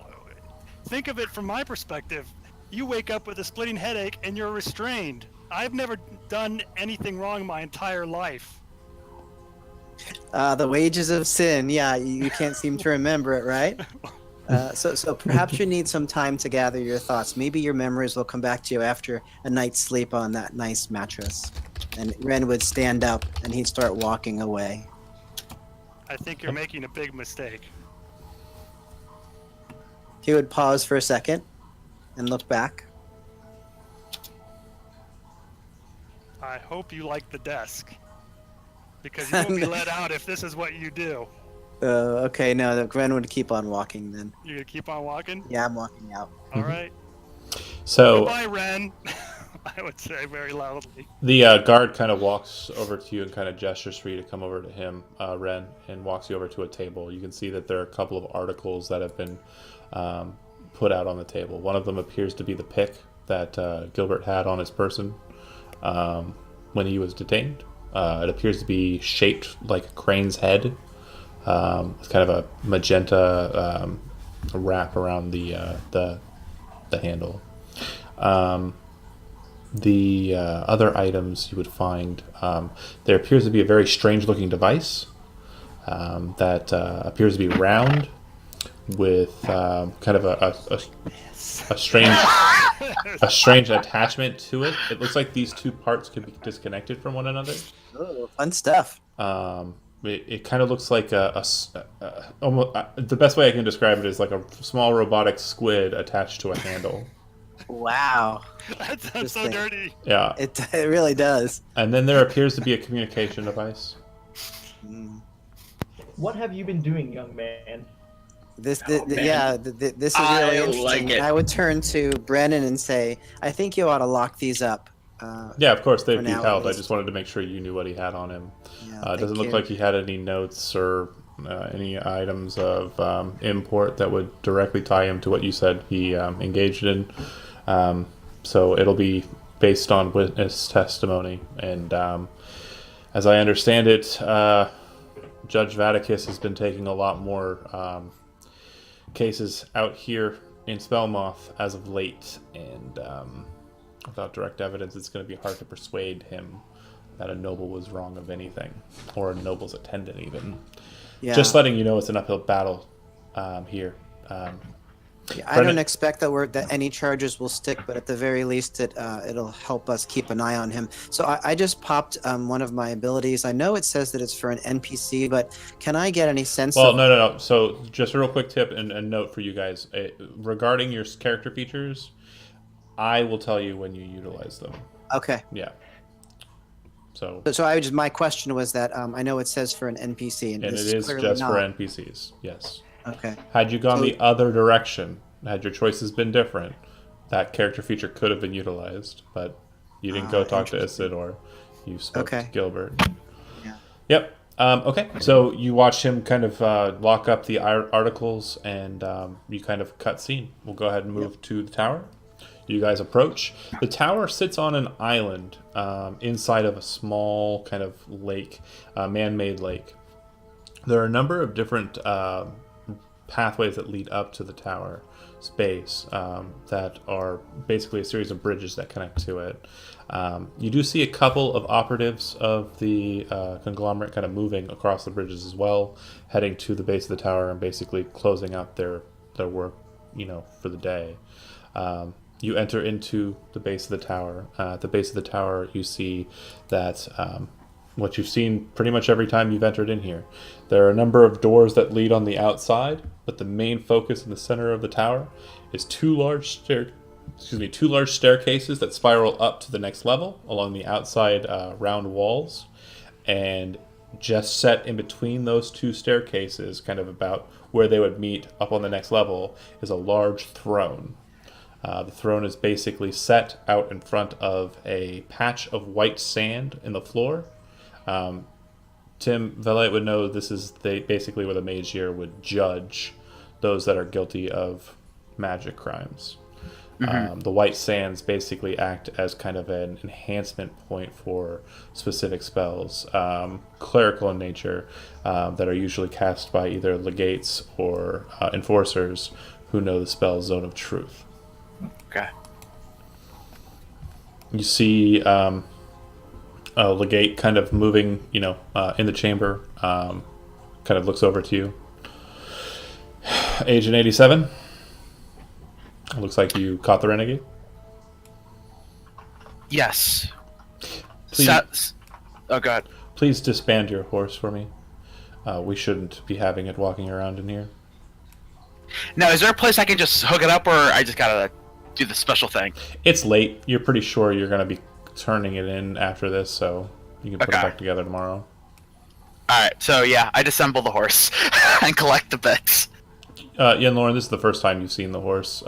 think of it from my perspective. You wake up with a splitting headache and you're restrained. I've never done anything wrong my entire life. The wages of sin. Yeah, you can't seem to remember it, right? So perhaps you need some time to gather your thoughts. Maybe your memories will come back to you after a night's sleep on that nice mattress. And Renn would stand up and he'd start walking away. I think you're making a big mistake. He would pause for a second and look back. I hope you like the desk. Because you will be let out if this is what you do. Okay, no, the Renn would keep on walking then. You're gonna keep on walking? Yeah, I'm walking out. All right. So Goodbye, Renn. I would say very loudly. the guard kind of walks over to you and kind of gestures for you to come over to him, Renn, and walks you over to a table. You can see that there are a couple of articles that have been put out on the table. One of them appears to be the pick that Gilbert had on his person when he was detained. It appears to be shaped like a crane's head. It's kind of a magenta wrap around the handle. The other items you would find, there appears to be a very strange-looking device that appears to be round with kind of a strange attachment to it. It looks like these two parts could be disconnected from one another. Oh, fun stuff. It kind of looks like almost the best way I can describe it is like a small robotic squid attached to a handle. Wow. That sounds so dirty. Yeah. It really does. And then there appears to be a communication device. What have you been doing, young man? This man. is I really interesting. like it. I would turn to Brennan and say, I think you ought to lock these up. Yeah, of course, they'd For be now, held. at I least. just wanted to make sure you knew what he had on him. Yeah, It thank doesn't look you. like he had any notes or any items of import that would directly tie him to what you said he engaged in. So it'll be based on witness testimony. And as I understand it, Judge Vaticus has been taking a lot more cases out here in Spellmoth as of late. And without direct evidence, it's going to be hard to persuade him that a noble was wrong of anything, or a noble's attendant even. Yeah. Just letting you know it's an uphill battle here. Yeah, I don't expect that any charges will stick, but at the very least, it'll help us keep an eye on him. So I just popped one of my abilities. I know it says that it's for an NPC, but can I get any sense Well, of... no. So just a real quick tip and note for you guys. Regarding your character features, I will tell you when you utilize them. Okay. Yeah. So My question was that I know it says for an NPC, and it this is clearly just not. for NPCs, yes. Okay. Had you gone So- the other direction, had your choices been different, that character feature could have been utilized, but you didn't go talk to Isidore. You spoke to Gilbert. Yeah. Yep. Okay, so you watch him kind of lock up the articles, and you kind of cut scene. We'll go ahead and move to the tower. You guys approach. The tower sits on an island inside of a small kind of lake, man-made lake. There are a number of different pathways that lead up to the tower space that are basically a series of bridges that connect to it. You do see a couple of operatives of the conglomerate kind of moving across the bridges as well, heading to the base of the tower and basically closing out their work, for the day. You enter into the base of the tower. At the base of the tower, you see that what you've seen pretty much every time you've entered in here. There are a number of doors that lead on the outside, but the main focus in the center of the tower is two large staircases that spiral up to the next level along the outside round walls. And just set in between those two staircases, kind of about where they would meet up on the next level, is a large throne. The throne is basically set out in front of a patch of white sand in the floor. Tim, Valette would know this is basically where the Mage here would judge those that are guilty of magic crimes. Mm-hmm. The white sands basically act as kind of an enhancement point for specific spells, clerical in nature, that are usually cast by either legates or enforcers who know the spell Zone of Truth. Okay. You see a legate kind of moving, in the chamber, kind of looks over to you. Agent 87. Looks like you caught the renegade. Yes. Please, Oh, God. please disband your horse for me. we shouldn't be having it walking around in here. Now, is there a place I can just hook it up, or I just gotta do the special thing? It's late. You're pretty sure you're going to be turning it in after this, so you can put it back together tomorrow. Alright, so yeah, I disassemble the horse and collect the bits. Yenlorin, this is the first time you've seen the horse,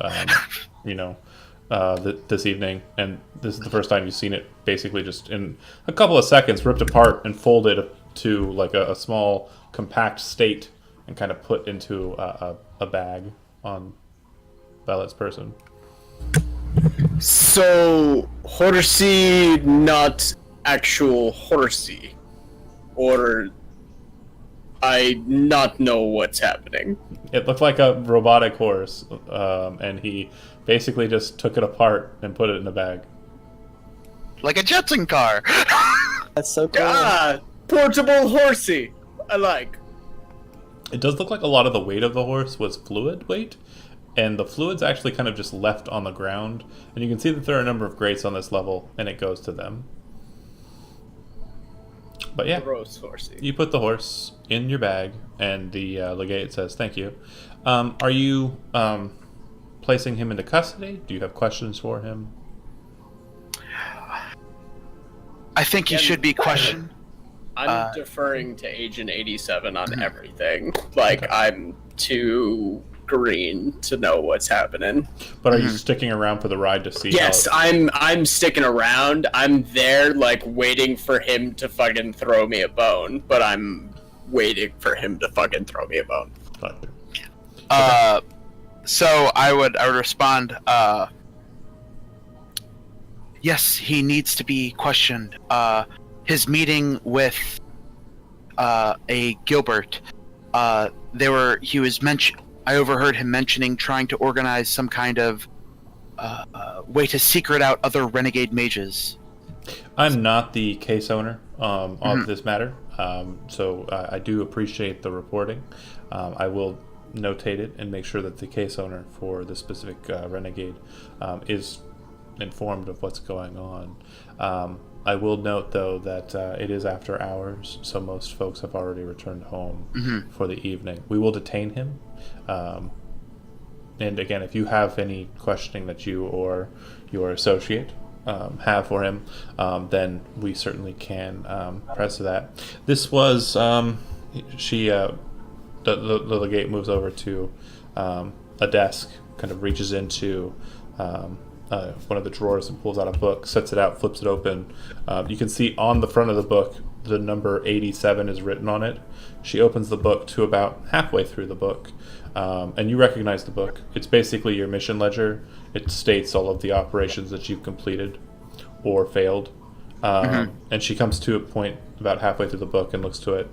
this evening, and this is the first time you've seen it basically just in a couple of seconds ripped apart and folded to like a small compact state and kind of put into a bag on Valette's person. So, horsey, not actual horsey. Or I not know what's happening. It looked like a robotic horse, and he basically just took it apart and put it in a bag. Like a Jetson car! That's so cool. Ah, portable horsey. I like. It does look like a lot of the weight of the horse was fluid weight, and the fluid's actually kind of just left on the ground, and you can see that there are a number of grates on this level, and it goes to them. But yeah, Gross horsey. you put the horse in your bag, and the legate says thank you. Are you placing him into custody? Do you have questions for him? I think he should be questioned. I'm deferring to Agent 87 on everything. Like, I'm too green to know what's happening. But are you sticking around for the ride to see? Yes, I'm sticking around. I'm there, like, waiting for him to fucking throw me a bone. But I'm waiting for him to fucking throw me a bone. So I would respond, yes, he needs to be questioned. His meeting with a Gilbert, I overheard him mentioning trying to organize some kind of way to secret out other renegade mages. I'm not the case owner of this matter, so I do appreciate the reporting. I will notate it and make sure that the case owner for this specific renegade is informed of what's going on. I will note, though, that it is after hours, so most folks have already returned home for the evening. We will detain him. And again, if you have any questioning that you or your associate have for him, then we certainly can press to that. This was the legate moves over to a desk, kind of reaches into one of the drawers and pulls out a book, sets it out, flips it open. You can see on the front of the book the number 87 is written on it. She opens the book to about halfway through the book, and you recognize the book. It's basically your mission ledger. It states all of the operations that you've completed or failed. And she comes to a point about halfway through the book and looks to it.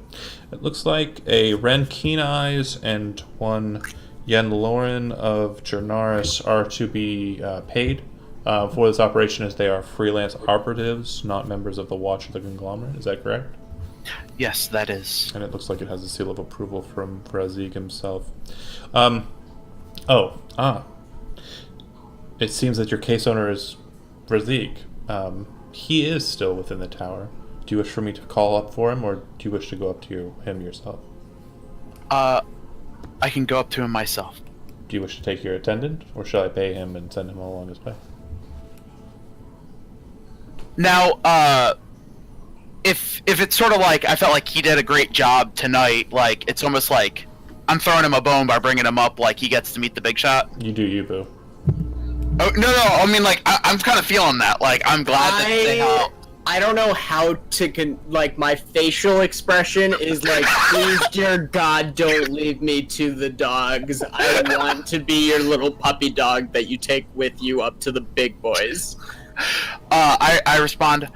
It looks like a Renn Keeneyes and one Yenlorin of Jernaris are to be paid for this operation, as they are freelance operatives, not members of the Watch of the Conglomerate. Is that correct? Yes, that is. And it looks like it has a seal of approval from Razig himself. It seems that your case owner is Razig. He is still within the tower. Do you wish for me to call up for him, or do you wish to go up to him yourself? I can go up to him myself. Do you wish to take your attendant, or shall I pay him and send him along his way? Now, if it's sort of like I felt like he did a great job tonight, like it's almost like I'm throwing him a bone by bringing him up, like he gets to meet the big shot. You do you, boo. Oh no! I mean, like I'm kind of feeling that. Like I'm glad that they helped. I don't know how to my facial expression is like, please, dear God, don't leave me to the dogs. I want to be your little puppy dog that you take with you up to the big boys. I respond,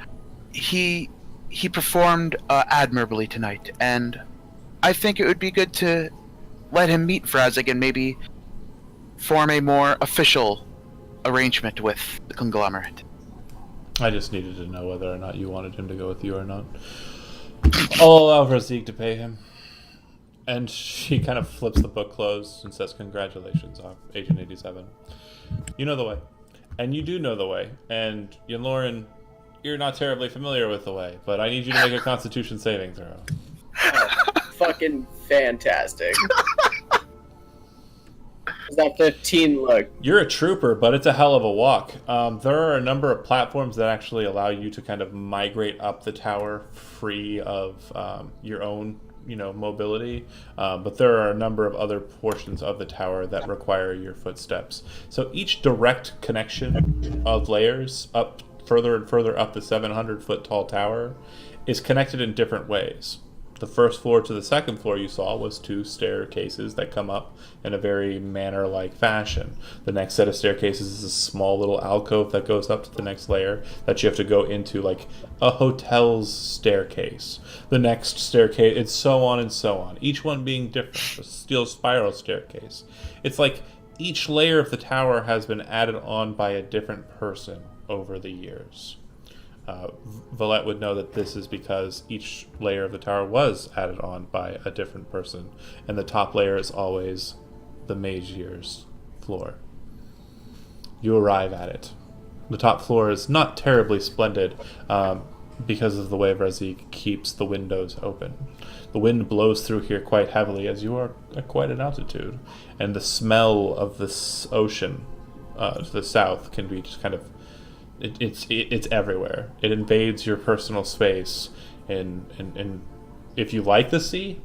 he performed admirably tonight, and I think it would be good to let him meet Razig and maybe form a more official arrangement with the conglomerate. I just needed to know whether or not you wanted him to go with you or not. I'll allow Razig to pay him. And she kind of flips the book closed and says, congratulations, Agent 87. You know the way. And you do know the way. And Yenlorin, you're not terribly familiar with the way, but I need you to make a Constitution saving throw. Oh, fucking fantastic. How's that 15 look? You're a trooper, but it's a hell of a walk. There are a number of platforms that actually allow you to kind of migrate up the tower free of your own, mobility. But there are a number of other portions of the tower that require your footsteps. So each direct connection of layers up further and further up the 700-foot tall tower is connected in different ways. The first floor to the second floor you saw was 2 staircases that come up in a very manor-like fashion. The next set of staircases is a small little alcove that goes up to the next layer that you have to go into like a hotel's staircase. The next staircase, and so on and so on. Each one being different. A steel spiral staircase. It's like each layer of the tower has been added on by a different person over the years. Valette would know that this is because each layer of the tower was added on by a different person, and the top layer is always the Magier's floor. You arrive at it. The top floor is not terribly splendid because of the way Vrazik keeps the windows open. The wind blows through here quite heavily as you are at quite an altitude, and the smell of this ocean to the south can be just kind of It's everywhere. It invades your personal space, and if you like the sea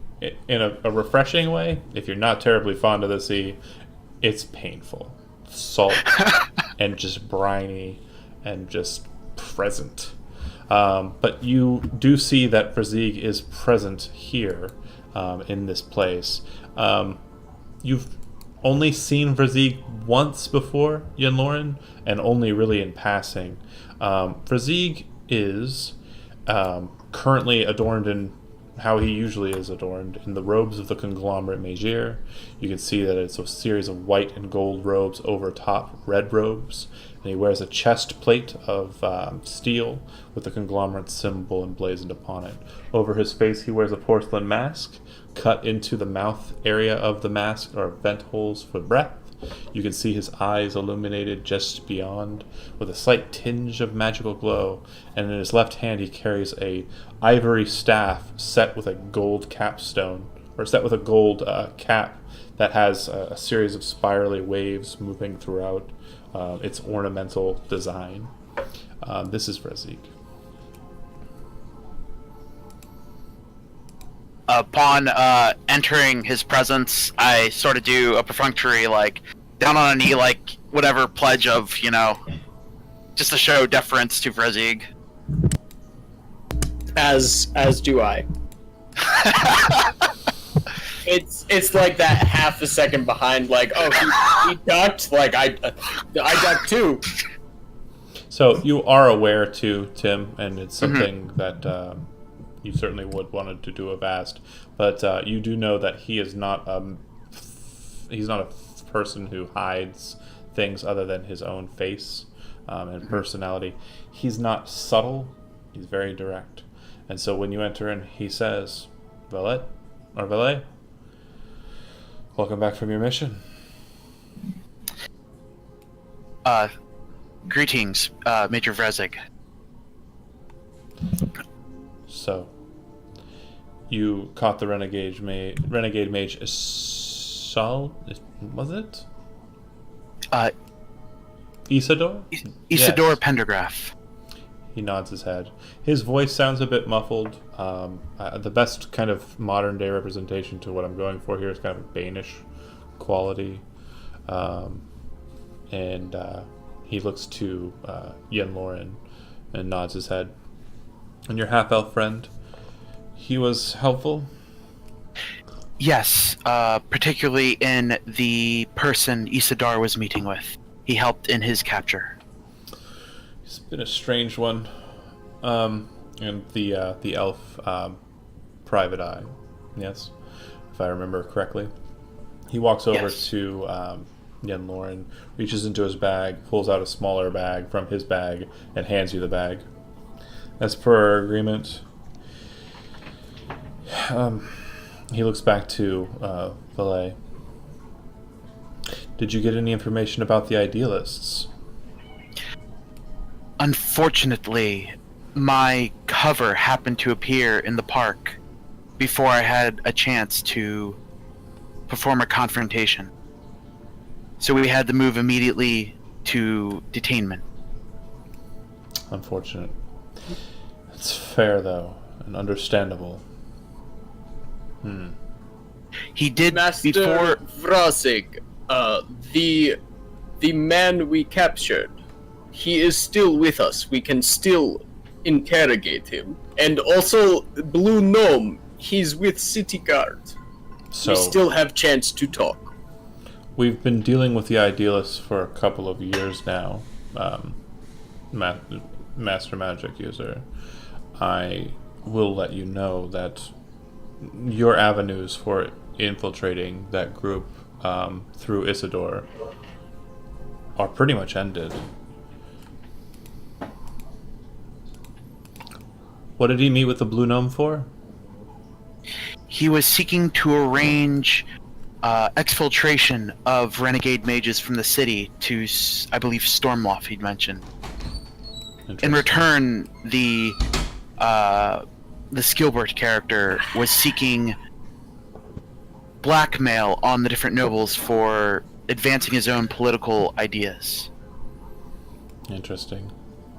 in a refreshing way, if you're not terribly fond of the sea, it's painful, salt, and just briny, and just present. But you do see that Vrazik is present here in this place. You've only seen Vrazik once before, Yenlorin, and only really in passing. Vrazik is currently adorned in how he usually is adorned, in the robes of the conglomerate Magier. You can see that it's a series of white and gold robes over top red robes, and he wears a chest plate of steel with the conglomerate symbol emblazoned upon it. Over his face he wears a porcelain mask. Cut into the mouth area of the mask are vent holes for breath. You can see his eyes illuminated just beyond with a slight tinge of magical glow, and in his left hand he carries a ivory staff set with a gold capstone, or set with a gold cap that has a series of spirally waves moving throughout its ornamental design. This is Vrazik. Upon entering his presence, I sort of do a perfunctory, down on a knee, whatever pledge of, just to show deference to Vrazik. As do I. It's like that half a second behind, he ducked, I ducked too. So you are aware too, Tim, and it's something that you certainly would wanted to do have asked, but you do know that he is not he's not a person who hides things other than his own face and personality. He's not subtle, he's very direct. And so when you enter in, he says, Valette, welcome back from your mission. Greetings, Major Vrazik. So, you caught the renegade mage Saul, was it? Isidore? Isidore Yes. Pendergraft. He nods his head. His voice sounds a bit muffled. The best kind of modern day representation to what I'm going for here is kind of a Banish quality. And he looks to Yenlorin and nods his head. And your half-elf friend, he was helpful? Yes, particularly in the person Isidore was meeting with. He helped in his capture. He's been a strange one. And the elf, Private Eye, yes, if I remember correctly. He walks over to Yenlorin, reaches into his bag, pulls out a smaller bag from his bag, and hands you the bag. As per our agreement, he looks back to Valette. Did you get any information about the Idealists? Unfortunately, my cover happened to appear in the park before I had a chance to perform a confrontation. So we had to move immediately to detainment. Unfortunate. It's fair, though, and understandable. He did Master before. Vrasig, the man we captured, he is still with us. We can still interrogate him. And also, Blue Gnome, he's with City Guard. So, we still have chance to talk. we've been dealing with the Idealists for a couple of years now, Master Magic user. I will let you know that your avenues for infiltrating that group through Isidore are pretty much ended. What did he meet with the Blue Gnome for? He was seeking to arrange exfiltration of renegade mages from the city to, I believe, Stormloft, he'd mentioned. In return, the Gilbert character was seeking blackmail on the different nobles for advancing his own political ideas. Interesting.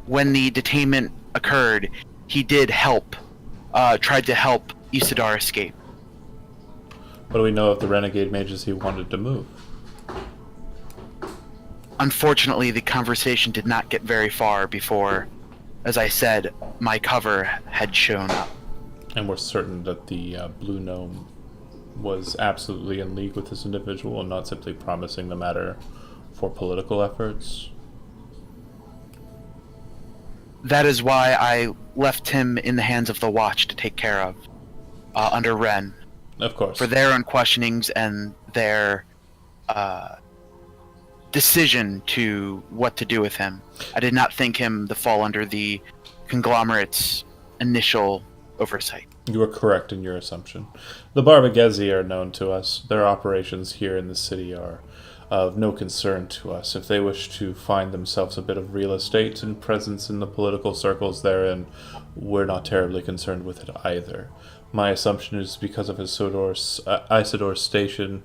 When the detainment occurred, he did help, tried to help Isidar escape. What do we know of the renegade mages he wanted to move? Unfortunately, the conversation did not get very far before, as I said, my cover had shown up. And we're certain that the Blue Gnome was absolutely in league with this individual and not simply promising the matter for political efforts? That is why I left him in the hands of the Watch to take care of, under Renn. Of course. For their own questionings and their decision to what to do with him. I did not think him to fall under the conglomerate's initial oversight. You are correct in your assumption. The Barbagezi are known to us. Their operations here in the city are of no concern to us. If they wish to find themselves a bit of real estate and presence in the political circles therein, we're not terribly concerned with it either. My assumption is because of Isidore's station,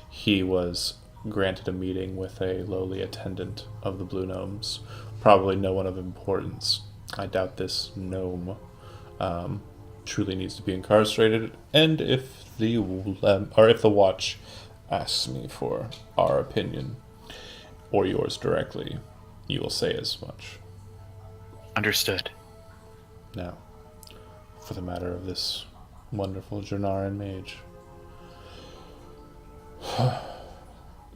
he was granted a meeting with a lowly attendant of the Blue Gnomes. Probably no one of importance. I doubt this gnome truly needs to be incarcerated, and if the Watch asks me for our opinion, or yours directly, you will say as much. Understood. Now, for the matter of this wonderful Jernaran mage.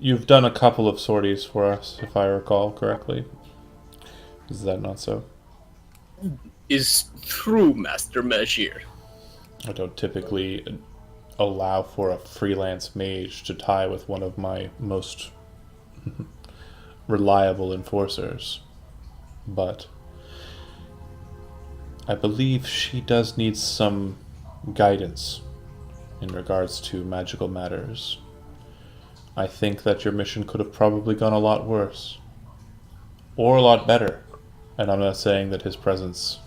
You've done a couple of sorties for us, if I recall correctly. Is that not so? Is true, Master Magir. I don't typically allow for a freelance mage to tie with one of my most reliable enforcers, but I believe she does need some guidance in regards to magical matters. I think that your mission could have probably gone a lot worse, or a lot better, and I'm not saying that his presence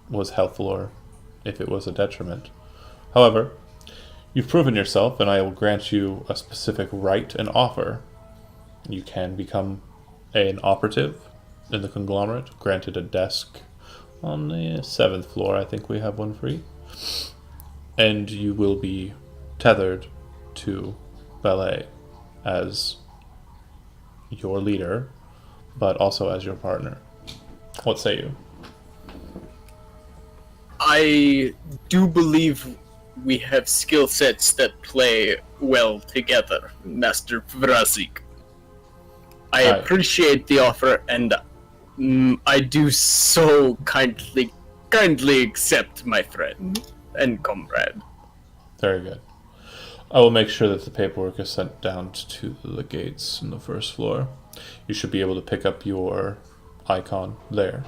was helpful or if it was a detriment. However, you've proven yourself, and I will grant you a specific right and offer. You can become an operative in the conglomerate, granted a desk on the 7th floor. I think we have one free. And you will be tethered to Valette as your leader, but also as your partner. What say you? I do believe we have skill sets that play well together, Master Vrasig. I appreciate the offer, and I do so kindly accept, my friend and comrade. Very good. I will make sure that the paperwork is sent down to the gates in the 1st floor. You should be able to pick up your icon there.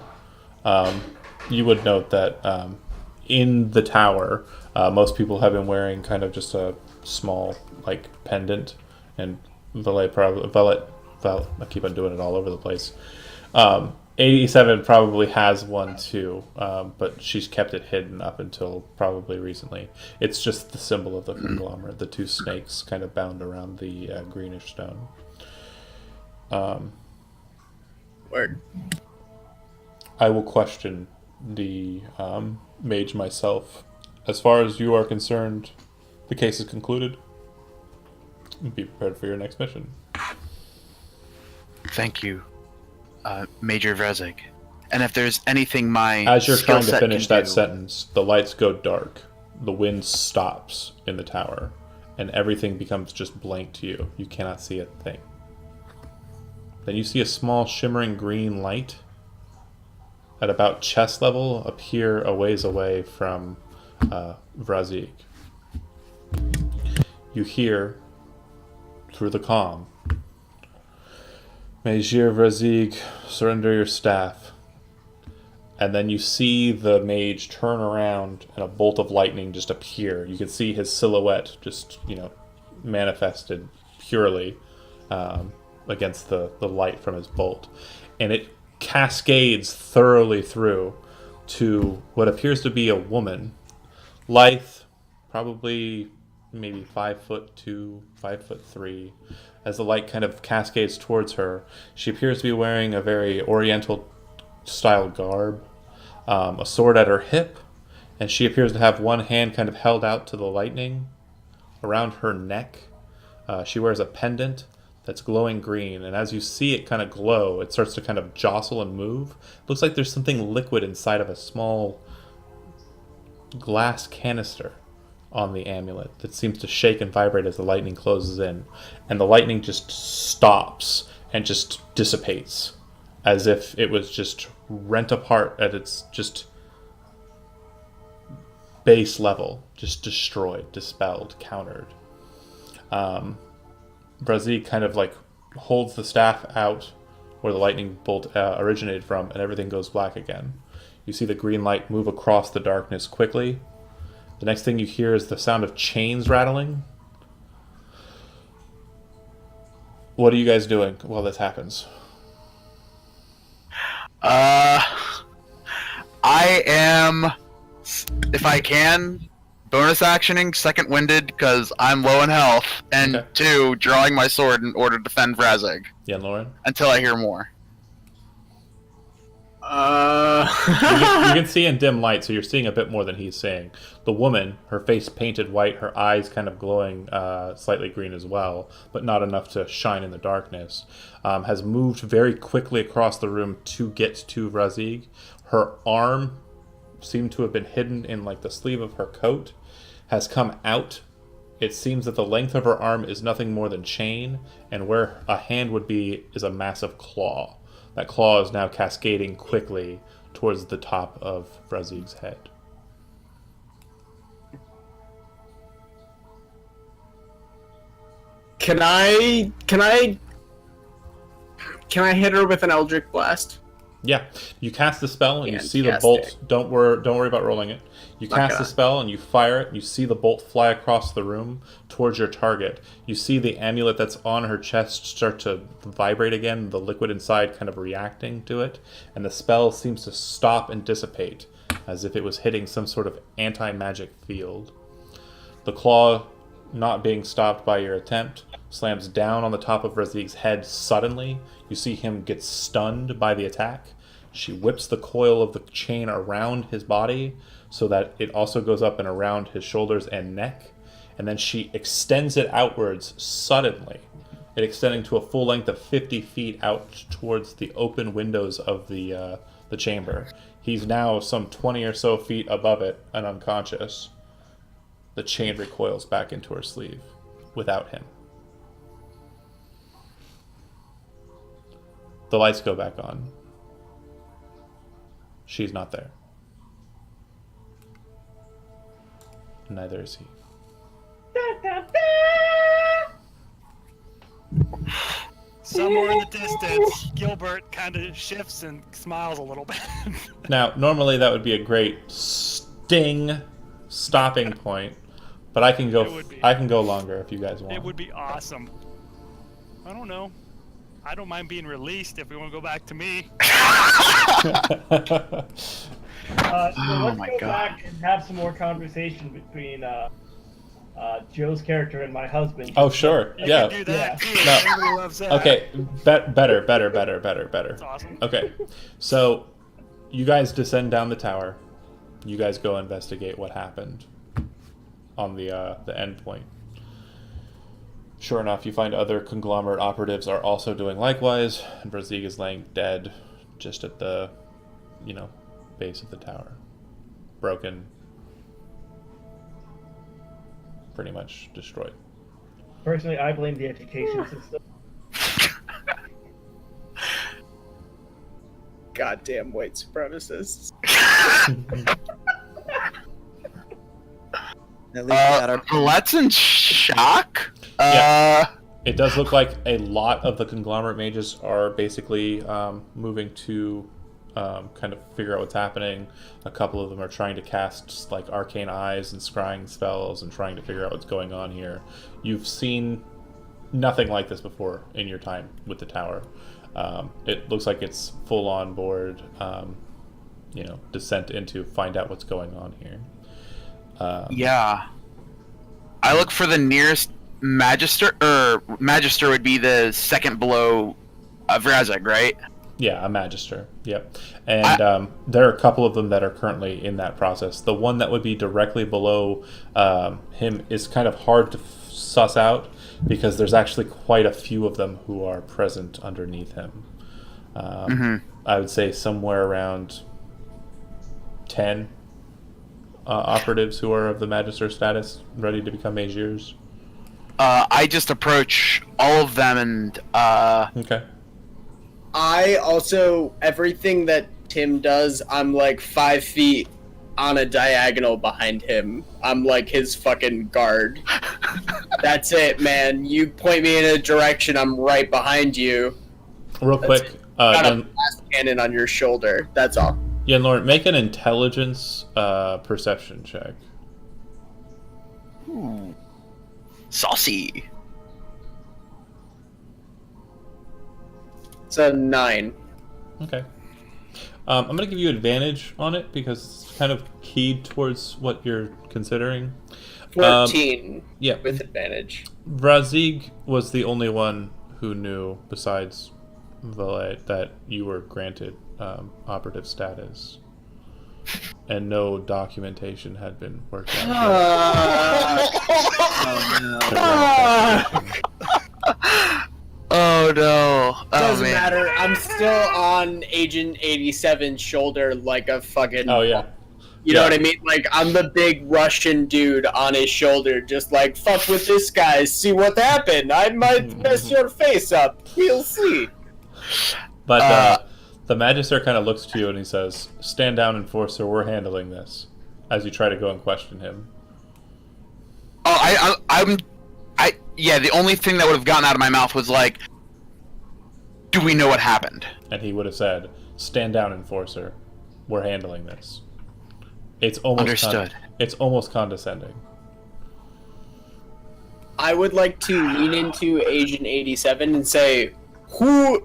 You would note that in the tower, most people have been wearing kind of just a small, like, pendant, and Valette, I keep on doing it all over the place. 87 probably has one too, but she's kept it hidden up until probably recently. It's just the symbol of the conglomerate, the two snakes kind of bound around the greenish stone. Word. I will question the mage myself. As far as you are concerned, the case is concluded. Be prepared for your next mission. Thank you, Major Vrezig. And if there's anything my As you're skill trying to set finish can that do- sentence, the lights go dark, the wind stops in the tower, and everything becomes just blank to you. You cannot see a thing. Then you see a small shimmering green light at about chest level appear a ways away from Vrezig. You hear, through the calm, Major Vrezig, surrender your staff. And then you see the mage turn around and a bolt of lightning just appear. You can see his silhouette just, manifested purely against the light from his bolt. And it cascades thoroughly through to what appears to be a woman. Lithe, probably maybe 5'2", 5'3". As the light kind of cascades towards her, she appears to be wearing a very oriental style garb, a sword at her hip, and she appears to have one hand kind of held out to the lightning around her neck. She wears a pendant that's glowing green, and as you see it kind of glow, it starts to kind of jostle and move. Looks like there's something liquid inside of a small glass canister on the amulet that seems to shake and vibrate as the lightning closes in, and the lightning just stops and just dissipates as if it was just rent apart at its just base level, just destroyed, dispelled, countered. Vrezig kind of like holds the staff out where the lightning bolt originated from, and everything goes black again. You see the green light move across the darkness quickly. The next thing you hear is the sound of chains rattling. What are you guys doing while this happens? I am, if I can, bonus actioning second winded because I'm low in health, and Okay. 2, drawing my sword in order to defend Vrezig Yenlorin? until I hear more. You can see in dim light, so you're seeing a bit more than he's saying. The woman, her face painted white, her eyes kind of glowing slightly green as well, but not enough to shine in the darkness, has moved very quickly across the room to get to Vrezig. Her arm seemed to have been hidden in like the sleeve of her coat, has come out. It seems that the length of her arm is nothing more than chain, and where a hand would be is a massive claw. That claw is now cascading quickly towards the top of Vrezig's head. Can I hit her with an Eldritch Blast? Yeah, you cast the spell and you see the Fantastic. bolt. Don't worry about rolling it. You Not cast the gonna. spell and you fire it. And you see the bolt fly across the room towards your target. You see the amulet that's on her chest start to vibrate again. The liquid inside kind of reacting to it, and the spell seems to stop and dissipate, as if it was hitting some sort of anti-magic field. The claw, not being stopped by your attempt, slams down on the top of Vrezig's head suddenly. You see him get stunned by the attack. She whips the coil of the chain around his body so that it also goes up and around his shoulders and neck. And then she extends it outwards suddenly, it extending to a full length of 50 feet out towards the open windows of the chamber. He's now some 20 or so feet above it and unconscious. The chain recoils back into her sleeve without him. The lights go back on. She's not there. Neither is he. Somewhere in the distance, Gilbert kind of shifts and smiles a little bit. Now, normally that would be a great sting stopping point, but I can It would be. go longer if you guys want. It would be awesome. I don't know. I don't mind being released if we want to go back to me. So let's my go God. back and have some more conversation between Joe's character and my husband. Oh, sure. You Yeah. can do that too. No. Everybody loves that. Okay. Better. That's awesome. Okay. So, you guys descend down the tower. You guys go investigate what happened on the end point. Sure enough, you find other conglomerate operatives are also doing likewise, and Brazig is laying dead just at the, base of the tower. Broken. Pretty much destroyed. Personally, I blame the education system. Goddamn white supremacists. At least we got our Valette's in shock. Yeah. It does look like a lot of the conglomerate mages are basically moving to kind of figure out what's happening. A couple of them are trying to cast like arcane eyes and scrying spells and trying to figure out what's going on here. You've seen nothing like this before in your time with the tower. It looks like it's full on board, descent into find out what's going on here. Yeah. I look for the nearest Magister, or Magister would be the second below Vrazek, right? Yeah, a Magister. Yep. And there are a couple of them that are currently in that process. The one that would be directly below him is kind of hard to suss out because there's actually quite a few of them who are present underneath him. I would say somewhere around 10 operatives who are of the Magister status, ready to become Magiers. I just approach all of them and Okay. I also, everything that Tim does, I'm like 5 feet on a diagonal behind him. I'm like his fucking guard. That's it, man. You point me in a direction, I'm right behind you. Real quick, Got a blast cannon on your shoulder. That's all. Yenlorin, make an intelligence perception check. saucy. It's a 9. Okay. I'm going to give you advantage on it because it's kind of keyed towards what you're considering. 14 Yeah. with advantage. Brazig was the only one who knew, besides Valette, that you were granted operative status. And no documentation had been worked out. Oh no. Oh, Doesn't man. matter. I'm still on Agent 87's shoulder like a fucking... Oh, yeah. You know what I mean? Like, I'm the big Russian dude on his shoulder, just like, fuck with this guy, see what happened. I might mess your face up. We'll see. But the Magister kind of looks to you and he says, "Stand down, Enforcer, we're handling this," as you try to go and question him. Oh, yeah, the only thing that would have gotten out of my mouth was like, do we know what happened? And he would have said, "Stand down, Enforcer, we're handling this." It's almost Understood. It's almost condescending. I would like to lean into Agent 87 and say, who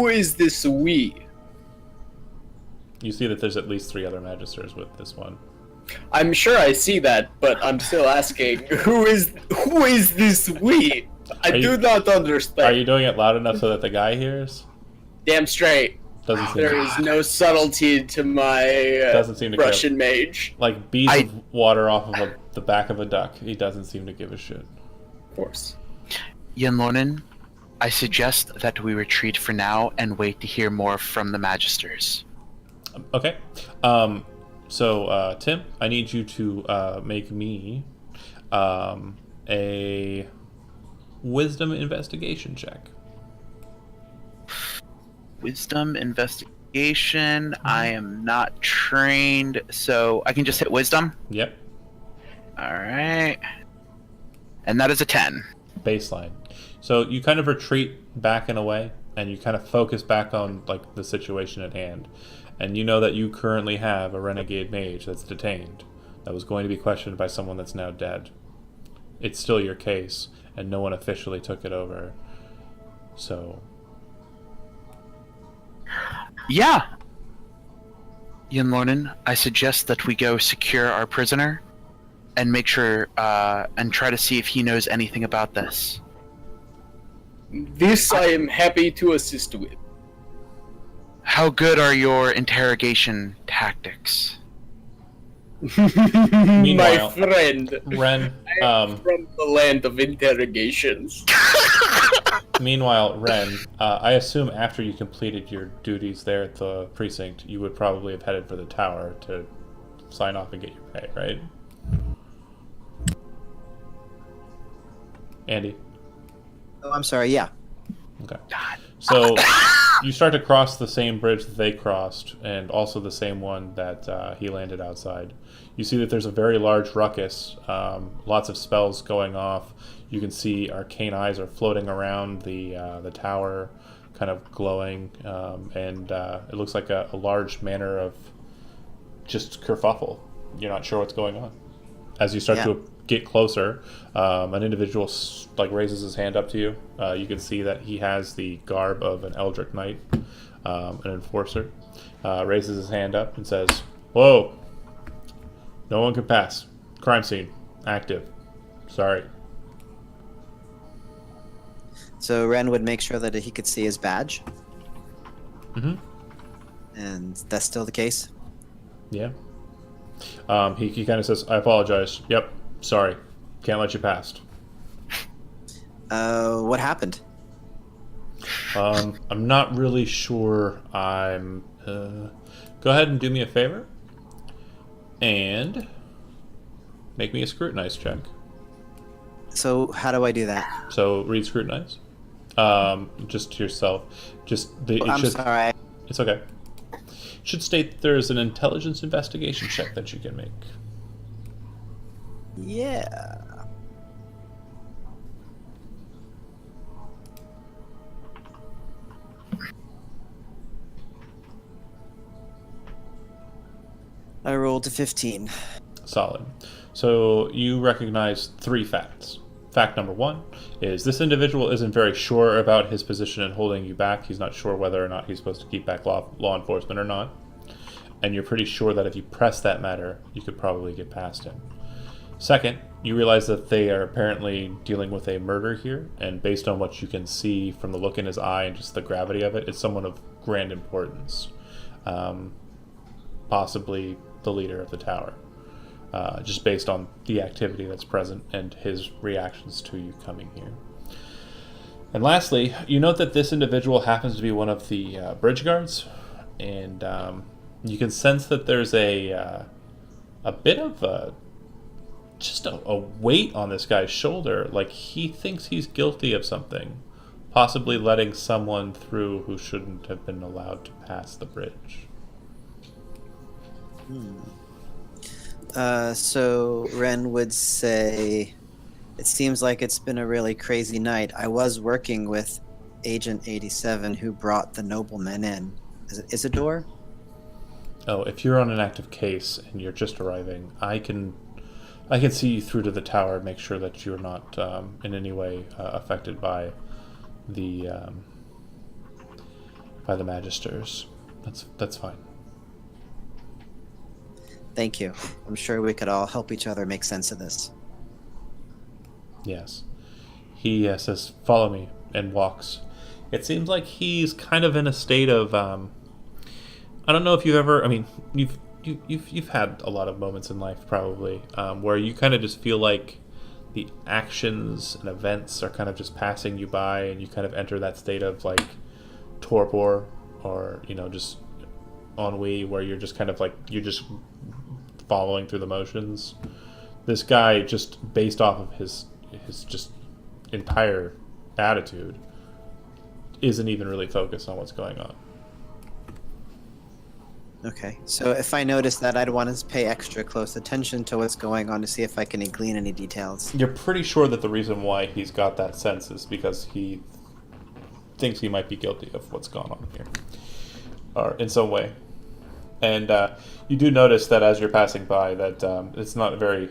is this we? You see that there's at least 3 other Magisters with this one. I'm sure I see that, but I'm still asking, who is this we? I do not understand. Are you doing it loud enough so that the guy hears? Damn straight. Doesn't seem There is no subtlety to my Doesn't seem to Russian mage. like beads of water off of the back of a duck. He doesn't seem to give a shit. Of course. Yenlorin, I suggest that we retreat for now and wait to hear more from the Magisters. Okay. So, Tim, I need you to make me a wisdom investigation check. Wisdom investigation. I am not trained, so I can just hit wisdom? Yep. Alright. And that is a 10. Baseline. So you kind of retreat back in a way, and you kind of focus back on like the situation at hand. And you know that you currently have a renegade mage that's detained, that was going to be questioned by someone that's now dead. It's still your case, and no one officially took it over. So Yeah. Yenlorin, I suggest that we go secure our prisoner and make sure and try to see if he knows anything about this. This I am happy to assist with. How good are your interrogation tactics? My Meanwhile, friend, Renn, from the land of interrogations. Meanwhile, Renn, I assume after you completed your duties there at the precinct, you would probably have headed for the tower to sign off and get your pay, right? Andy? Oh, I'm sorry. Yeah. Okay. So you start to cross the same bridge that they crossed, and also the same one that he landed outside. You see that there's a very large ruckus, lots of spells going off. You can see arcane eyes are floating around the tower, kind of glowing, and it looks like a large manner of just kerfuffle. You're not sure what's going on. As you start to get closer, an individual raises his hand up to you. You can see that he has the garb of an Eldritch Knight, an enforcer. Raises his hand up and says, "Whoa! No one can pass. Crime scene. Active. Sorry." So Renn would make sure that he could see his badge. Mm-hmm. And that's still the case? Yeah. He kind of says, "I apologize. Yep. Sorry. Can't let you past." What happened? I'm not really sure. Go ahead and do me a favor. And make me a scrutinize check. So how do I do that? So read scrutinize. Just to yourself. I'm sorry. It's okay. It should state that there's an intelligence investigation check that you can make. Yeah. I rolled a 15. Solid. So you recognize 3 facts. Fact number 1 is this individual isn't very sure about his position in holding you back. He's not sure whether or not he's supposed to keep back law enforcement or not. And you're pretty sure that if you press that matter, you could probably get past him. Second, you realize that they are apparently dealing with a murder here, and based on what you can see from the look in his eye and just the gravity of it, it's someone of grand importance. Possibly the leader of the tower. Just based on the activity that's present and his reactions to you coming here. And lastly, you note that this individual happens to be one of the bridge guards, and you can sense that there's a bit of a weight on this guy's shoulder, like he thinks he's guilty of something, possibly letting someone through who shouldn't have been allowed to pass the bridge. So Renn would say, it seems like it's been a really crazy night. I was working with Agent 87 who brought the nobleman in. Is it Isidore? Oh, if you're on an active case and you're just arriving, I can see you through to the tower and make sure that you're not in any way affected by the Magisters. That's fine. Thank you. I'm sure we could all help each other make sense of this. Yes. He says, "Follow me," and walks. It seems like he's kind of in a state of I don't know if you've ever, I mean, you've had a lot of moments in life probably where you kind of just feel like the actions and events are kind of just passing you by, and you kind of enter that state of like torpor, or just ennui, where you're just kind of like you're just following through the motions. This guy, just based off of his just entire attitude, isn't even really focused on what's going on. Okay, so if I notice that, I'd want to pay extra close attention to what's going on to see if I can glean any details. You're pretty sure that the reason why he's got that sense is because he thinks he might be guilty of what's gone on here, or in some way. And you do notice that as you're passing by that it's not very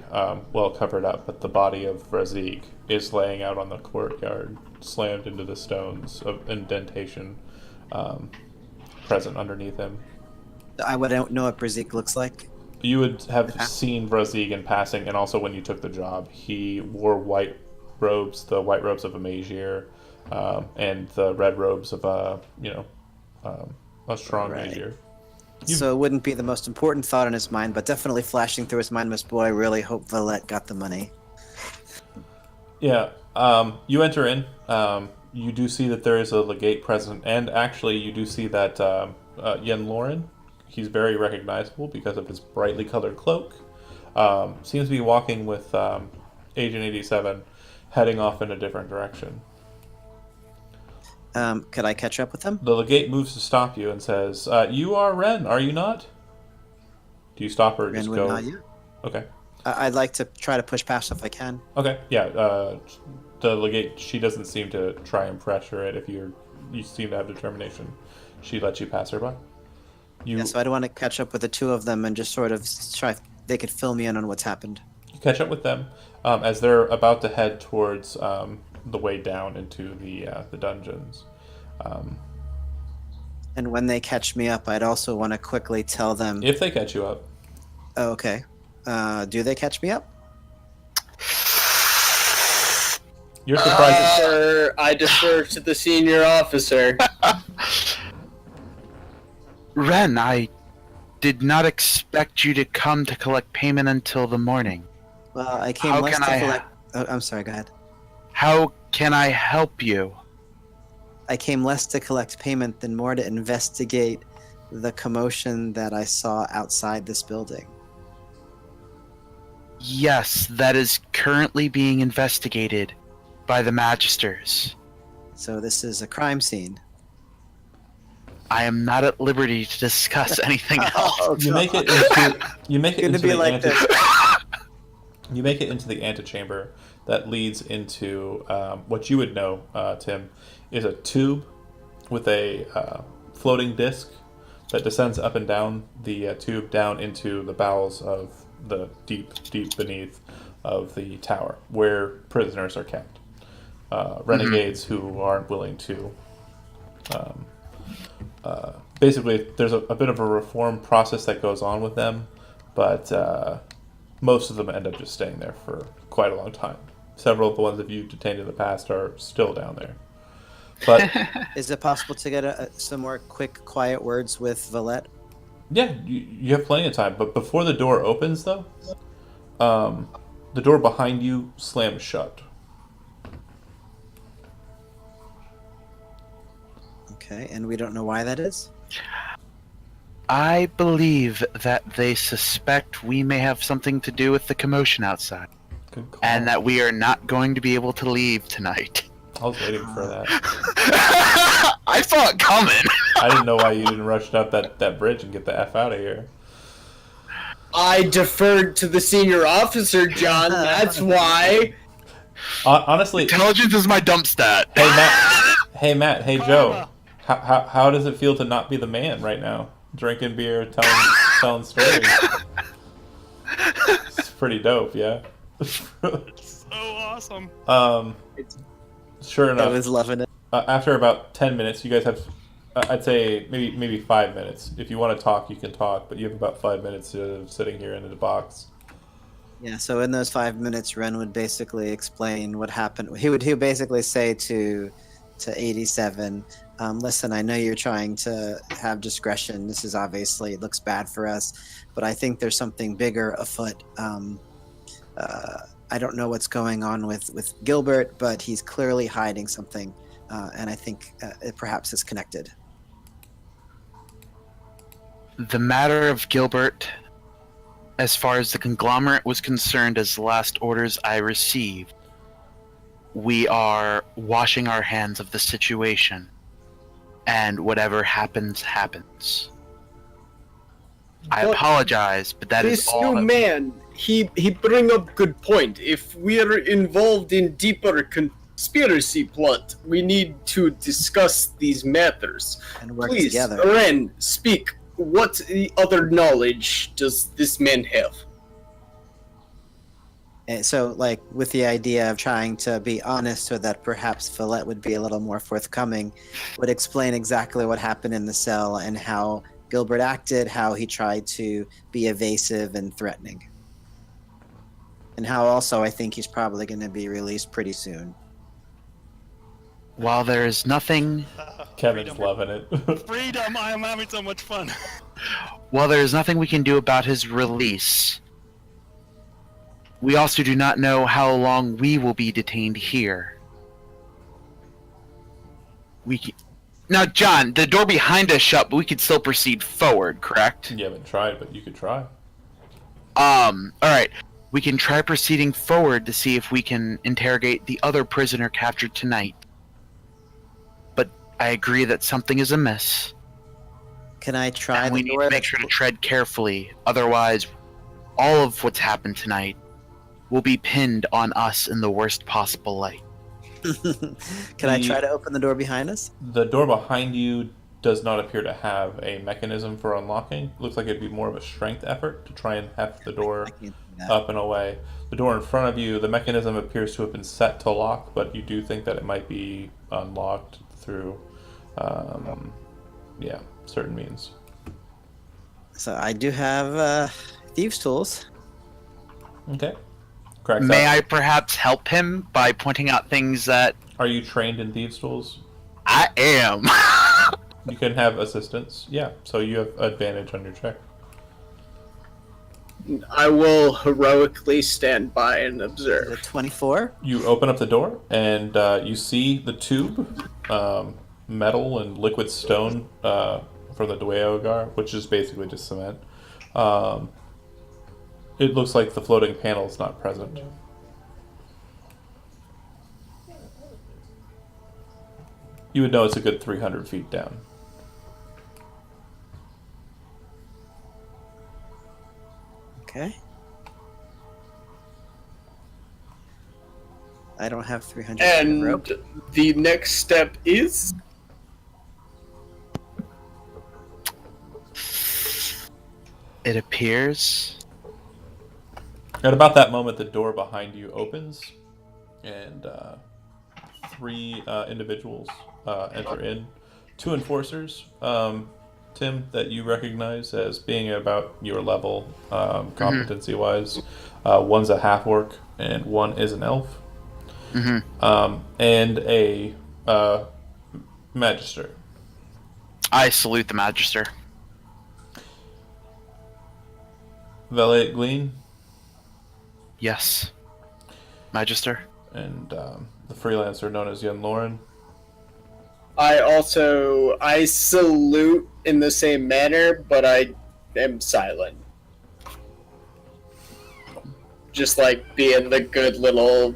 well covered up, but the body of Razig is laying out on the courtyard, slammed into the stones of indentation. present underneath him. I wouldn't know what Brazik looks like. You would have seen Brazig in passing, and also when you took the job, he wore white robes, the white robes of a Magier, and the red robes of a strong Magier. So it wouldn't be the most important thought in his mind, but definitely flashing through his mind was, boy, I really hope Valette got the money. Yeah, you enter in. You do see that there is a legate present, and actually you do see that Yenlorin, he's very recognizable because of his brightly colored cloak. Seems to be walking with Agent 87, heading off in a different direction. Could I catch up with him? The legate moves to stop you and says, "You are Renn, are you not?" Do you stop or just Renn go? would nod you. Okay. I'd like to try to push past if I can. Okay. Yeah. The legate, she doesn't seem to try and pressure it. If you seem to have determination, she lets you pass her by. Yeah, so I'd want to catch up with the two of them and just sort of try if they could fill me in on what's happened. You catch up with them as they're about to head towards the way down into the dungeons. And when they catch me up, I'd also want to quickly tell them... If they catch you up. Oh, okay. Do they catch me up? You're surprised. I defer to the senior officer. Renn, I did not expect you to come to collect payment until the morning. Well, I came How less can to I collect... Oh, I'm sorry, go ahead. How can I help you? I came less to collect payment than more to investigate the commotion that I saw outside this building. Yes, that is currently being investigated by the Magisters. So this is a crime scene. I am not at liberty to discuss anything else. You make it into you make it Gonna into be the like ante- this. You make it into the antechamber that leads into what you would know, Tim, is a tube with a floating disc that descends up and down the tube down into the bowels of the deep beneath of the tower where prisoners are kept. Renegades who aren't willing to... basically, there's a bit of a reform process that goes on with them, but most of them end up just staying there for quite a long time. Several of the ones that you've detained in the past are still down there. But Is it possible to get some more quick, quiet words with Valette? yeah, you have plenty of time. But before the door opens, though, the door behind you slams shut. Okay, and we don't know why that is? I believe that they suspect we may have something to do with the commotion outside, Good call. and that we are not going to be able to leave tonight. I was waiting for that. I saw it coming. I didn't know why you didn't rush up that bridge and get the F out of here. I deferred to the senior officer, John. That's why. Honestly, Intelligence is my dump stat. Hey Matt, hey Joe. How does it feel to not be the man right now? Drinking beer, telling stories. It's pretty dope, yeah. So awesome. Sure enough. I was loving it. After about 10 minutes, you guys have, I'd say maybe 5 minutes. If you want to talk, you can talk, but you have about 5 minutes of sitting here in the box. Yeah, so in those 5 minutes, Renn would basically explain what happened. He would basically say to 87, listen, I know you're trying to have discretion. This is obviously, it looks bad for us, but I think there's something bigger afoot. I don't know what's going on with Gilbert, but he's clearly hiding something, and I think it perhaps is connected. The matter of Gilbert, as far as the conglomerate was concerned, as the last orders I received, we are washing our hands of the situation, and whatever happens, happens. I But apologize, but that is This all. new man, he bring up good point. If we are involved in deeper conspiracy plot, we need to discuss these matters. And work Please, together. Renn, speak. What other knowledge does this man have? So, like, with the idea of trying to be honest so that perhaps Valette would be a little more forthcoming, would explain exactly what happened in the cell and how Gilbert acted, how he tried to be evasive and threatening. And how also I think he's probably going to be released pretty soon. While there is nothing... Kevin's Freedom. loving it. Freedom! I am having so much fun. While there is nothing we can do about his release, we also do not know how long we will be detained here. Now, John, the door behind us shut, but we could still proceed forward, correct? You haven't tried, but you could try. Alright. We can try proceeding forward to see if we can interrogate the other prisoner captured tonight. But I agree that something is amiss. Can I try And the we need door to make sure to tread carefully, otherwise all of what's happened tonight will be pinned on us in the worst possible light. Can I try to open the door behind us? The door behind you does not appear to have a mechanism for unlocking. Looks like it'd be more of a strength effort to try and heft the door I can't do that. up and away. The door in front of you, the mechanism appears to have been set to lock, but you do think that it might be unlocked through, certain means. So I do have thieves' tools. Okay. Cracks May out. I perhaps help him by pointing out things that Are you trained in thieves' tools? I am? You can have assistance. Yeah, so you have advantage on your check. I will heroically stand by and The observe. 24. You open up the door, and you see the tube, metal and liquid stone from the Dwarf, which is basically just cement. It looks like the floating panel is not present. You would know it's a good 300 feet down. Okay. I don't have 300 feet of And rope. the next step is It appears. At about that moment, the door behind you opens, and three individuals enter in. Two enforcers, Tim, that you recognize as being at about your level, competency-wise. One's a half-orc, and one is an elf. And a magister. I salute the Magister. Valette Glean, Yes. Magister. and the freelancer known as Yenlorin. I salute in the same manner, but I am silent. Just like being the good little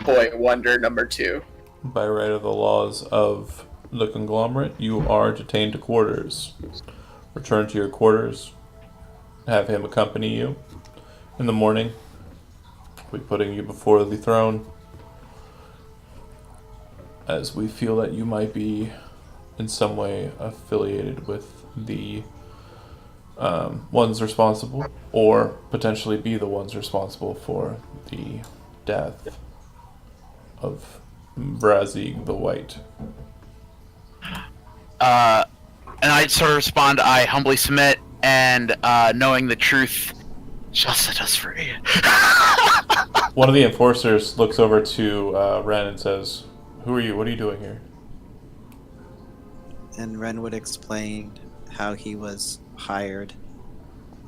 boy wonder number 2. By right of the laws of the conglomerate, you are detained to quarters. Return to your quarters. Have him accompany you. In the morning, we'll be putting you before the throne, as we feel that you might be in some way affiliated with the ones responsible, or potentially be the ones responsible for the death of Brazig the White. And I sort of respond, I humbly submit, and knowing the truth shall set us free. One of the enforcers looks over to Renn and says, "Who are you? What are you doing here?" And Renn would explain how he was hired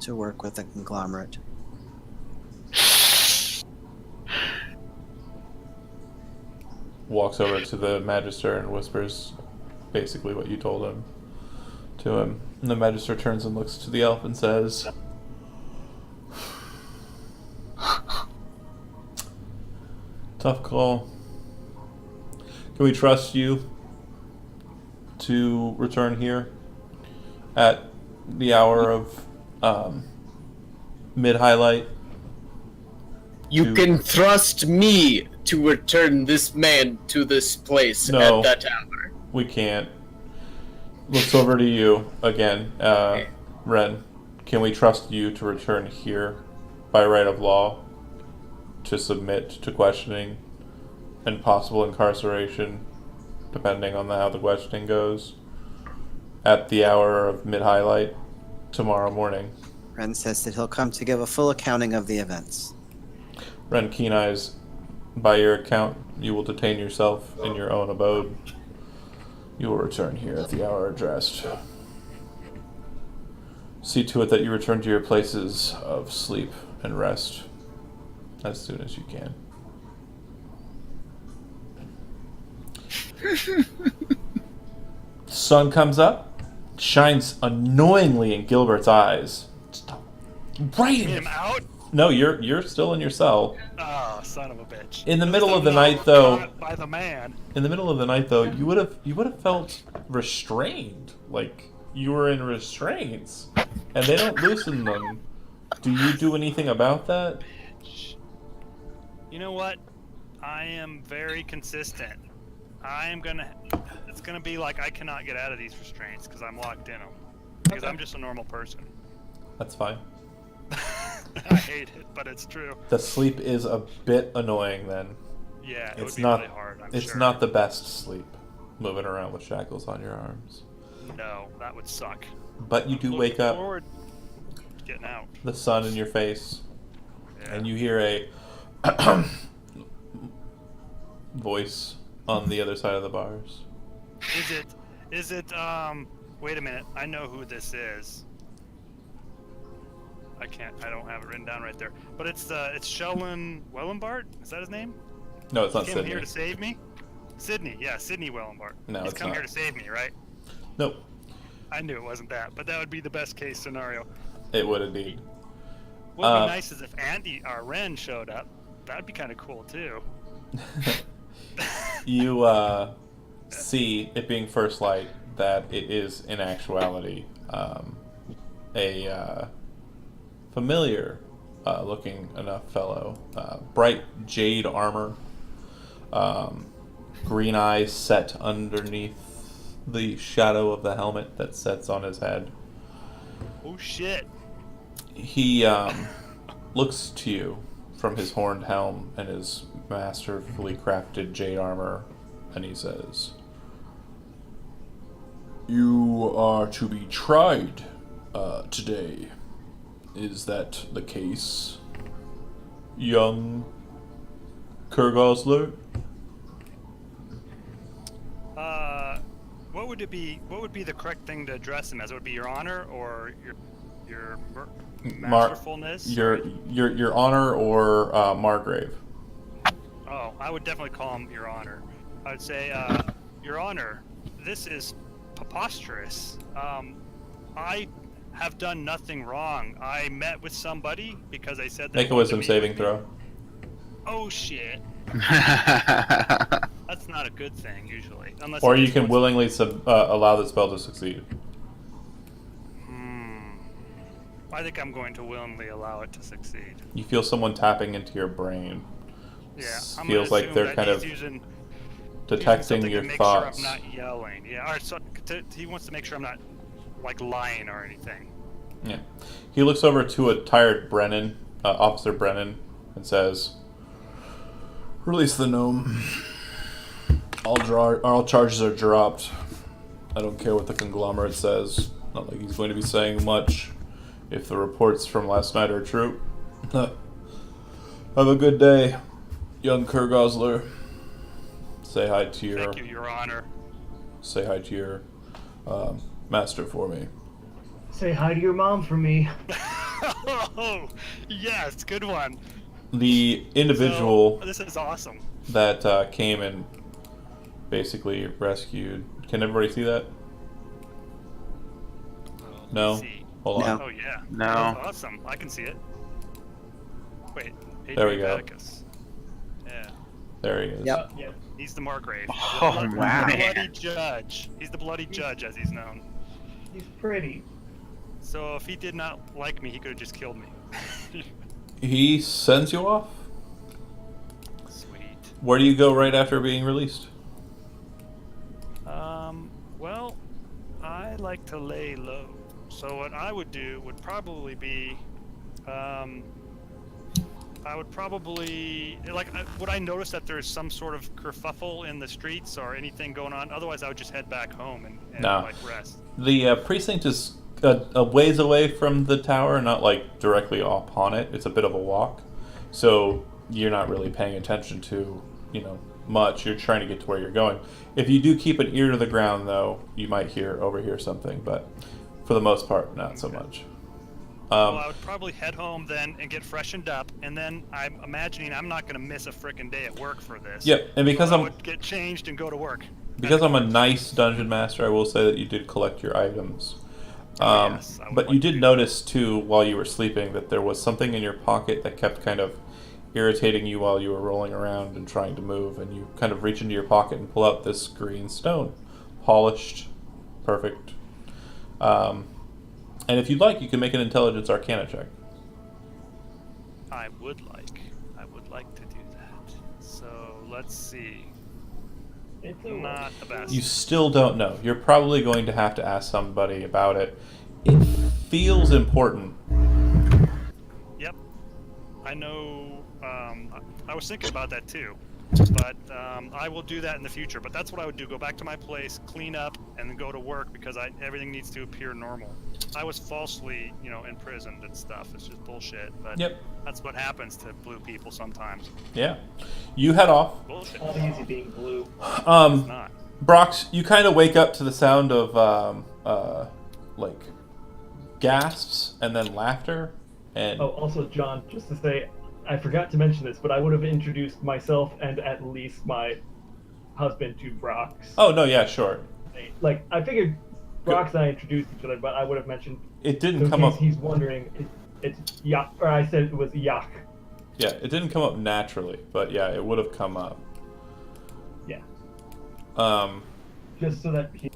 to work with the conglomerate. Walks over to the Magister and whispers basically what you told him to him. And the Magister turns and looks to the elf and says, "Tough call. Can we trust you to return here at the hour of mid-highlight?" You can trust me to return this man to this place No. at that hour. We can't. Looks over to you again. Renn, can we trust you to return here by right of law to submit to questioning and possible incarceration, depending on how the questioning goes, at the hour of mid-highlight tomorrow morning. Renn says that he'll come to give a full accounting of the events. Renn Keeneyes, by your account, you will detain yourself in your own abode. You will return here at the hour addressed. See to it that you return to your places of sleep and rest as soon as you can. Sun comes up, shines annoyingly in Gilbert's eyes. Stop. Right in Him out? No, you're still in your cell. Oh, son of a bitch. In the middle of the night, though. By the man. In the middle of the night, though, you would have felt restrained, like you were in restraints, and they don't loosen them. Do you do anything about that? You know what? I am very consistent. It's gonna be like I cannot get out of these restraints because I'm locked in them. Because I'm just a normal person. That's fine. I hate it, but it's true. The sleep is a bit annoying then. Yeah, it It's would be not. really hard. It's sure. not the best sleep, moving around with shackles on your arms. No, that would suck. But you do Looking wake up, forward to getting out. the sun in your face, Yeah. and you hear a voice on the other side of the bars. Is it, wait a minute, I know who this is. I don't have it written down right there. But it's Sheldon Wellenbart? Is that his name? No, it's not He came Sydney. here to save me? Sydney, yeah, Sydney Wellenbart. No, He's it's come not. here to save me, right? Nope, I knew it wasn't that, but that would be the best case scenario. it would indeed. What would be nice is if Renn showed up. That'd be kind of cool too. You see, it being first light, that it is in actuality a familiar looking enough fellow. Bright jade armor, green eyes set underneath the shadow of the helmet that sets on his head. Oh shit. He looks to you from his horned helm and his masterfully crafted jade armor, and he says, "You are to be tried today. Is that the case, young Kirgozler?" What would it be? What would be the correct thing to address him as? Would it be Your Honor or your masterfulness? Your honor or Margrave? Oh, I would definitely call him Your Honor. I would say, Your Honor, this is preposterous. I have done nothing wrong. I met with somebody because I said they Make a wanted to wisdom meet saving with me. throw. Oh shit. That's not a good thing usually, unless. Or he you just can wants- willingly allow the spell to succeed. I think I'm going to willingly allow it to succeed. You feel someone tapping into your brain. Yeah, I'm Feels gonna like assume they're that kind he's of using detecting something your to make thoughts. Sure I'm not yelling. Yeah, all right, so he wants to make sure I'm not like lying or anything. Yeah. He looks over to a tired Brennan, Officer Brennan, and says, "Release the gnome. All charges are dropped. I don't care what the conglomerate says. Not like he's going to be saying much if the reports from last night are true. Have a good day, young Kirgozler. Say hi to your... Thank you, Your Honor. Say hi to your master for me." Say hi to your mom for me. Oh, yes, good one. The individual So, this is awesome. that came and basically rescued... Can everybody see that? No? Let's see. Hold on. No. Oh yeah. No. That's awesome. I can see it. Wait. There we go. Atticus. Yeah. There he is. Yep. Yeah. He's the Margrave. Oh, the wow. bloody judge. He's the bloody judge, as he's known. He's pretty. So if he did not like me, he could have just killed me. He sends you off? Sweet. Where do you go right after being released? Well, I like to lay low. So what I would do would probably be, I would probably would I notice that there's some sort of kerfuffle in the streets or anything going on? Otherwise, I would just head back home and No. rest. The precinct is a ways away from the tower, not like directly upon it. It's a bit of a walk, so you're not really paying attention to much. You're trying to get to where you're going. If you do keep an ear to the ground, though, you might overhear something, but for the most part, not so much. Well, I would probably head home then and get freshened up, and then I'm imagining I'm not going to miss a frickin' day at work for this. Yep, and because I would get changed and go to work. Because I'm a nice dungeon master, I will say that you did collect your items. Yes, I would but like you to did do notice, too, while you were sleeping, that there was something in your pocket that kept kind of irritating you while you were rolling around and trying to move, and you kind of reach into your pocket and pull out this green stone. Polished. Perfect. And if you'd like, you can make an intelligence arcana check. I would like to do that. So let's see. It's Not the best. You still don't know. You're probably going to have to ask somebody about it. It feels important. Yep. I know. I was thinking about that too, but I will do that in the future. But that's what I would do: go back to my place, clean up, and then go to work because everything needs to appear normal. I was falsely, imprisoned and stuff. It's just bullshit. But Yep. that's what happens to blue people sometimes. Yeah. You head off. Bullshit. not easy being blue. It's not. Brox, you kind of wake up to the sound of like gasps and then laughter. And Oh, also, John, just to say, I forgot to mention this, but I would have introduced myself and at least my husband to Brox. oh no, yeah, sure. Like, I figured Brox and I introduced each other, but I would have mentioned, It didn't in come case up. he's wondering, it's Yak, or I said it was Yak. Yeah, it didn't come up naturally, but yeah, it would have come up. Yeah. Just so that he...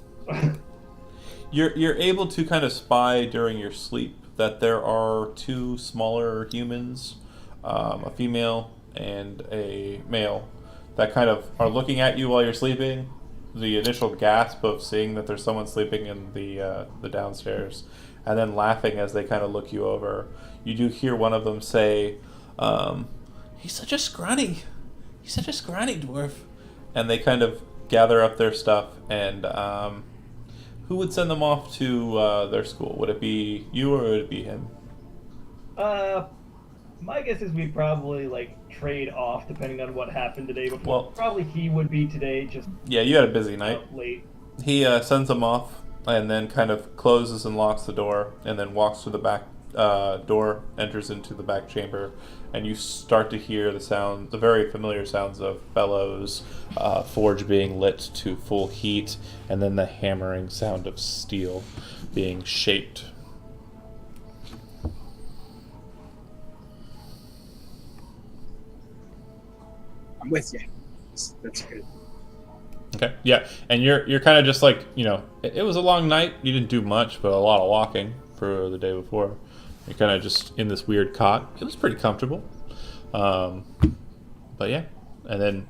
You're able to kind of spy during your sleep that there are two smaller humans, a female and a male, that kind of are looking at you while you're sleeping. The initial gasp of seeing that there's someone sleeping in the downstairs, and then laughing as they kind of look you over. You do hear one of them say, "He's such a scrawny dwarf," and they kind of gather up their stuff. And who would send them off to their school? Would it be you or would it be him? My guess is we'd probably, trade off depending on what happened today before. Well- Probably he would be today, just Yeah, you had a busy night. late. He sends them off and then kind of closes and locks the door and then walks to the back door, enters into the back chamber, and you start to hear the very familiar sounds of bellows, forge being lit to full heat, and then the hammering sound of steel being shaped. I'm with you. That's good. Okay, yeah, and you're kind of just like, it was a long night. You didn't do much, but a lot of walking for the day before. You're kind of just in this weird cot. It was pretty comfortable. But yeah, and then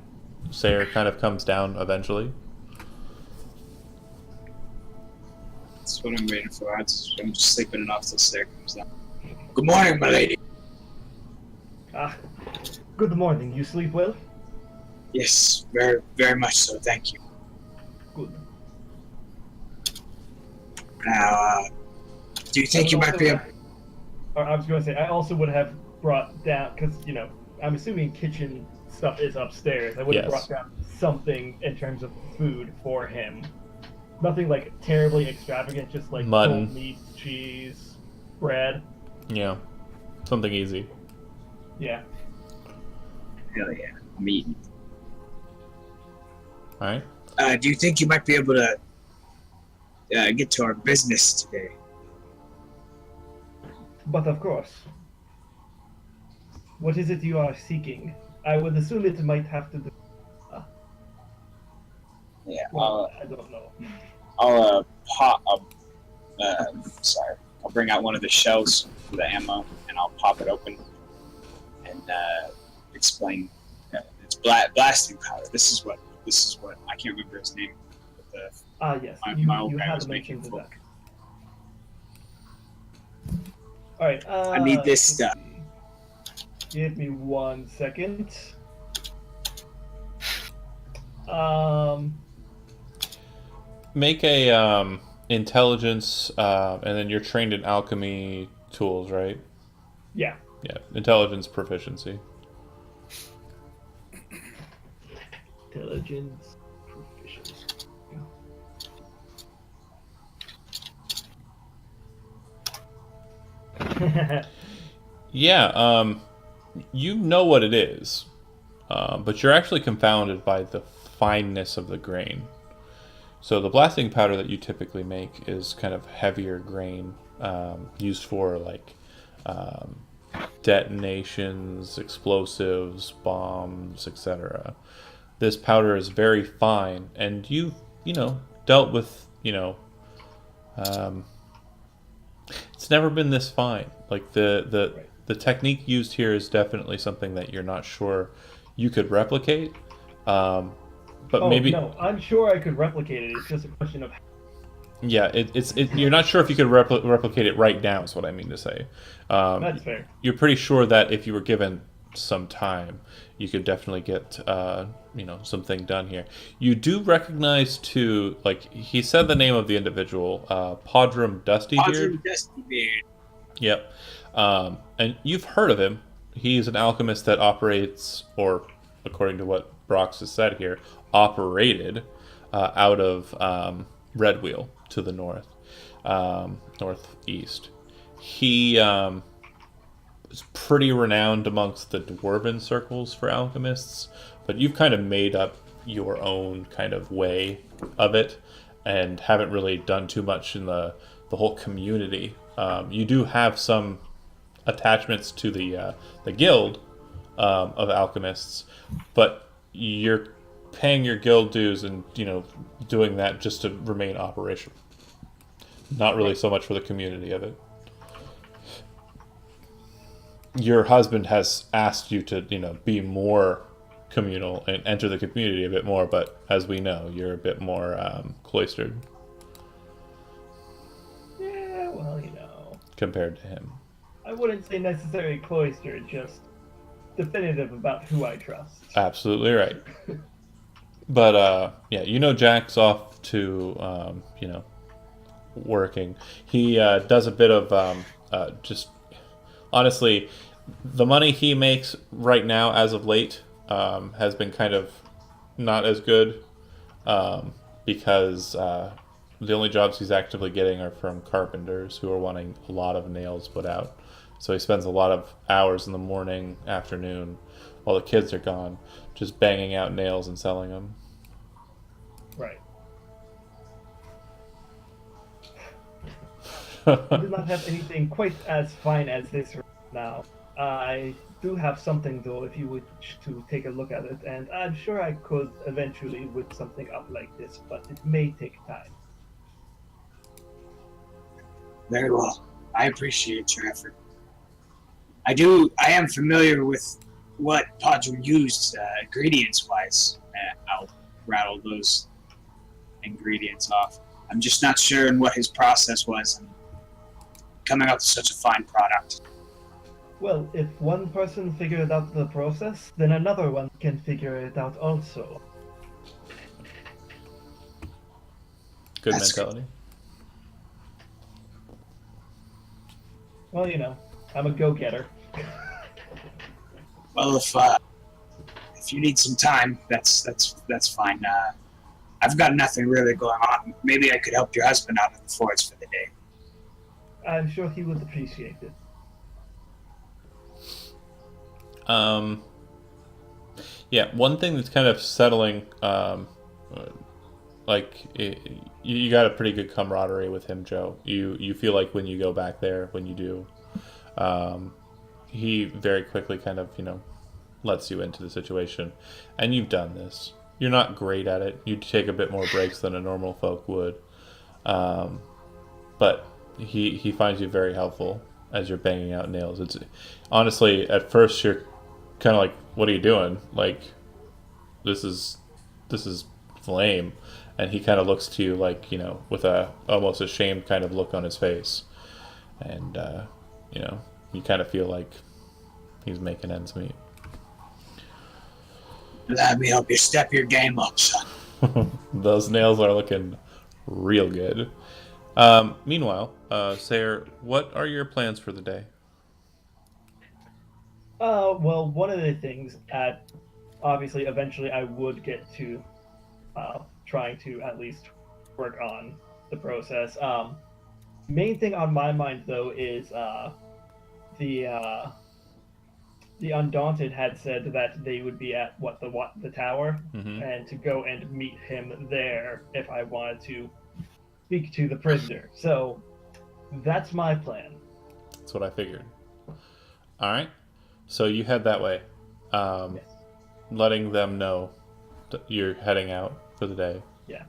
Saer kind of comes down eventually. That's what I'm waiting for. I'm just sleeping enough till Saer comes down. Good morning, my lady. Good morning. You sleep well? Yes, very, very much so. Thank you. Good. Now, do you think you might be able... Or I was going to say, I also would have brought down, because, I'm assuming kitchen stuff is upstairs. I would have Yes. brought down something in terms of food for him. Nothing, terribly extravagant, just, Mutton. cold meat, cheese, bread. Yeah, something easy. Yeah. Hell yeah, I'm eating. All right. Do you think you might be able to get to our business today? But of course. What is it you are seeking? I would assume it might have to do... Yeah, Well, I don't know. I'll bring out one of the shells for the ammo, and I'll pop it open and explain. It's blasting powder. This is what I can't remember his name. But Yes. my old You guy have was making mentioned for. that. Alright, I need this stuff. Give me 1 second. Make a intelligence, and then you're trained in alchemy tools, right? Yeah. Yeah, intelligence proficiency. Intelligence proficiency. Yeah, you know what it is, but you're actually confounded by the fineness of the grain. So the blasting powder that you typically make is kind of heavier grain, used for like detonations, explosives, bombs, etc. This powder is very fine, and you've dealt with it's never been this fine. Like the technique used here is definitely something that you're not sure you could replicate. But maybe no, I'm sure I could replicate it. It's just a question of. Yeah, you're not sure if you could replicate it right now. Is what I mean to say. That's fair. You're pretty sure that if you were given some time, you could definitely get something done here. You do recognize too, like he said the name of the individual, Podrum Dustybeard. Podrum Dustybeard. Yep, and you've heard of him. He's an alchemist that operates, or according to what Brox has said here, operated out of Redwheel to the northeast. He is pretty renowned amongst the dwarven circles for alchemists, but you've kind of made up your own kind of way of it and haven't really done too much in the whole community. You do have some attachments to the guild of alchemists, but you're paying your guild dues and doing that just to remain operational, not really so much for the community of it. Your husband has asked you to be more communal and enter the community a bit more, but as we know, you're a bit more cloistered. Yeah, well, compared to him. I wouldn't say necessarily cloistered, just definitive about who I trust. Absolutely right. But yeah, Jack's off to working. He does a bit of just honestly, the money he makes right now, as of late, has been kind of not as good because the only jobs he's actively getting are from carpenters who are wanting a lot of nails put out. So he spends a lot of hours in the morning, afternoon, while the kids are gone, just banging out nails and selling them. Right. I do not have anything quite as fine as this right now. I do have something, though, if you wish to take a look at it, and I'm sure I could eventually whip something up like this, but it may take time. Very well. I appreciate your effort. I am familiar with what Podrum used ingredients-wise. I'll rattle those ingredients off. I'm just not sure in what his process was in coming out to such a fine product. Well, if one person figured out the process, then another one can figure it out also. Good That's mentality. Well, I'm a go-getter. Well, if you need some time, that's fine. I've got nothing really going on. Maybe I could help your husband out in the forest for the day. I'm sure he would appreciate it. Yeah, one thing that's kind of settling, you got a pretty good camaraderie with him, Joe. You feel like when you go back there, when you do, he very quickly kind of, lets you into the situation. And you've done this. You're not great at it. You take a bit more breaks than a normal folk would. But he finds you very helpful as you're banging out nails. It's honestly, at first you're kind of like, what are you doing? Like, this is lame. And he kind of looks to you like, with a almost ashamed kind of look on his face. And, you kind of feel like, He's making ends meet. Let me help you step your game up, son. Those nails are looking real good. Meanwhile, Saer, what are your plans for the day? Well, one of the things, obviously, eventually I would get to trying to at least work on the process. Main thing on my mind, though, is the Undaunted had said that they would be at the tower, and to go and meet him there if I wanted to speak to the prisoner. So that's my plan. That's what I figured. All right. So you head that way, Yes. letting them know that you're heading out for the day. Yeah.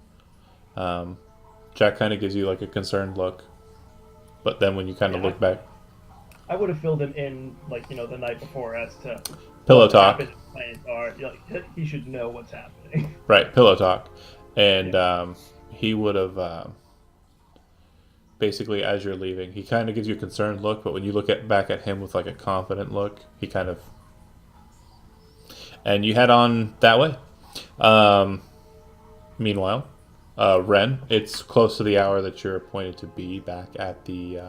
Jack kind of gives you like a concerned look, but then when you kind of look back, I would have filled him in, like, the night before as to pillow what talk. his plans are. He should know what's happening. Right, pillow talk. And he would have, basically, as you're leaving, he kind of gives you a concerned look, but when you look back at him with, like, a confident look, he kind of... And you head on that way. Meanwhile, Renn, it's close to the hour that you're appointed to be back at the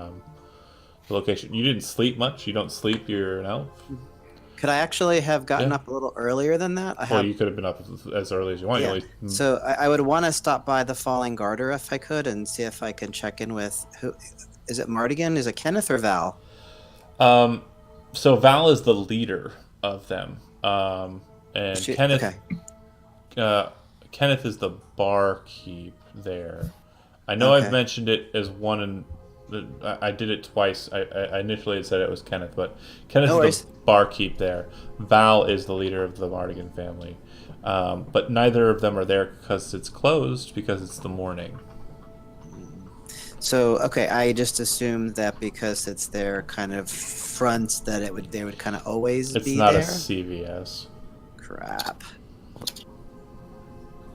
location. You didn't sleep much. You don't sleep. You're an elf. Could I actually have gotten up a little earlier than that? Well, you could have been up as early as you want. Yeah. So I would want to stop by the Falling Garter if I could and see if I can check in with who. Is it Mardigan? Is it Kenneth or Val? So Val is the leader of them, and Kenneth. Okay. Kenneth is the barkeep there. I know I've mentioned it as one, and I did it twice. I initially had said it was Kenneth, but Kenneth is the barkeep there. Val is the leader of the Mardigan family. But neither of them are there because it's closed because it's the morning. So, I just assumed that because it's their kind of front that they would kind of always be there. It's not a CVS. Crap.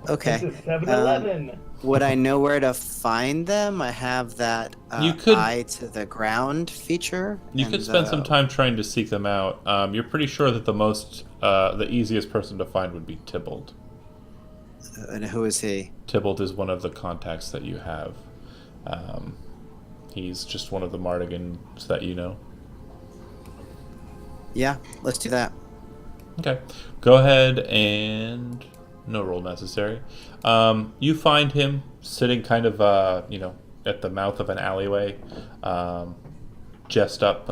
Okay. This is 7-Eleven. Would I know where to find them? I have that eye to the ground feature. You could spend some time trying to seek them out. You're pretty sure that the easiest person to find would be Tybalt. And who is he? Tybalt is one of the contacts that you have. He's just one of the Mardigans that you know. Yeah, let's do that. Okay. Go ahead and... No roll necessary. You find him sitting kind of, at the mouth of an alleyway, just up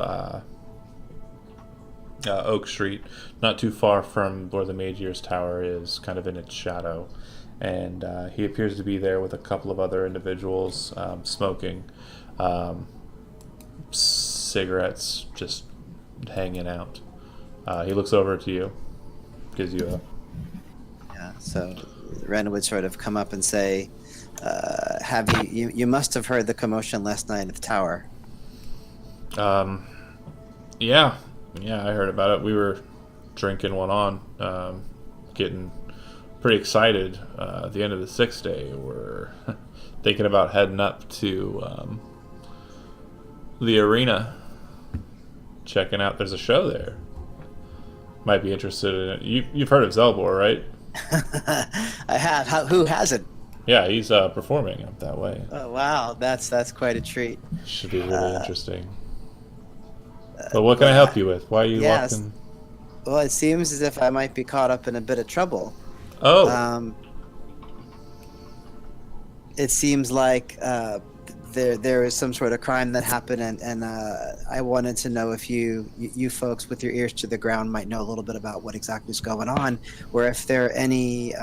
Oak Street, not too far from where the Magier's Tower is, kind of in its shadow. And he appears to be there with a couple of other individuals smoking cigarettes, just hanging out. He looks over to you, gives you a... So Renn would sort of come up and say, you must have heard the commotion last night at the tower. Yeah, I heard about it. We were drinking one on, getting pretty excited. At the end of the 6th day, we're thinking about heading up to the arena, checking out. There's a show there. Might be interested in it. You've heard of Zelbor, right? I have. Who hasn't? Yeah, he's performing up that way. Oh wow, that's quite a treat. Should be really interesting. But what can I help you with? Why are you walking? Well, it seems as if I might be caught up in a bit of trouble. Oh. It seems like there is some sort of crime that happened, and I wanted to know if you folks with your ears to the ground might know a little bit about what exactly is going on, or if there are any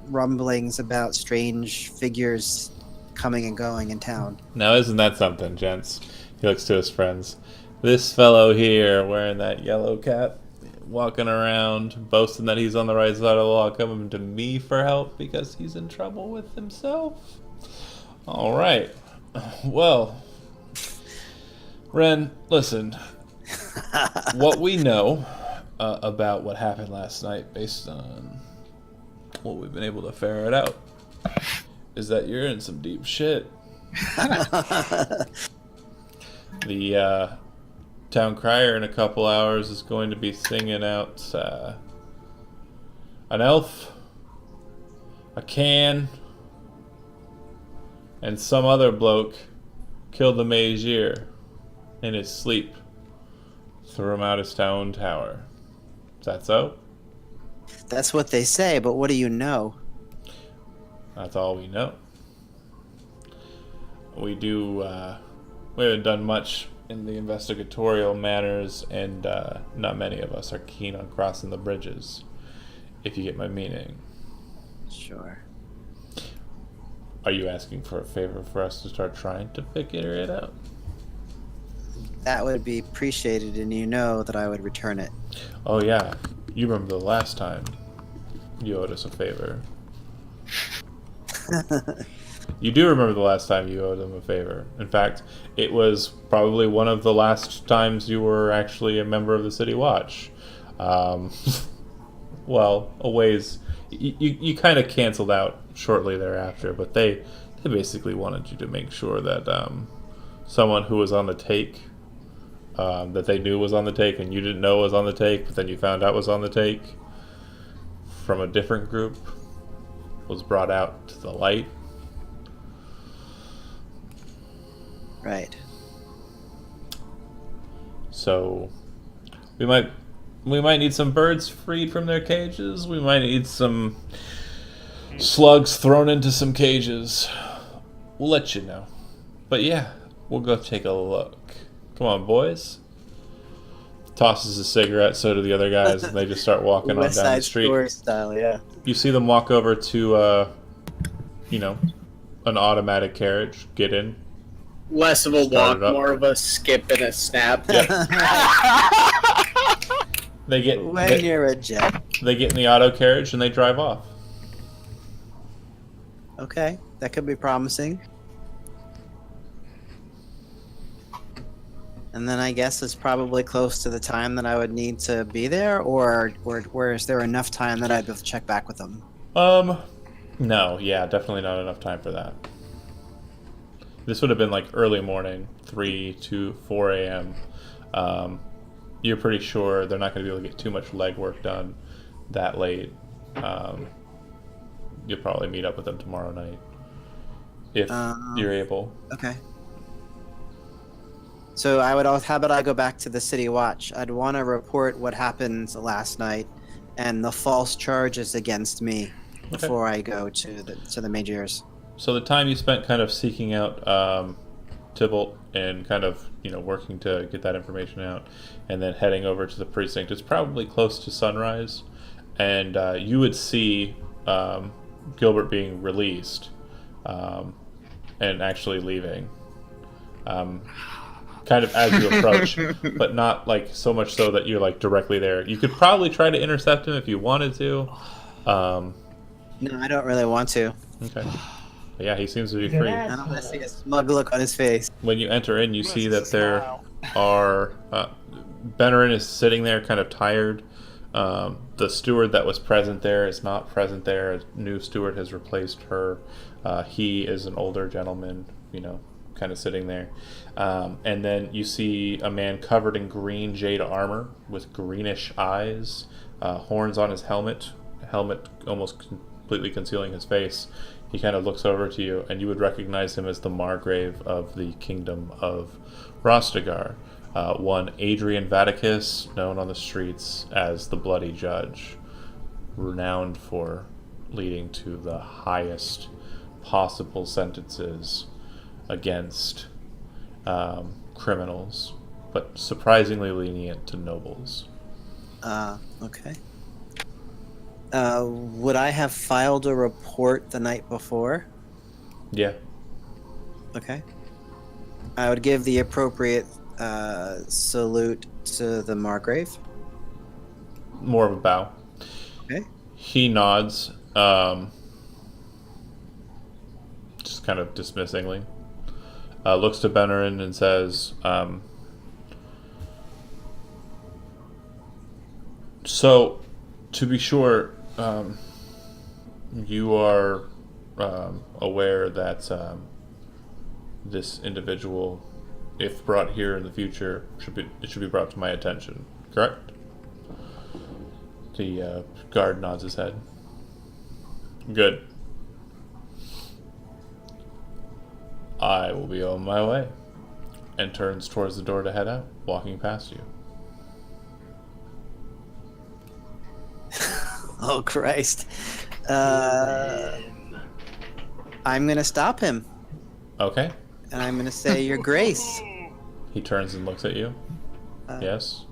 rumblings about strange figures coming and going in town. Now, isn't that something, gents? He looks to his friends. This fellow here, wearing that yellow cap, walking around, boasting that he's on the right side of the law, coming to me for help because he's in trouble with himself? All right. Well, Renn, listen. What we know about what happened last night, based on what we've been able to ferret out, is that you're in some deep shit. The town crier in a couple hours is going to be singing out an elf, a can, and some other bloke killed the Magier in his sleep. Threw him out his town tower. Is that so? That's what they say, but what do you know? That's all we know. We haven't done much in the investigatorial matters, and not many of us are keen on crossing the bridges, if you get my meaning. Sure. Are you asking for a favor for us to start trying to figure it out? That would be appreciated, and you know that I would return it. Oh yeah, you remember the last time you owed us a favor. You do remember the last time you owed them a favor. In fact, it was probably one of the last times you were actually a member of the City Watch. Well, a ways. You kind of canceled out shortly thereafter, but they basically wanted you to make sure that someone who was on the take, that they knew was on the take and you didn't know was on the take, but then you found out was on the take from a different group, was brought out to the light. Right. So we might need some birds freed from their cages. We might need some slugs thrown into some cages. We'll let you know. But yeah, we'll go take a look. Come on, boys. Tosses a cigarette, so do the other guys, and they just start walking on West down the Side street. Story style, yeah. You see them walk over to, an automatic carriage. Get in. Less of a Start walk, it up. more of a skip and a snap. Yep. They get When you're a jet. they get in the auto carriage and they drive off. Okay, that could be promising. And then I guess it's probably close to the time that I would need to be there, or is there enough time that I'd be able to check back with them? No, yeah, definitely not enough time for that. This would have been like early morning, 3 to 4 a.m. You're pretty sure they're not going to be able to get too much legwork done that late. You'll probably meet up with them tomorrow night, if you're able. Okay. So how about I go back to the City Watch? I'd want to report what happened last night and the false charges against me before I go to the Magiers. So the time you spent kind of seeking out Tybalt and kind of working to get that information out, and then heading over to the precinct, it's probably close to sunrise, and you would see Gilbert being released and actually leaving. Kind of as you approach, but not like so much so that you're like directly there. You could probably try to intercept him if you wanted to. No, I don't really want to. Okay. But yeah, he seems to be free. I don't want to see a smug look on his face. When you enter in, you see that there Smile. are... Benerin is sitting there kind of tired. The steward that was present there is not present there. A new steward has replaced her. He is an older gentleman, kind of sitting there. And then you see a man covered in green jade armor with greenish eyes, horns on his helmet almost completely concealing his face. He kind of looks over to you, and you would recognize him as the Margrave of the Kingdom of Brox'gar, one Adrian Vaticus, known on the streets as the Bloody Judge, renowned for leading to the highest possible sentences against criminals, but surprisingly lenient to nobles. Okay. Would I have filed a report the night before? Yeah. Okay. I would give the appropriate salute to the Margrave. More of a bow. Okay. He nods, just kind of dismissingly. Looks to Benerin and says, so, to be sure, you are aware that this individual if brought here in the future, it should be brought to my attention. Correct? The guard nods his head. Good. I will be on my way. And turns towards the door to head out, walking past you. Oh, Christ. I'm going to stop him. Okay. And I'm going to say, Your Grace. He turns and looks at you. Yes?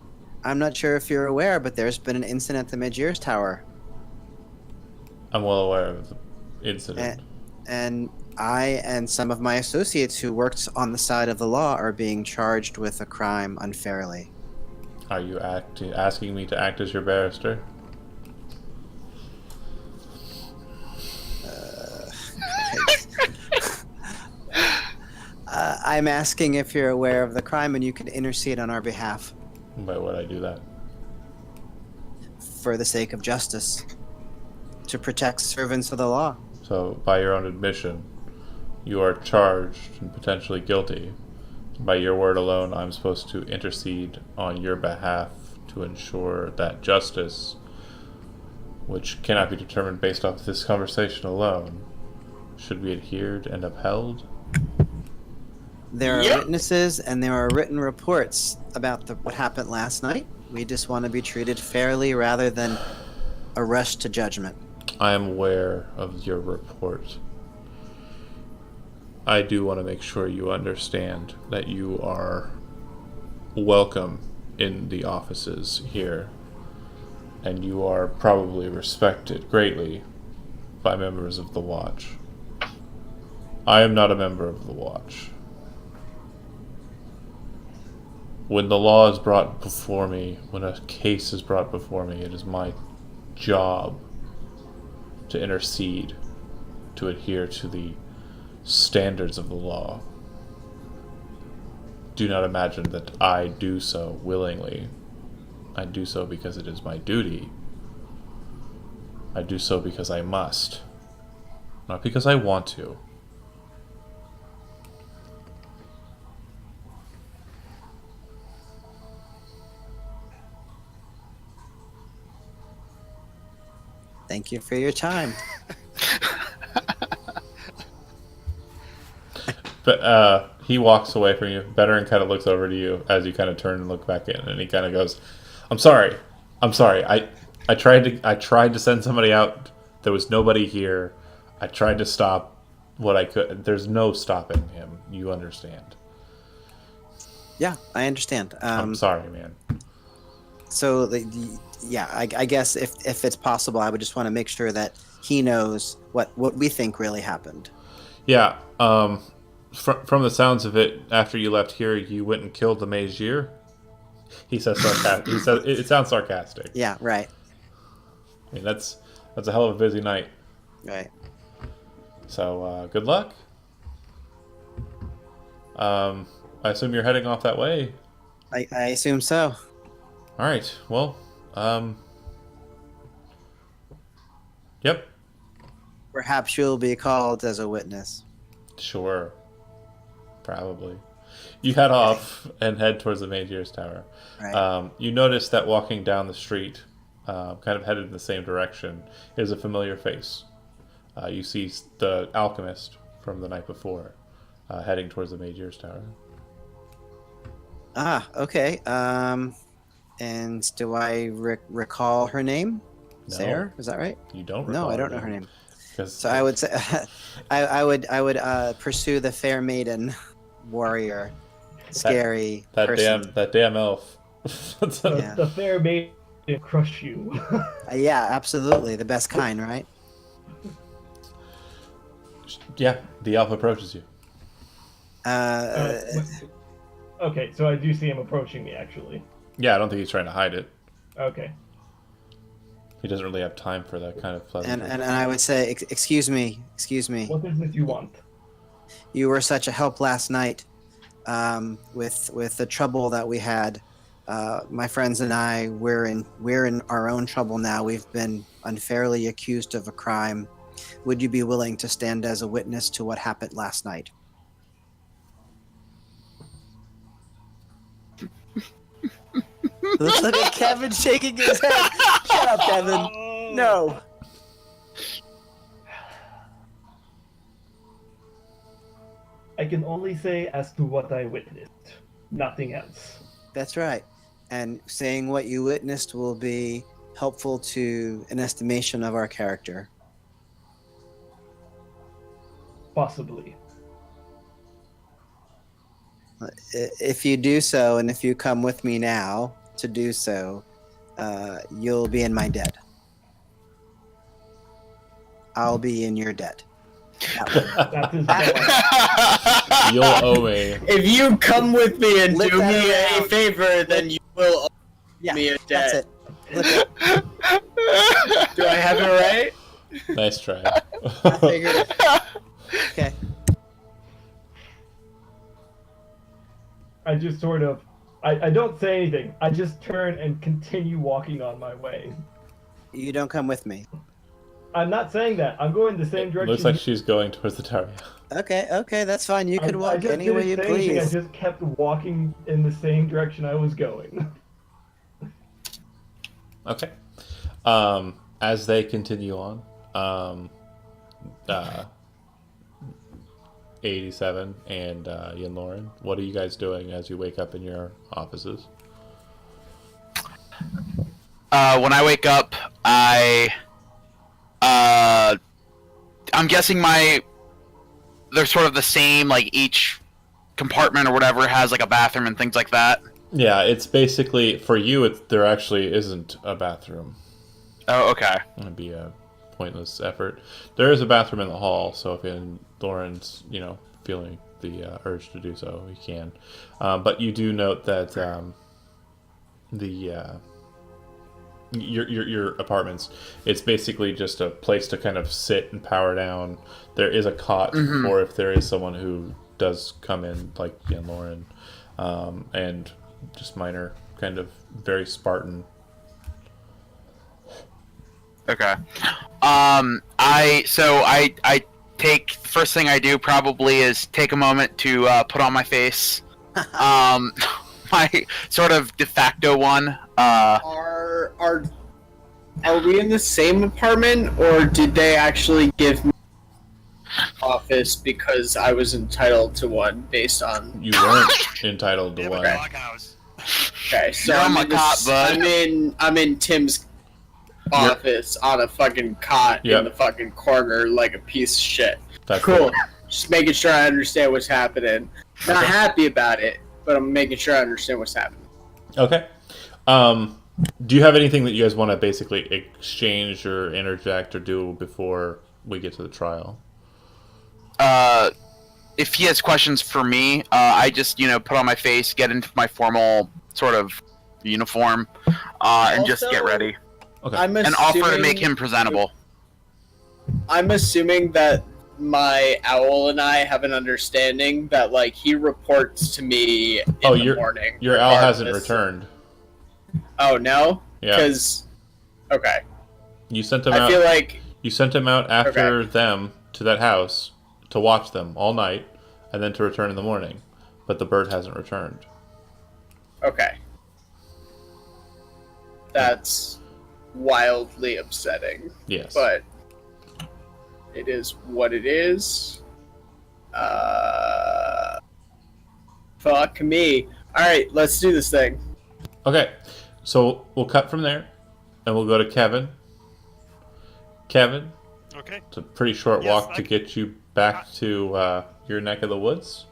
I'm not sure if you're aware, but there's been an incident at the Mid-Years Tower. I'm well aware of the incident. And I and some of my associates who worked on the side of the law are being charged with a crime unfairly. Are you asking me to act as your barrister? I'm asking if you're aware of the crime and you can intercede on our behalf. Why would I do that? For the sake of justice. To protect servants of the law. So, by your own admission, you are charged and potentially guilty. By your word alone, I'm supposed to intercede on your behalf to ensure that justice, which cannot be determined based off this conversation alone, should be adhered and upheld. There are witnesses and there are written reports about what happened last night. We just want to be treated fairly rather than a rush to judgment. I am aware of your report. I do want to make sure you understand that you are welcome in the offices here, and you are probably respected greatly by members of the Watch. I am not a member of the Watch. When the law is brought before me, when a case is brought before me, it is my job to intercede, to adhere to the standards of the law. Do not imagine that I do so willingly. I do so because it is my duty. I do so because I must, not because I want to. Thank you for your time. But he walks away from you. Veteran kind of looks over to you as you kind of turn and look back in, and he kind of goes, I'm sorry. I tried to send somebody out. There was nobody here. I tried to stop what I could. There's no stopping him. You understand. Yeah, I understand. I'm sorry, man. So, I guess if it's possible, I would just want to make sure that he knows what we think really happened. Yeah. From the sounds of it, after you left here, you went and killed the Magier. He says sarcastic. He says it sounds sarcastic. Yeah, right. I mean, that's a hell of a busy night. Right. So good luck. I assume you're heading off that way. I assume so. All right. Well. Yep. Perhaps you'll be called as a witness. Sure. Probably. You head off and head towards the Magier's Tower. Right. You notice that walking down the street, kind of headed in the same direction, is a familiar face. You see the alchemist from the night before, heading towards the Magier's Tower. Ah, okay. And do I recall her name? No. Saer, is that right? You don't recall No, I don't her know her name. So I I would say, I would pursue the fair maiden, warrior, scary person. that damn elf. Yeah. The fair maiden crush you. Yeah, absolutely, the best kind, right? Yeah, the elf approaches you. Okay, so I do see him approaching me, actually. Yeah, I don't think he's trying to hide it. Okay. He doesn't really have time for that kind of pleasantry. And I would say, excuse me. What is it you want? You were such a help last night, with the trouble that we had. My friends and I, we're in our own trouble now. We've been unfairly accused of a crime. Would you be willing to stand as a witness to what happened last night? Let's look at Kevin shaking his head. Shut up, Kevin. No. I can only say as to what I witnessed, nothing else. That's right. And saying what you witnessed will be helpful to an estimation of our character. Possibly. If you do so, and if you come with me now to do so, you'll be in my debt. I'll be in your debt. That is dead. You'll owe me. If you come with me and Lift do that me a around. favor, then you will owe Yeah, me a that's debt. it. Look at Do I have it right? Nice try. I figured it. Okay. I just sort of, I don't say anything. I just turn and continue walking on my way. You don't come with me. I'm not saying that. I'm going the same direction. Looks like she's going towards the tower. Okay, that's fine. You can I walk just any way didn't you say anything, please. I just kept walking in the same direction I was going. Okay. As they continue on, 87 and Yenlorin, what are you guys doing as you wake up in your offices? When I wake up, I'm guessing they're sort of the same, like each compartment or whatever has like a bathroom and things like that. Yeah, it's basically, for you, there actually isn't a bathroom. Oh, okay. It'd be a pointless effort. There is a bathroom in the hall, so if Lauren's, feeling the urge to do so, he can. But you do note that your apartments, it's basically just a place to kind of sit and power down. There is a cot for if there is someone who does come in, like Yenlorin, and just minor, kind of very Spartan. Okay. I take, first thing I do probably is take a moment to put on my face. My sort of de facto one. Are we in the same apartment, or did they actually give me office because I was entitled to one based on? You weren't entitled to They have one. a doghouse. Okay, so You're on my in the cot, bud. I'm in Tim's office on a fucking cot Yep. in the fucking corner like a piece of shit. That's Cool. it. Just making sure I understand what's happening. Not happy about it, but I'm making sure I understand what's happening. Okay. Do you have anything that you guys want to basically exchange or interject or do before we get to the trial? If he has questions for me, I just, put on my face, get into my formal sort of uniform, and just get Also, ready. Okay. And offer to make him presentable. I'm assuming that my owl and I have an understanding that, like, he reports to me in the morning. Your owl hasn't regardless. returned. Oh, no? Yeah. Because, okay. You sent him I out. feel like, You sent him out after them to that house to watch them all night, and then to return in the morning. But the bird hasn't returned. okay. That's wildly upsetting. Yes. But it is what it is. Fuck me. Alright, let's do this thing. Okay. So we'll cut from there, and we'll go to Kevin. Kevin, Okay. it's a pretty short Yes, walk to get you back to your neck of the woods.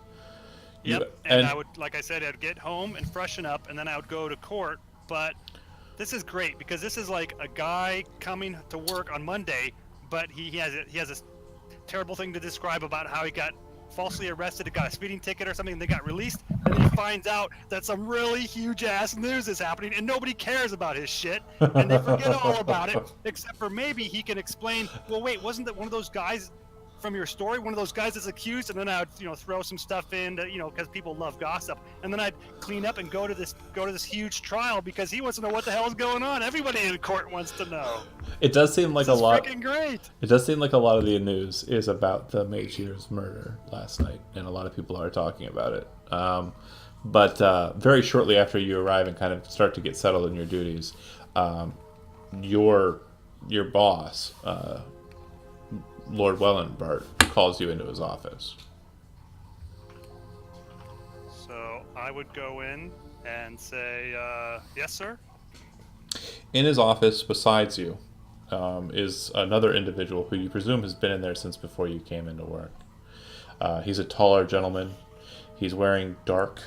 Yep. And I would, like I said, I'd get home and freshen up, and then I would go to court. But this is great because this is like a guy coming to work on Monday, but he has a terrible thing to describe about how he got falsely arrested, got a speeding ticket or something, and they got released, and then he finds out that some really huge ass news is happening, and nobody cares about his shit, and they forget all about it, except for maybe he can explain, well, wait, wasn't that one of those guys from your story, one of those guys that's accused? And then I would, throw some stuff in, because people love gossip, and then I'd clean up and go to this huge trial because he wants to know what the hell is going on. Everybody in court wants to know. It does seem like This a is lot. freaking great. It does seem like a lot of the news is about the Mage's murder last night, and a lot of people are talking about it. But very shortly after you arrive and kind of start to get settled in your duties, your boss, Lord Wellenbart, calls you into his office. So I would go in and say, yes, sir? In his office, besides you, is another individual who you presume has been in there since before you came into work. He's a taller gentleman. He's wearing dark,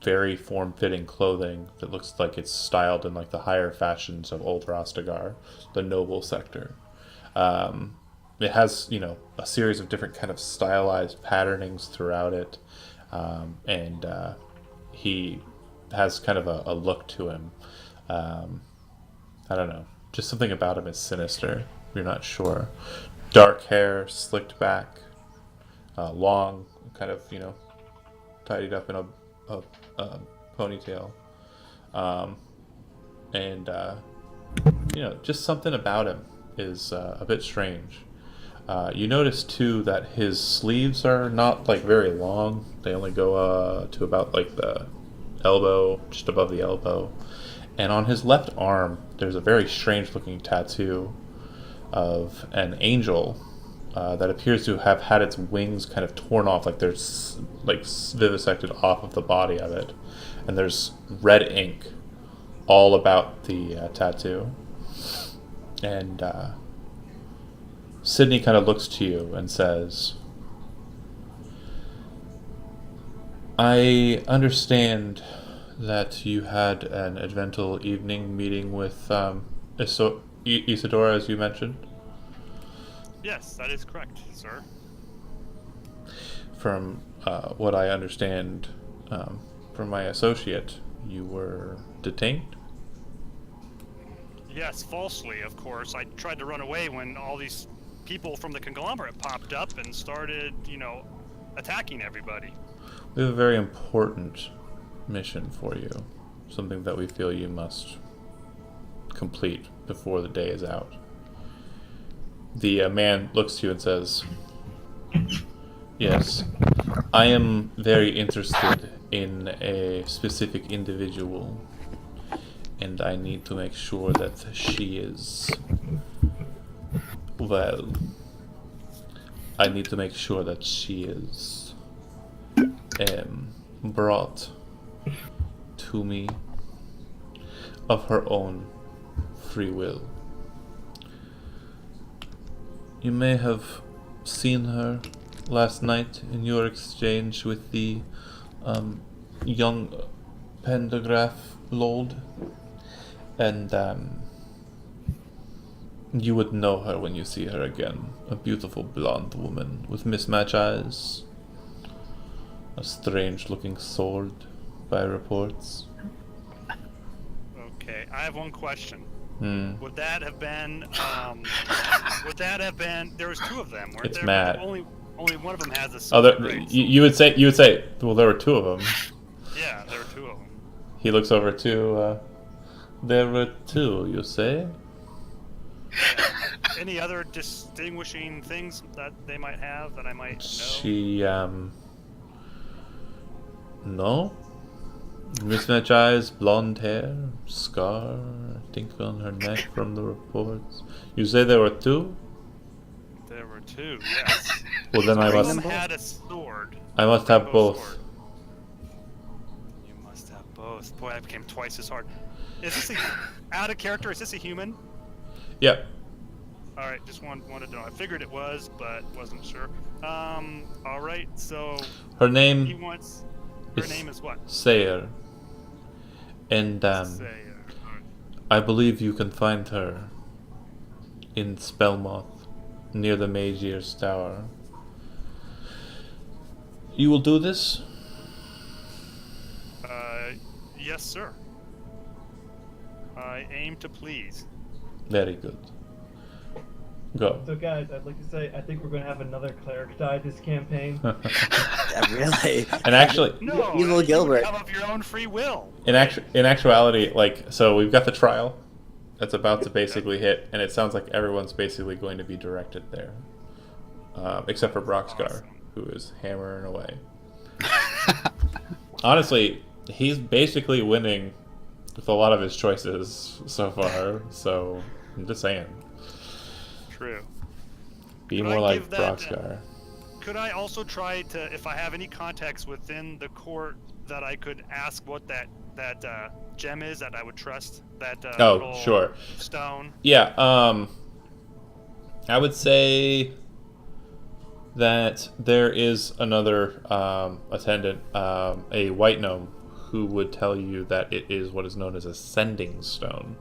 very form-fitting clothing that looks like it's styled in like the higher fashions of Old Rostaggar, the noble sector. It has, a series of different kind of stylized patternings throughout it, and he has kind of a look to him. I don't know, just something about him is sinister. You're not sure. Dark hair, slicked back, long, kind of, tidied up in a ponytail, and just something about him is a bit strange. You notice too that his sleeves are not like very long. They only go to about like the elbow, just above the elbow. And on his left arm, there's a very strange looking tattoo of an angel that appears to have had its wings kind of torn off, like there's like vivisected off of the body of it. And there's red ink all about the tattoo. And Sydney kind of looks to you and says, I understand that you had an eventful evening meeting with Isadora, as you mentioned. Yes, that is correct, sir. From what I understand from my associate, you were detained? Yes, falsely, of course. I tried to run away when all these people from the conglomerate popped up and started, attacking everybody. We have a very important mission for you. Something that we feel you must complete before the day is out. The man looks to you and says, yes, I am very interested in a specific individual, and I need to make sure that she is, well, I need to make sure that she is brought to me of her own free will. You may have seen her last night in your exchange with the young Pendergraph Lord, and you would know her when you see her again. A beautiful blonde woman with mismatched eyes, a strange-looking sword, by reports. Okay, I have one question. Would that have been? There was two of them, weren't It's there? Matt. Only one of them has a Oh, sword. Right? you would say. Well, there were two of them. Yeah, there were two of them. He looks over to. There were two, you say? Any other distinguishing things that they might have that I might know? She no. Mismatched eyes, blonde hair, scar, I think on her neck from the reports. You say there were two? There were two, yes. Well, then One I of them must. had a sword. I must have Rainbow both. sword. You must have both. Boy, that became twice as hard. Is this out of character? Is this a human? Yep. All right, just wanted to know. I figured it was, but wasn't sure. All right. So Her he name wants. Her is name is what? Saer. And Saer. I believe you can find her in Spellmoth, near the Magier's Tower. You will do this? Yes, sir. I aim to please. Very good. Go. So guys, I'd like to say I think we're going to have another cleric die this campaign. Really? And actually, No, Evil you Gilbert. come of your own free will. in actuality, so we've got the trial that's about to basically hit, and it sounds like everyone's basically going to be directed there, except for Brox'gar, Awesome. who is hammering away. honestly, he's basically winning with a lot of his choices so far. So I'm just saying, True. be Could more I like give that, Brox'gar. Could I also try to, if I have any contacts within the court, that I could ask what that gem is that I would trust? That Oh, little sure. stone. Yeah. I would say that there is another attendant, a white gnome, who would tell you that it is what is known as a sending stone.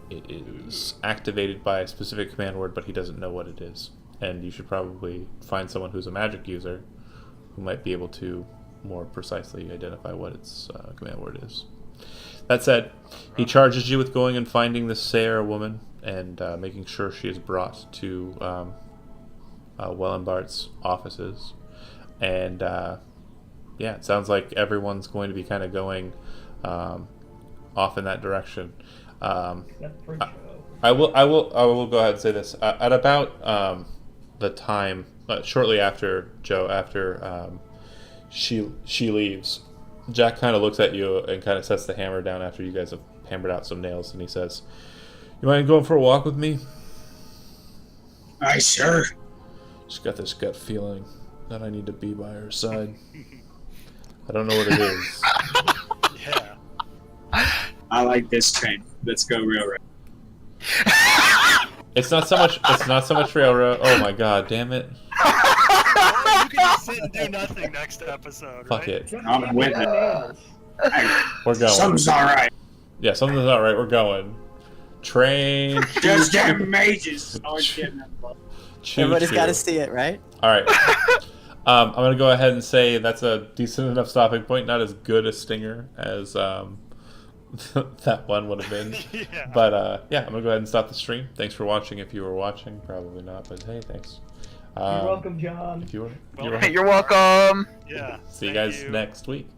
It is activated by a specific command word, but he doesn't know what it is. And you should probably find someone who's a magic user who might be able to more precisely identify what its command word is. That said, he charges you with going and finding the Saer woman and making sure she is brought to Wellenbart's offices. And yeah, it sounds like everyone's going to be kind of going off in that direction. Except for Joe. I will go ahead and say this. At about the time, shortly after Joe, after she leaves, Jack kind of looks at you and kind of sets the hammer down after you guys have hammered out some nails, and he says, "You mind going for a walk with me?" Aye, sure. Just got this gut feeling that I need to be by her side. I don't know what it is. Yeah. I like this train. Let's go railroad. It's not so much railroad. Oh my god, damn it. Or you can just sit and do nothing next episode, Fuck right? it. I'm with it. Nails. We're going. Something's alright. Yeah, something's not right. We're going. Train. Just damn mages. Everybody's got to choo-choo. see it, right? All right. I'm going to go ahead and say that's a decent enough stopping point. Not as good a stinger as that one would have been. Yeah. But yeah, I'm going to go ahead and stop the stream. Thanks for watching if you were watching. Probably not, but hey, thanks. You're welcome, John. If you were, Well, you're welcome. You're welcome. Yeah. See you thank guys next week.